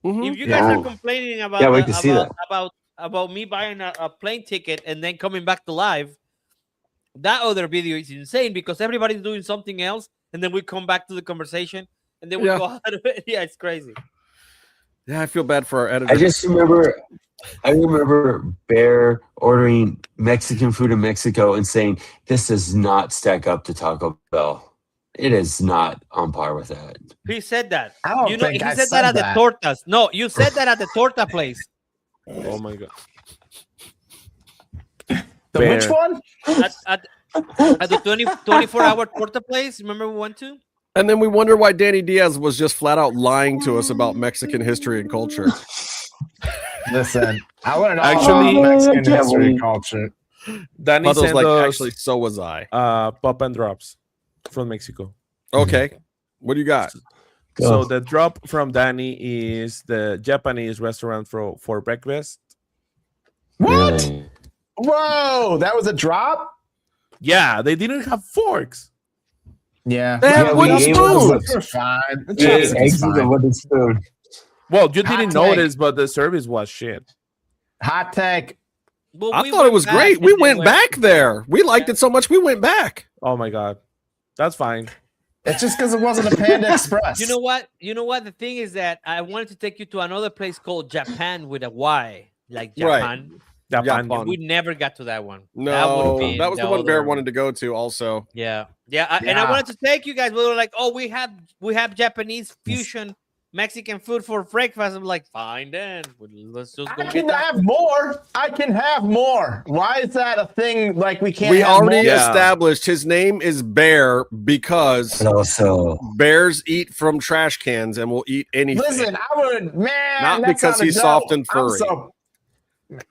Speaker 7: If you guys are complaining about me buying a plane ticket and then coming back to live, that other video is insane because everybody's doing something else, and then we come back to the conversation, and then we go out of it. Yeah, it's crazy.
Speaker 1: Yeah, I feel bad for our editor.
Speaker 10: I remember Bear ordering Mexican food in Mexico and saying, "This does not stack up to Taco Bell. It is not on par with that."
Speaker 7: He said that.
Speaker 5: I don't think
Speaker 7: he
Speaker 5: I
Speaker 7: said
Speaker 5: said
Speaker 7: that at the tortas. No, you said that at the torta place.
Speaker 8: Oh my god.
Speaker 5: Which one?
Speaker 7: At the 24-hour torta place. Remember we went to?
Speaker 1: And then we wonder why Dani Diaz was just flat out lying to us about Mexican history and culture.
Speaker 5: Listen, I learned all about Mexican history and culture.
Speaker 8: Dani sent us,
Speaker 1: actually, so was I.
Speaker 8: Pop and drops from Mexico.
Speaker 1: Okay. What do you got?
Speaker 8: So the drop from Dani is the Japanese restaurant for breakfast.
Speaker 5: What? Really? Whoa, that was a drop?
Speaker 8: Yeah, they didn't have forks.
Speaker 5: Yeah.
Speaker 1: They have wooden spoons.
Speaker 5: They're fine.
Speaker 10: Eggs with a wooden spoon.
Speaker 8: Well, you didn't notice, but the service was shit.
Speaker 5: Hot take.
Speaker 7: Well,
Speaker 1: I thought it was great. We went back there. We liked it so much we went back.
Speaker 8: Oh my god. That's fine.
Speaker 5: It's just because it wasn't a Panda Express.
Speaker 7: You know what? The thing is that I wanted to take you to another place called Japan with a Y, like Japan.
Speaker 1: Right.
Speaker 7: Japan. We never got to that one.
Speaker 1: No, that was the one Bear wanted to go to also.
Speaker 7: Yeah. And I wanted to take you guys. We were like, oh, we have Japanese fusion Mexican food for breakfast. I'm like, fine then. Let's just go.
Speaker 5: I can have more. Why is that a thing? Like we can't.
Speaker 1: We already established his name is Bear because bears eat from trash cans and will eat anything.
Speaker 5: Listen, I would, man.
Speaker 1: Not because he's soft and furry.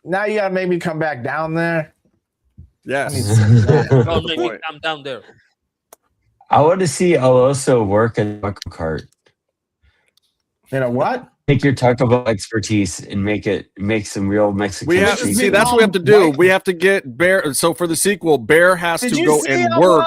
Speaker 5: Now you gotta make me come back down there.
Speaker 1: Yes.
Speaker 7: Don't make me come down there.
Speaker 10: I want to see Aloso work in a taco cart.
Speaker 5: You know what?
Speaker 10: Take your Taco Bell expertise and make some real Mexican.
Speaker 1: We have to see. That's what we have to do. We have to get Bear. So for the sequel, Bear has to go and work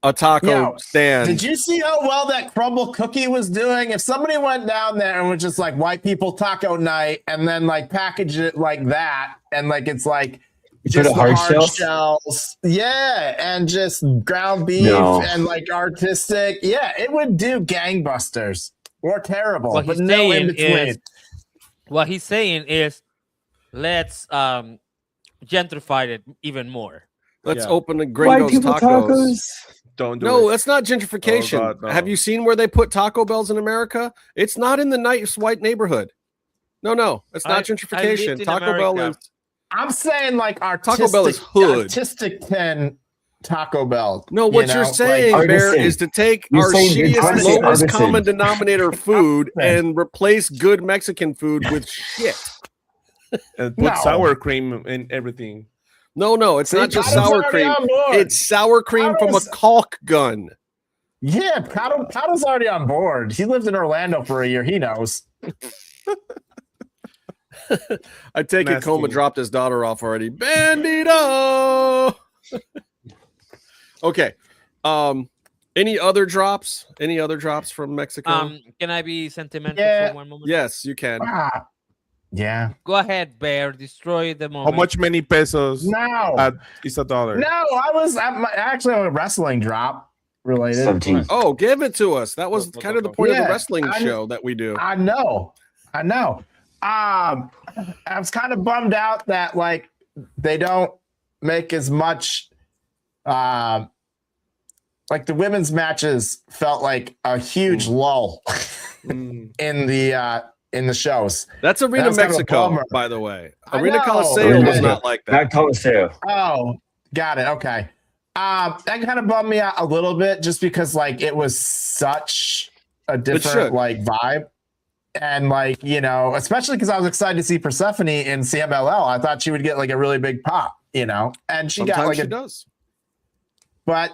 Speaker 1: a taco stand.
Speaker 5: Did you see how well that crumble cookie was doing? If somebody went down there and was just like white people taco night and then like package it like that and like it's like just
Speaker 10: the hard
Speaker 5: shells. Yeah, and just ground beef and like artistic. Yeah, it would do gangbusters or terrible, but no in between.
Speaker 7: What he's saying is, let's gentrify it even more.
Speaker 1: Let's open the Gringos tacos.
Speaker 8: Don't do
Speaker 1: no,
Speaker 8: it.
Speaker 1: that's not gentrification.
Speaker 8: Oh, God, no.
Speaker 1: Have you seen where they put Taco Bells in America? It's not in the nice white neighborhood. No, it's not gentrification. Taco Bell is.
Speaker 5: I'm saying like
Speaker 1: Taco Bell is hood.
Speaker 5: Artistic 10 Taco Bell.
Speaker 1: No, what you're saying, like, Bear, is to take our shittiest, lowest common denominator food and replace good Mexican food with shit.
Speaker 8: And put sour cream in everything.
Speaker 1: No, it's not just sour cream. It's sour cream from a caulk gun.
Speaker 5: Yeah, Paddle's already on board. He lived in Orlando for a year. He knows.
Speaker 1: I take it Coma dropped his daughter off already. Bandito! Okay. Any other drops? Any other drops from Mexico?
Speaker 7: Can I be sentimental for one moment?
Speaker 1: Yes, you can.
Speaker 5: Yeah.
Speaker 7: Go ahead, Bear. Destroy the moment.
Speaker 8: How much many pesos?
Speaker 5: No.
Speaker 8: Is $1?
Speaker 5: No, I'm actually on a wrestling drop related.
Speaker 10: 17.
Speaker 1: Oh, give it to us. That was kind of the point of the wrestling show that we do.
Speaker 5: I know. I was kind of bummed out that like they don't make as much like the women's matches felt like a huge lull in the shows.
Speaker 1: That's Arena Mexico, by the way. Arena Coliseo was not like that.
Speaker 10: Not Coliseo.
Speaker 5: Oh, got it. Okay. That kind of bummed me out a little bit just because like it was such a different like vibe. And like, you know, especially because I was excited to see Persephone in CMLL. I thought she would get like a really big pop, you know, and she got like
Speaker 1: she does.
Speaker 5: But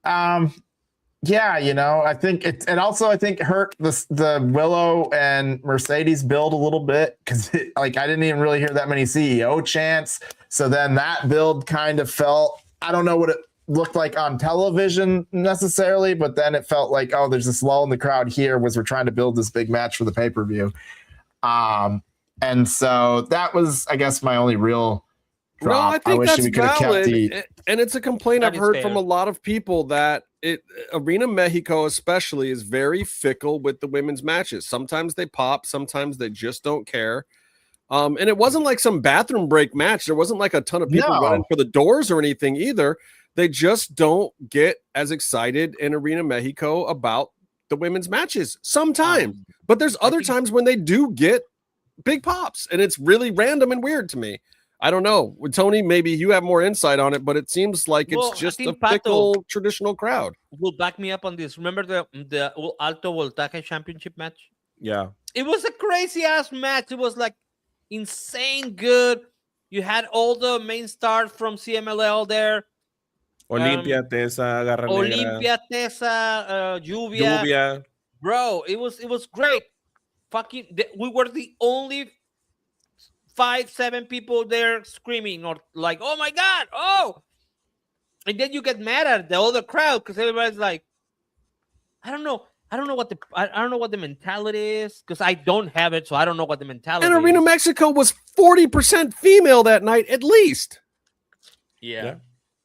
Speaker 5: yeah, you know, I think it also I think hurt the Willow and Mercedes build a little bit because like I didn't even really hear that many CEO chants. So then that build kind of felt, I don't know what it looked like on television necessarily, but then it felt like, oh, there's this lull in the crowd here was we're trying to build this big match for the pay-per-view. And so that was, I guess, my only real drop.
Speaker 1: No, I think that's valid.
Speaker 5: Kept
Speaker 1: and it's a complaint I've heard from a lot of people that Arena Mexico especially is very fickle with the women's matches. Sometimes they pop, sometimes they just don't care. And it wasn't like some bathroom break match. There wasn't like a ton of people running for the doors or anything either. They just don't get as excited in Arena Mexico about the women's matches sometimes. But there's other times when they do get big pops, and it's really random and weird to me. I don't know. Tony, maybe you have more insight on it, but it seems like it's just a fickle traditional crowd.
Speaker 7: Will back me up on this. Remember the Alto Voltaje Championship match?
Speaker 8: Yeah.
Speaker 7: It was a crazy-ass match. It was like insane good. You had all the main stars from CMLL there.
Speaker 8: Olimpia, Tessa, Garra Negra.
Speaker 7: Olimpia, Tessa, Lluvia. Bro, it was great. We were the only 5-7 people there screaming or like, oh my God, oh. And then you get mad at the other crowd because everybody's like, I don't know what the mentality is because I don't have it, so I don't know what the mentality is.
Speaker 1: And Arena Mexico was 40% female that night, at least.
Speaker 7: Yeah.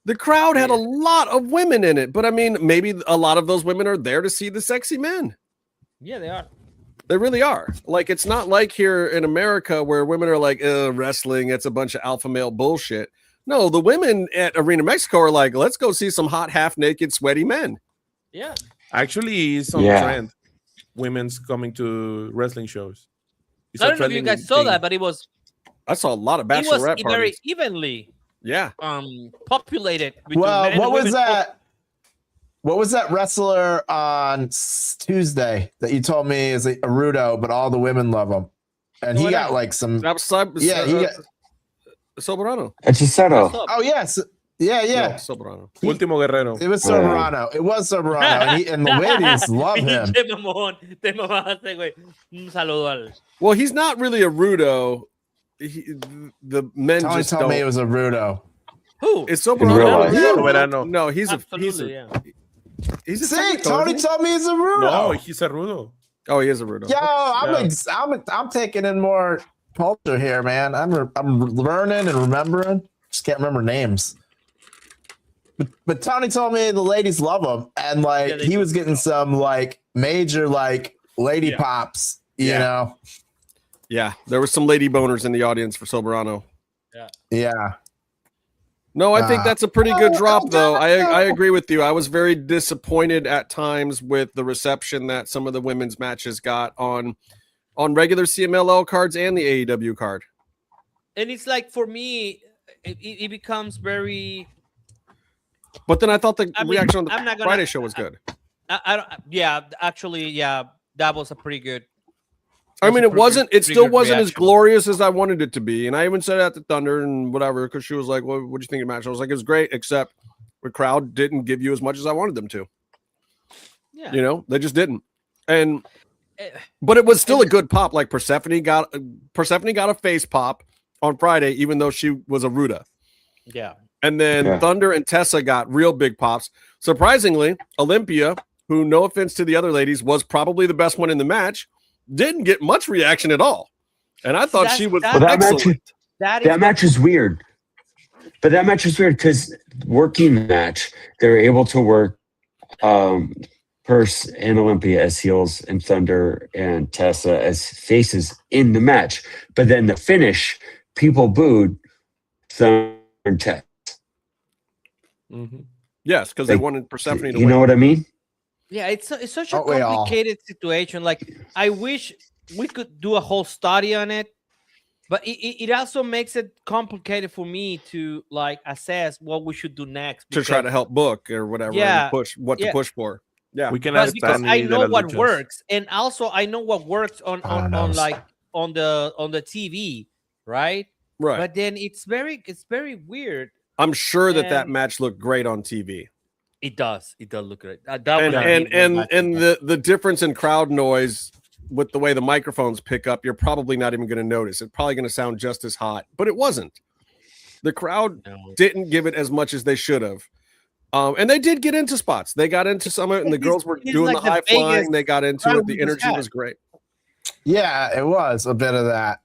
Speaker 1: The crowd had a lot of women in it, but I mean, maybe a lot of those women are there to see the sexy men.
Speaker 7: Yeah, they are.
Speaker 1: They really are. Like, it's not like here in America where women are like, wrestling, it's a bunch of alpha male bullshit. No, the women at Arena Mexico are like, let's go see some hot, half-naked, sweaty men.
Speaker 7: Yeah.
Speaker 8: Actually, it's on trend. Women's coming to wrestling shows.
Speaker 7: I don't know if you guys saw that, but it was...
Speaker 1: I saw a lot of bachelorette parties.
Speaker 7: Very evenly populated.
Speaker 5: Well, what was that? What was that wrestler on Tuesday that you told me is a Rudo, but all the women love him, and he got like some.
Speaker 1: He got Soberano.
Speaker 10: Hechicero.
Speaker 5: Oh yes, yeah.
Speaker 1: No, Soberano.
Speaker 8: Último Guerrero.
Speaker 5: It was Soberano. It was Soberano, and the ladies love him.
Speaker 1: Well, he's not really a Rudo. The men
Speaker 5: Tony
Speaker 1: just
Speaker 5: told
Speaker 1: don't.
Speaker 5: me it was a Rudo.
Speaker 1: Who? It's Soberano. No, he's
Speaker 5: Absolutely,
Speaker 1: he's a
Speaker 5: See, Tony told me he's a Rudo.
Speaker 8: No, he's a Rudo.
Speaker 1: Oh, he is a Rudo.
Speaker 5: Yo, I'm taking in more culture here, man. I'm learning and remembering. Just can't remember names. But Tony told me the ladies love him, and like he was getting some like major like lady pops, you know.
Speaker 1: Yeah, there were some lady boners in the audience for Soberano.
Speaker 5: Yeah.
Speaker 1: No, I think that's a pretty good drop, though. I agree with you. I was very disappointed at times with the reception that some of the women's matches got on regular CMLL cards and the AEW card.
Speaker 7: And it's like, for me, it becomes very...
Speaker 1: But then I thought the reaction on the Friday show was good.
Speaker 7: Actually, that was a pretty good...
Speaker 1: I mean, it still wasn't as glorious as I wanted it to be. And I even said that to Thunder and whatever, because she was like, well, what do you think of the match? I was like, it was great, except the crowd didn't give you as much as I wanted them to.
Speaker 7: Yeah.
Speaker 1: You know, they just didn't. But it was still a good pop. Like Persephone got a face pop on Friday, even though she was a Ruda.
Speaker 7: Yeah.
Speaker 1: And then Thunder and Tessa got real big pops. Surprisingly, Olympia, who, no offense to the other ladies, was probably the best one in the match, didn't get much reaction at all. And I thought she was excellent.
Speaker 10: That match is weird. But that match is weird because working match, they're able to work Purse and Olympia as heels and Thunder and Tessa as faces in the match. But then the finish, people booed Thunder and Tessa.
Speaker 1: Mm-hmm. Yes, because they wanted Persephone to win.
Speaker 10: You know what I mean?
Speaker 7: Yeah, it's such a complicated situation. Like, I wish we could do a whole study on it, but it also makes it complicated for me to like assess what we should do next.
Speaker 1: To try to help book or whatever, and push to push for. Yeah,
Speaker 8: we can
Speaker 7: because I know what works, and also I know what works on the TV, right?
Speaker 1: Right.
Speaker 7: But then it's very weird.
Speaker 1: I'm sure that match looked great on TV.
Speaker 7: It does look great.
Speaker 1: And the difference in crowd noise with the way the microphones pick up, you're probably not even going to notice. It's probably going to sound just as hot, but it wasn't. The crowd didn't give it as much as they should have. And they did get into spots. They got into some of it, and the girls were doing the high flying. They got into it. The energy was great.
Speaker 5: Yeah, it was a bit of that.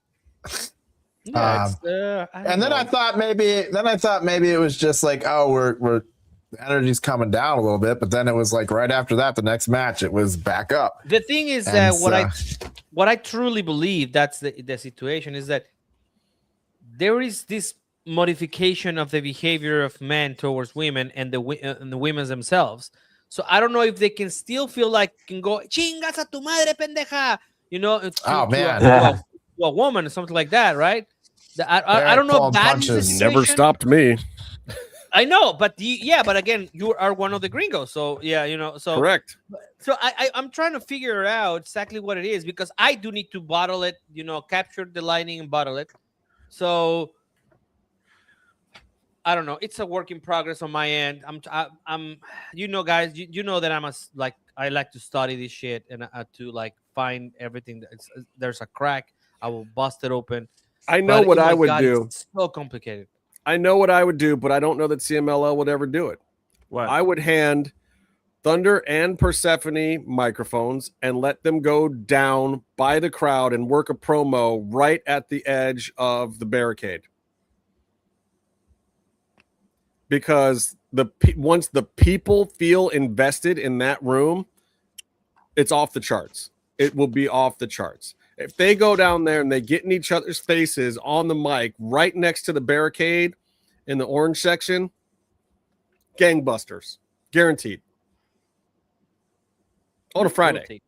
Speaker 5: And then I thought maybe it was just like, oh, we're the energy's coming down a little bit, but then it was like right after that, the next match, it was back up.
Speaker 7: The thing is that what I truly believe, that's the situation, is that there is this modification of the behavior of men towards women and the women themselves. So I don't know if they can still feel like can go chingas a tu madre pendeja, you know, to a woman or something like that, right? I don't know if that is
Speaker 1: never stopped me.
Speaker 7: I know, but but again, you are one of the Gringos, so you know, so
Speaker 1: correct.
Speaker 7: So I'm trying to figure out exactly what it is, because I do need to bottle it, you know, capture the lightning and bottle it. So I don't know. It's a work in progress on my end. I'm you know, guys, you know that I like to study this shit and to like find everything there's a crack. I will bust it open.
Speaker 1: I know what I would do.
Speaker 7: It's so complicated.
Speaker 1: I know what I would do, but I don't know that CMLL would ever do it.
Speaker 8: What?
Speaker 1: I would hand Thunder and Persephone microphones and let them go down by the crowd and work a promo right at the edge of the barricade. Because once the people feel invested in that room, it's off the charts. It will be off the charts. If they go down there and they get in each other's faces on the mic right next to the barricade in the orange section, gangbusters, guaranteed. On a Friday.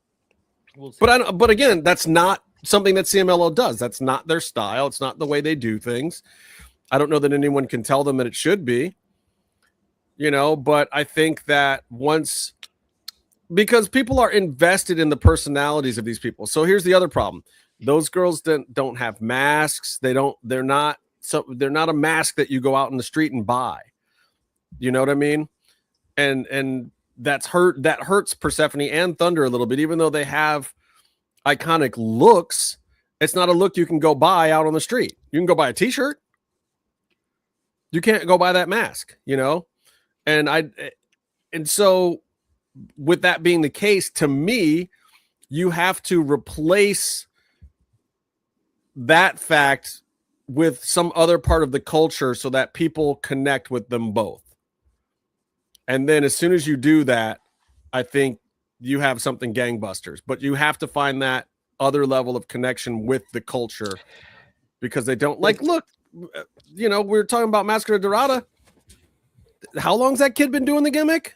Speaker 7: We'll see.
Speaker 1: But again, that's not something that CMLL does. That's not their style. It's not the way they do things. I don't know that anyone can tell them that it should be, you know, but I think that because people are invested in the personalities of these people. So here's the other problem. Those girls don't have masks. They're not a mask that you go out in the street and buy. You know what I mean? And that hurts Persephone and Thunder a little bit, even though they have iconic looks. It's not a look you can go buy out on the street. You can go buy a t-shirt. You can't go buy that mask, you know? And so with that being the case, to me, you have to replace that fact with some other part of the culture so that people connect with them both. And then as soon as you do that, I think you have something gangbusters. But you have to find that other level of connection with the culture, because they don't look, we were talking about Máscara Dorada. How long's that kid been doing the gimmick?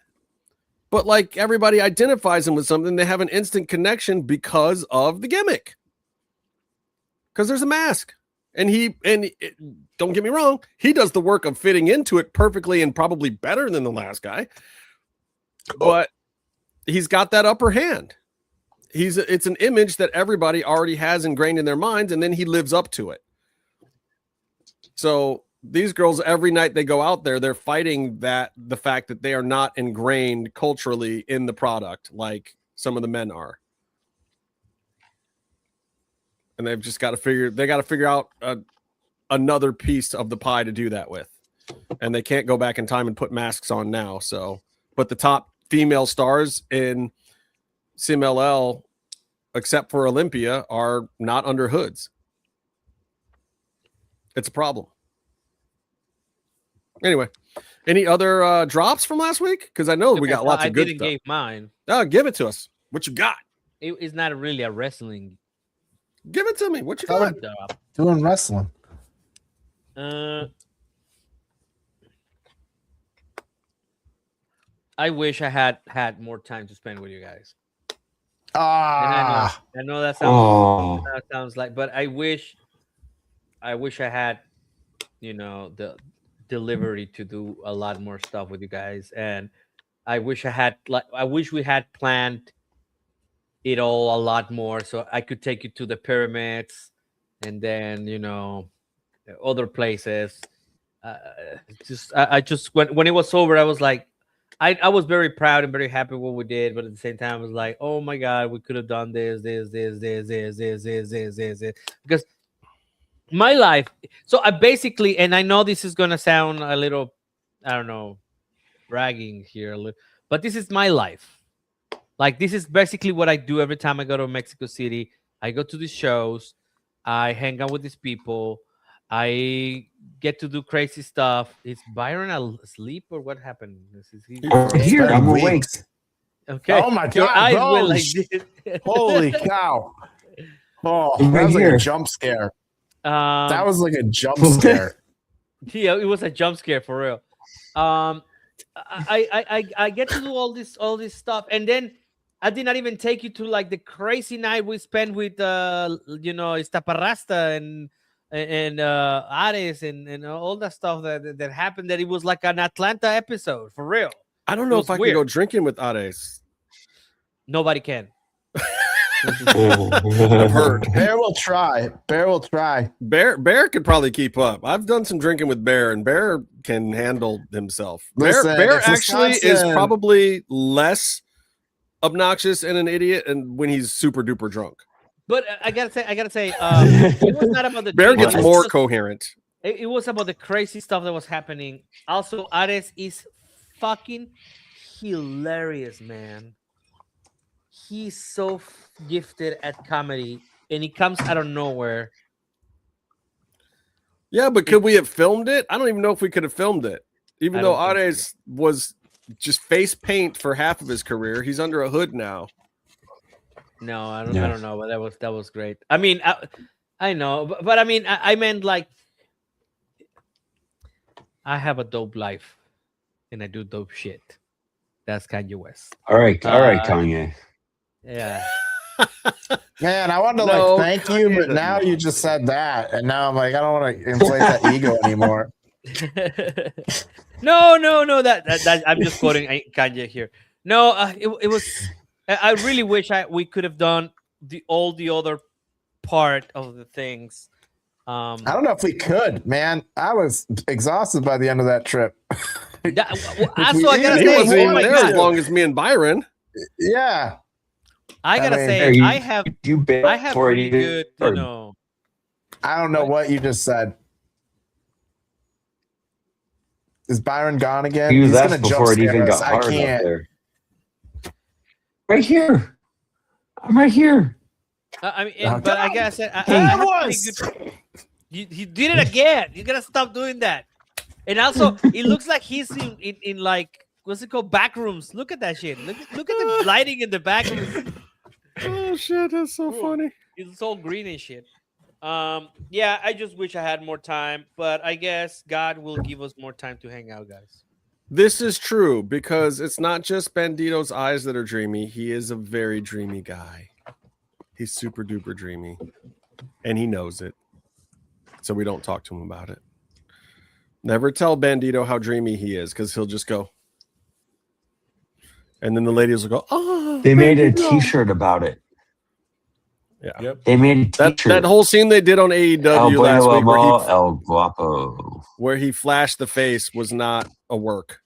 Speaker 1: But like, everybody identifies him with something. They have an instant connection because of the gimmick. Because there's a mask. And don't get me wrong, he does the work of fitting into it perfectly and probably better than the last guy. But he's got that upper hand. It's an image that everybody already has ingrained in their minds, and then he lives up to it. So these girls, every night they go out there, they're fighting the fact that they are not ingrained culturally in the product like some of the men are. And they've just got to figure out another piece of the pie to do that with. And they can't go back in time and put masks on now. So, but the top female stars in CMLL, except for Olympia, are not under hoods. It's a problem. Anyway, any other drops from last week? Because I know we got lots of good stuff. I didn't
Speaker 7: give mine.
Speaker 1: Oh, give it to us. What you got?
Speaker 7: It's not really a wrestling.
Speaker 1: Give it to me. What you got?
Speaker 5: Doing wrestling.
Speaker 7: I wish I had more time to spend with you guys.
Speaker 5: I
Speaker 7: know that sounds like, but I wish I had, the delivery to do a lot more stuff with you guys, and I wish we had planned it all a lot more, so I could take you to the pyramids and then other places. I just when it was over, I was like, I was very proud and very happy what we did, but at the same time, I was like, oh my god, we could have done this, because my life. So I basically, and I know this is gonna sound a little, I don't know, bragging here, but this is my life. Like, this is basically what I do every time I go to Mexico City. I go to these shows, I hang out with these people, I get to do crazy stuff. Is Byron asleep or what happened?
Speaker 10: I'm here. I'm awake.
Speaker 7: Okay.
Speaker 5: Oh my
Speaker 7: Your
Speaker 5: god!
Speaker 7: eyes went like this.
Speaker 5: Holy cow! Oh, that was like a jump scare. That was like a jump scare.
Speaker 7: Yeah, it was a jump scare for real. I get to do all this stuff, and then I did not even take you to like the crazy night we spent with Estaparrasta and Ares and all that stuff that happened. That it was like an Atlanta episode for real.
Speaker 1: I don't know if I can go drinking with Ares.
Speaker 7: Nobody can.
Speaker 1: I've heard.
Speaker 5: Bear will try.
Speaker 1: Bear could probably keep up. I've done some drinking with Bear, and Bear can handle himself.
Speaker 5: Listen,
Speaker 1: Bear actually is probably less obnoxious and an idiot, and when he's super duper drunk.
Speaker 7: But I gotta say, it was not about the
Speaker 1: Bear gets more coherent.
Speaker 7: It was about the crazy stuff that was happening. Also, Ares is fucking hilarious, man. He's so gifted at comedy, and he comes out of nowhere.
Speaker 1: Yeah, but could we have filmed it? I don't even know if we could have filmed it. Even though Ares was just face paint for half of his career, he's under a hood now.
Speaker 7: No, I don't know, but that was great. I mean, I know, but I mean, I meant like, I have a dope life, and I do dope shit. That's Kanye West.
Speaker 10: All right, Kanye.
Speaker 7: Yeah.
Speaker 5: Man, I wanted to thank you, but now you just said that, and now I'm like, I don't want to inflate that ego anymore.
Speaker 7: No. That I'm just quoting Kanye here. No, it was. I really wish we could have done all the other part of the things.
Speaker 5: I don't know if we could, man. I was exhausted by the end of that trip.
Speaker 7: I gotta say,
Speaker 1: he wasn't even there as long as me and Byron.
Speaker 5: Yeah.
Speaker 7: I gotta say, I have pretty good,
Speaker 5: I don't know what you just said. Is Byron gone again?
Speaker 10: He's gonna before it even got hard up there. Right here. I'm right here.
Speaker 7: I mean, but I gotta say, I have pretty good. He did it again. You gotta stop doing that. And also, it looks like he's in like what's it called? Back rooms. Look at that shit. Look at the lighting in the back rooms.
Speaker 1: Oh shit, that's so funny.
Speaker 7: It's all green and shit. Yeah, I just wish I had more time, but I guess God will give us more time to hang out, guys.
Speaker 1: This is true because it's not just Bandito's eyes that are dreamy. He is a very dreamy guy. He's super duper dreamy, and he knows it. So we don't talk to him about it. Never tell Bandito how dreamy he is because he'll just go. And then the ladies will go, oh.
Speaker 10: They made a T-shirt about it.
Speaker 1: Yeah.
Speaker 8: Yep.
Speaker 10: They made a T-shirt.
Speaker 1: That whole scene they did on AEW last week
Speaker 10: El Guapo.
Speaker 1: where he flashed the face was not a work.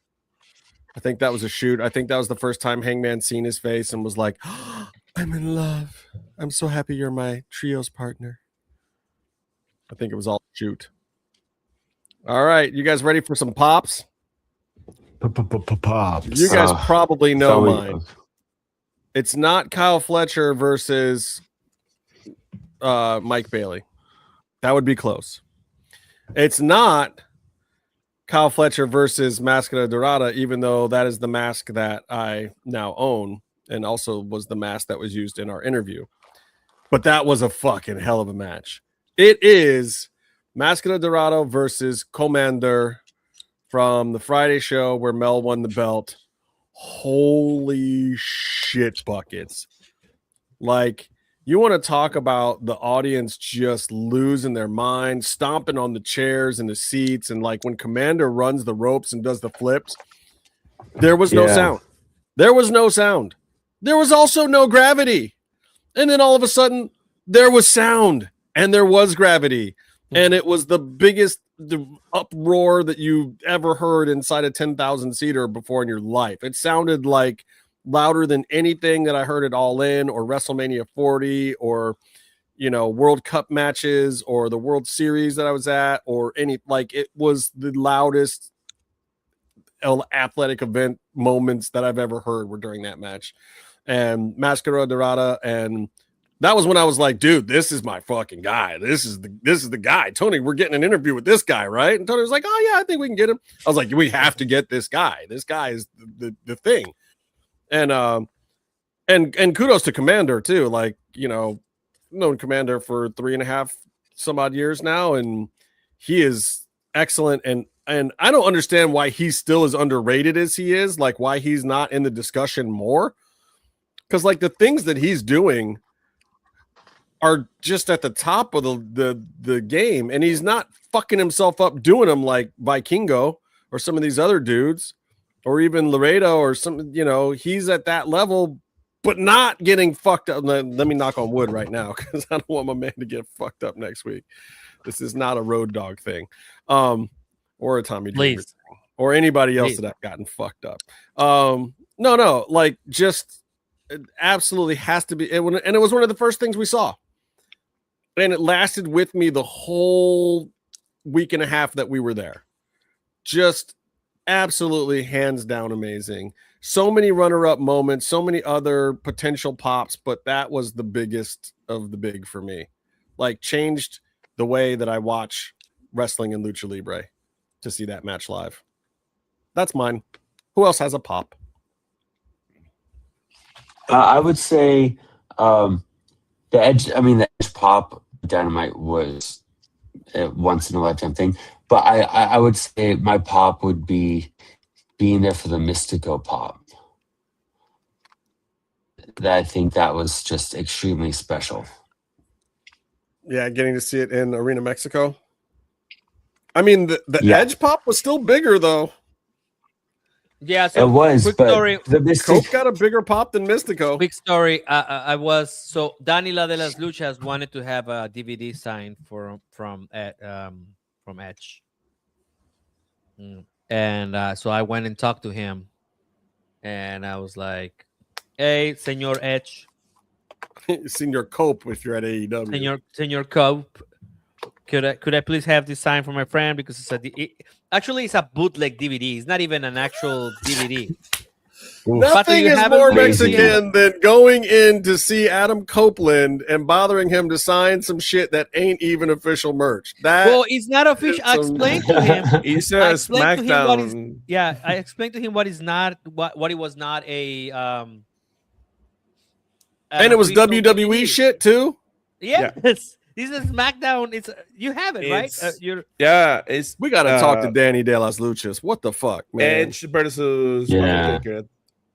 Speaker 1: I think that was a shoot. I think that was the first time Hangman seen his face and was like, oh, I'm in love. I'm so happy you're my trios partner. I think it was all a shoot. All right. You guys ready for some pops?
Speaker 11: Pops.
Speaker 1: You guys probably know mine. It's not Kyle Fletcher versus Mike Bailey. That would be close. It's not Kyle Fletcher versus Máscara Dorada, even though that is the mask that I now own and also was the mask that was used in our interview. But that was a fucking hell of a match. It is Máscara Dorada versus Commander from the Friday show where Mel won the belt. Holy shit buckets. Like, you want to talk about the audience just losing their mind, stomping on the chairs and the seats, and like when Commander runs the ropes and does the flips, there was no sound. There was no sound. There was also no gravity. And then all of a sudden, there was sound and there was gravity. And it was the biggest uproar that you ever heard inside a 10,000 seater before in your life. It sounded like louder than anything that I heard at All In or WrestleMania 40 or, you know, World Cup matches or the World Series that I was at or any, like, it was the loudest athletic event moments that I've ever heard were during that match. And Máscara Dorada, and that was when I was like, dude, this is my fucking guy. This is the guy. Tony, we're getting an interview with this guy, right? And Tony was like, oh yeah, I think we can get him. I was like, we have to get this guy. This guy is the thing. And kudos to Commander too. Like, you know, known Commander for 3.5 some odd years now, and he is excellent. And I don't understand why he's still as underrated as he is, like why he's not in the discussion more. Because like the things that he's doing are just at the top of the game, and he's not fucking himself up doing them like Vikingo or some of these other dudes, or even Laredo or some, you know, he's at that level, but not getting fucked up. Let me knock on wood right now because I don't want my man to get fucked up next week. This is not a Road Dogg thing, or a Tommy Dreamer thing, or anybody else that I've gotten fucked up. No, like just it absolutely has to be. And it was one of the first things we saw. And it lasted with me the whole week and a half that we were there. Just absolutely hands down amazing. So many runner-up moments, so many other potential pops, but that was the biggest of the big for me. Like changed the way that I watch wrestling in Lucha Libre to see that match live. That's mine. Who else has a pop?
Speaker 10: I would say the Edge pop Dynamite was a once in a lifetime thing, but I would say my pop would be being there for the Mystico pop. I think that was just extremely special.
Speaker 1: Yeah, getting to see it in Arena Mexico. I mean, the Edge pop was still bigger though.
Speaker 7: Yeah, so
Speaker 10: it was.
Speaker 7: Quick
Speaker 10: but
Speaker 7: story.
Speaker 10: The
Speaker 1: Coke got a bigger pop than Mystico.
Speaker 7: Quick story. I was so Dani La de las Luchas wanted to have a DVD signed from Edge, and so I went and talked to him, and I was like, "Hey, Señor Edge,
Speaker 1: Señor Cope, if you're at AEW,
Speaker 7: Señor Cope, could I please have this signed for my friend because it's a bootleg DVD. It's not even an actual DVD."
Speaker 1: Nothing is more Mexican than going in to see Adam Copeland and bothering him to sign some shit that ain't even official merch.
Speaker 7: Well, it's not official. I explained to him.
Speaker 8: It's a SmackDown.
Speaker 7: I explained to him what is not what it was not a.
Speaker 1: And it was WWE shit too.
Speaker 7: Yes. This is SmackDown. It's you have it right.
Speaker 1: We gotta talk to Dani de las Luchas. What the fuck, man?
Speaker 8: Edge versus Taker.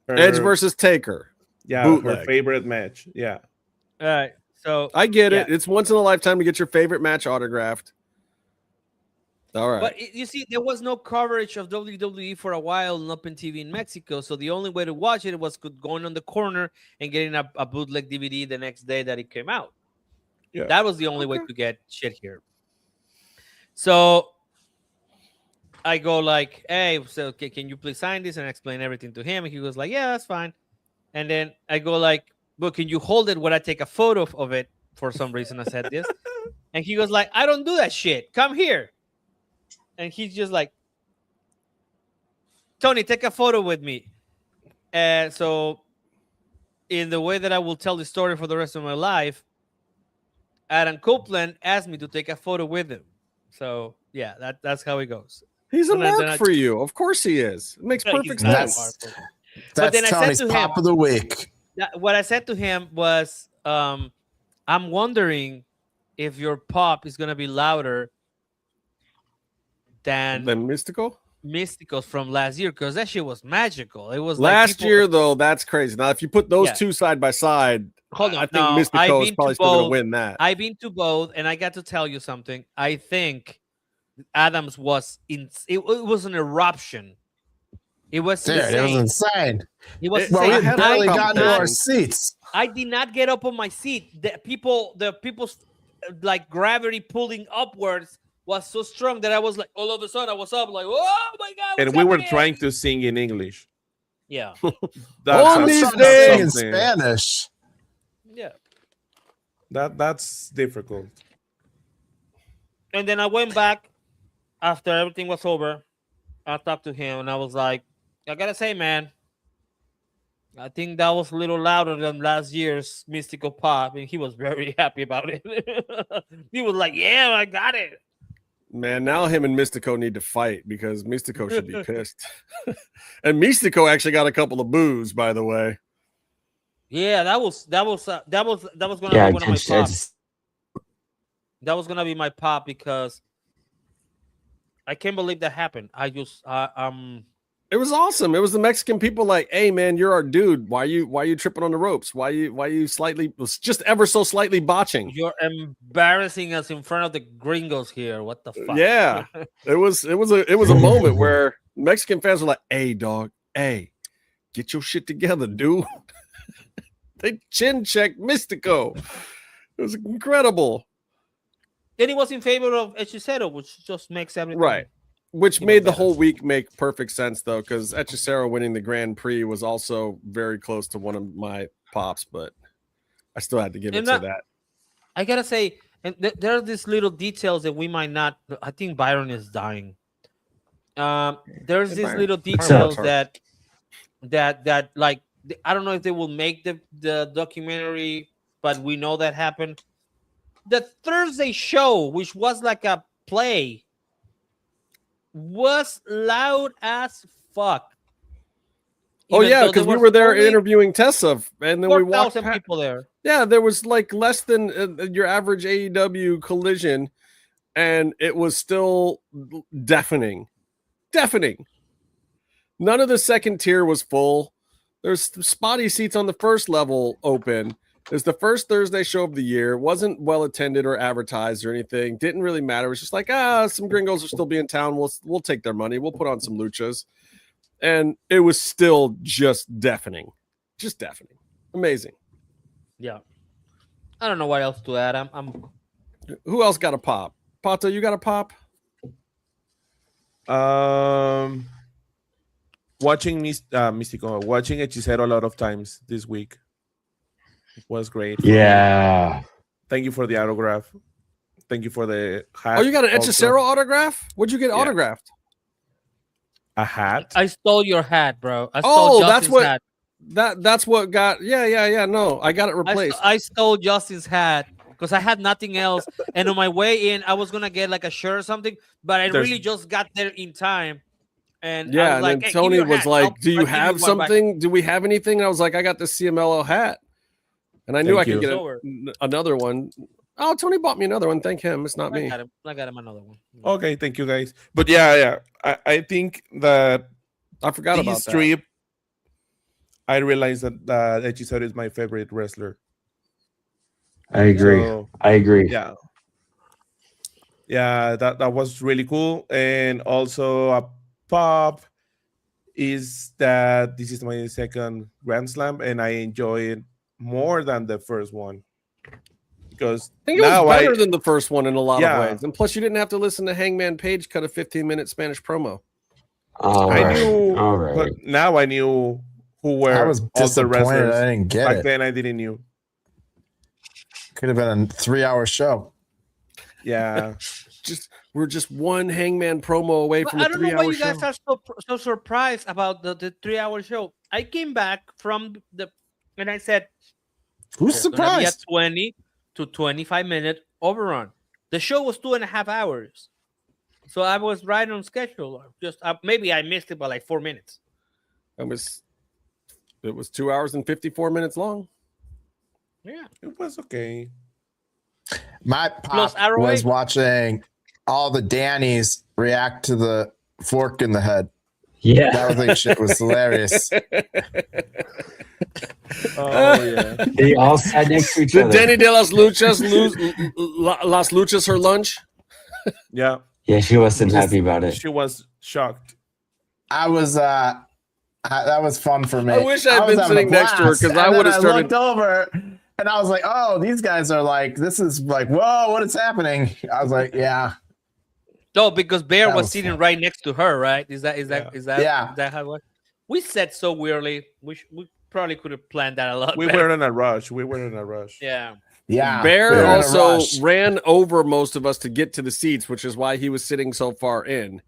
Speaker 1: Edge versus Taker.
Speaker 8: Yeah,
Speaker 1: Bootleg.
Speaker 8: her favorite match. Yeah.
Speaker 7: All right. So
Speaker 1: I get it. It's once in a lifetime to get your favorite match autographed. All right.
Speaker 7: But you see, there was no coverage of WWE for a while on Open TV in Mexico. So the only way to watch it was going on the corner and getting a bootleg DVD the next day that it came out. Yeah. That was the only way to get shit here. So I go like, hey, so can you please sign this and explain everything to him? And he goes like, yeah, that's fine. And then I go like, but can you hold it when I take a photo of it? For some reason I said this. And he goes like, I don't do that shit. Come here. And he's just like, Tony, take a photo with me. And so in the way that I will tell the story for the rest of my life, Adam Copeland asked me to take a photo with him. So yeah, that's how it goes.
Speaker 1: He's a mark for you. Of course he is. It makes perfect sense.
Speaker 5: That's then Tony's pop of the week.
Speaker 7: What I said to him was, I'm wondering if your pop is going to be louder than Mystico's from last year, because that shit was magical. It was
Speaker 1: last year, though. That's crazy. Now, if you put those two side by side,
Speaker 7: hold on,
Speaker 1: I think Mystico is probably still going to win that.
Speaker 7: I've been to both, and I got to tell you something. I think was it was an eruption. It was insane.
Speaker 5: It was insane.
Speaker 7: It was
Speaker 5: insane.
Speaker 7: Well,
Speaker 5: we had barely gotten to our seats.
Speaker 7: I did not get up on my seat. The people like gravity pulling upwards was so strong that I was like, all of a sudden I was up like, oh my god!
Speaker 8: And we were trying to sing in English.
Speaker 7: Yeah.
Speaker 5: On these days in Spanish.
Speaker 7: Yeah.
Speaker 8: That's difficult.
Speaker 7: And then I went back after everything was over. I talked to him and I was like, I gotta say, man, I think that was a little louder than last year's Mystical Pop, and he was very happy about it. He was like, yeah, I got it.
Speaker 1: Man, now him and Mystico need to fight because Mystico should be pissed. And Mystico actually got a couple of boos, by the way.
Speaker 7: Yeah, that was gonna be one of my pops. That was gonna be my pop because I can't believe that happened.
Speaker 1: It was awesome. It was the Mexican people like, hey man, you're our dude. Why are you tripping on the ropes? Why you just ever so slightly botching?
Speaker 7: You're embarrassing us in front of the Gringos here. What the fuck?
Speaker 1: Yeah. it was a moment where Mexican fans were like, hey dog, hey, get your shit together, dude. They chin checked Mystico. It was incredible.
Speaker 7: Then he was in favor of Hechicero, which just makes everything
Speaker 1: right. Which made the whole week make perfect sense, though, because Hechicero winning the Grand Prix was also very close to one of my pops, but I still had to give it to that.
Speaker 7: I gotta say, and there are these little details that we might not. I think Byron is dying. There's these little details that like I don't know if they will make the documentary, but we know that happened. The Thursday show, which was like a play, was loud as fuck.
Speaker 1: Oh yeah, because we were there interviewing Tessa, and then we walked past
Speaker 7: people there.
Speaker 1: Yeah, there was like less than your average AEW collision, and it was still deafening. None of the second tier was full. There's spotty seats on the first level open. It's the first Thursday show of the year. Wasn't well attended or advertised or anything. Didn't really matter. It was just like, some Gringos will still be in town. We'll take their money. We'll put on some luchas. And it was still just deafening. Amazing.
Speaker 7: Yeah. I don't know what else to add.
Speaker 1: Who else got a pop? Pato, you got a pop?
Speaker 8: Watching Mystico, watching Hechicero a lot of times this week. It was great.
Speaker 10: Yeah.
Speaker 8: Thank you for the autograph. Thank you for the hat.
Speaker 1: Oh, you got an Hechicero autograph? What'd you get autographed?
Speaker 8: A hat?
Speaker 7: I stole your hat, bro. I stole Justin's hat.
Speaker 1: That's what got. Yeah. No, I got it replaced.
Speaker 7: I stole Justin's hat because I had nothing else, and on my way in, I was gonna get like a shirt or something, but I really just got there in time. And
Speaker 1: yeah,
Speaker 7: I was
Speaker 1: and
Speaker 7: like,
Speaker 1: then
Speaker 7: hey,
Speaker 1: Tony was like, "Do you have something?
Speaker 7: Back.
Speaker 1: Do we have anything?" And I was like, "I got the CMLL hat," and I knew I could get another one. Oh, Tony bought me another one. Thank him. It's not me.
Speaker 7: I got him another one.
Speaker 8: Okay, thank you guys. But yeah. I think that
Speaker 1: I forgot about
Speaker 8: this trip. I realized that Hechicero is my favorite wrestler.
Speaker 10: I agree. I agree.
Speaker 8: Yeah, that was really cool. And also a pop is that this is my second Grand Slam, and I enjoy it more than the first one. Because
Speaker 1: I think it was better than the first one in a lot of ways. And plus, you didn't have to listen to Hangman Page cut a 15-minute Spanish promo.
Speaker 8: But now I knew who were
Speaker 5: I was disappointed I didn't get
Speaker 8: Back
Speaker 5: it.
Speaker 8: then I didn't know.
Speaker 5: Could have been a 3-hour show.
Speaker 8: Yeah.
Speaker 1: We're just one Hangman promo away from a 3-hour show. I don't know why
Speaker 7: you guys are so surprised about the 3-hour show. I came back from and I said,
Speaker 5: who's surprised?
Speaker 7: A 20 to 25-minute overrun. The show was 2.5 hours. So I was right on schedule. Just maybe I missed it by like 4 minutes.
Speaker 1: It was 2 hours and 54 minutes long.
Speaker 7: Yeah,
Speaker 8: it was okay.
Speaker 5: My pop was watching all the Danis react to the fork in the head.
Speaker 10: Yeah,
Speaker 5: that shit was hilarious.
Speaker 8: Oh yeah,
Speaker 10: they all sat next to each
Speaker 1: Did
Speaker 10: other.
Speaker 1: Dani de las Luchas lose Las Luchas her lunch?
Speaker 8: Yeah.
Speaker 10: Yeah, she wasn't happy about it.
Speaker 8: She was shocked.
Speaker 5: I was that was fun for me.
Speaker 1: I wish I'd been sitting next to her because I would have started.
Speaker 5: I looked over and I was like, "Oh, these guys are like, this is like, whoa, what is happening?" I was like, "Yeah."
Speaker 7: No, because Bear was sitting right next to her, right? Is that how it was? We said so weirdly. We probably could have planned that a lot.
Speaker 8: We were in a rush.
Speaker 7: Yeah.
Speaker 5: Yeah.
Speaker 1: Bear also ran over most of us to get to the seats, which is why he was sitting so far in.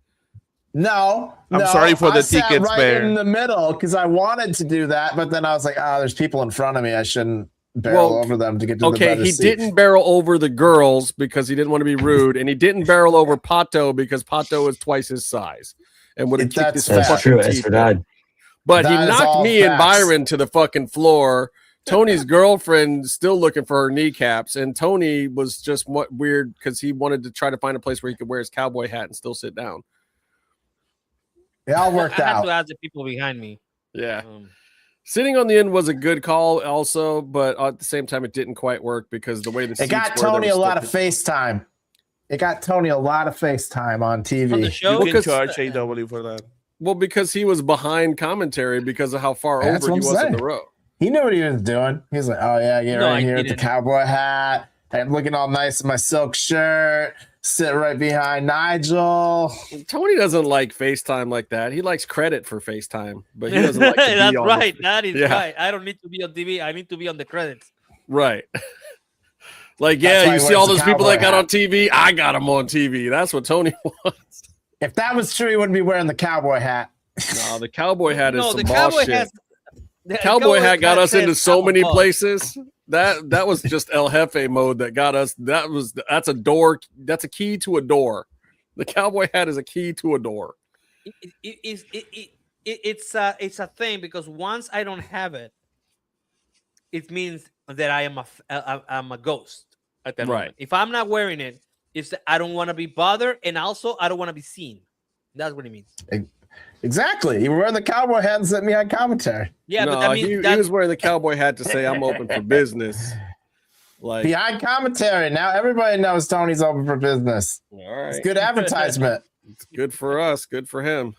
Speaker 5: No,
Speaker 8: I'm sorry for the tickets,
Speaker 5: right
Speaker 8: Bear.
Speaker 5: In the middle because I wanted to do that, but then I was like, "Oh, there's people in front of me. I shouldn't barrel over them to get to the better
Speaker 1: he
Speaker 5: seats."
Speaker 1: Didn't barrel over the girls because he didn't want to be rude, and he didn't barrel over Pato because Pato is twice his size and would have kicked his fucking teeth in. But he knocked me and Byron to the fucking floor. Tony's girlfriend still looking for her kneecaps, and Tony was just weird because he wanted to try to find a place where he could wear his cowboy hat and still sit down.
Speaker 5: It all worked out.
Speaker 7: I had to ask the people behind me.
Speaker 1: Yeah. Sitting on the end was a good call also, but at the same time, it didn't quite work because the way the seats
Speaker 5: got Tony a lot of FaceTime. It got Tony a lot of FaceTime on TV.
Speaker 7: On the show?
Speaker 8: You can charge AEW for that.
Speaker 1: Well, because he was behind commentary because of how far over he was in the row.
Speaker 5: He knew what he was doing. He was like, "Oh yeah, get right here with the cowboy hat. I'm looking all nice in my silk shirt. Sit right behind Nigel."
Speaker 1: Tony doesn't like FaceTime like that. He likes credit for FaceTime, but he doesn't like to be
Speaker 7: That's
Speaker 1: on
Speaker 7: right. That is right. I don't need to be on TV. I need to be on the credits.
Speaker 1: Right. Like, yeah, you see all those people that got on TV? I got them on TV. That's what Tony wants.
Speaker 5: If that was true, he wouldn't be wearing the cowboy hat.
Speaker 1: No, the cowboy hat is some
Speaker 7: the cowboy
Speaker 1: shit. The cowboy hat got us into so many places. That was just El Jefe mode that got us. That's a door. That's a key to a door. The cowboy hat is a key to a door.
Speaker 7: It's a thing because once I don't have it, it means that I'm a ghost at that moment. If I'm not wearing it, it's that I don't want to be bothered, and also I don't want to be seen. That's what it means.
Speaker 5: Exactly. You were wearing the cowboy hat and sent me on commentary.
Speaker 7: Yeah, but that means
Speaker 1: he was wearing the cowboy hat to say I'm open for business. Like
Speaker 5: behind commentary. Now everybody knows Tony's open for business.
Speaker 1: All right.
Speaker 5: It's good advertisement.
Speaker 1: It's good for us. Good for him.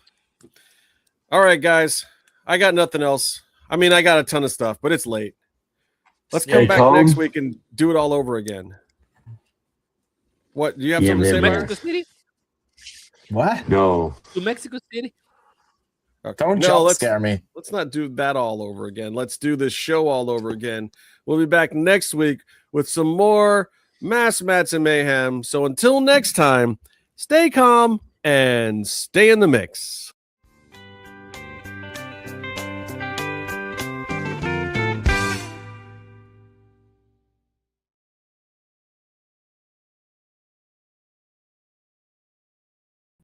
Speaker 1: All right, guys. I got nothing else. I mean, I got a ton of stuff, but it's late. Let's come back next week and do it all over again. What? Do you have something to say,
Speaker 7: Mexico City?
Speaker 5: What?
Speaker 10: No.
Speaker 7: To Mexico City?
Speaker 5: Okay. Don't scare me.
Speaker 1: Let's not do that all over again. Let's do this show all over again. We'll be back next week with some more Mass Mats and Mayhem. So until next time, stay calm and stay in the mix.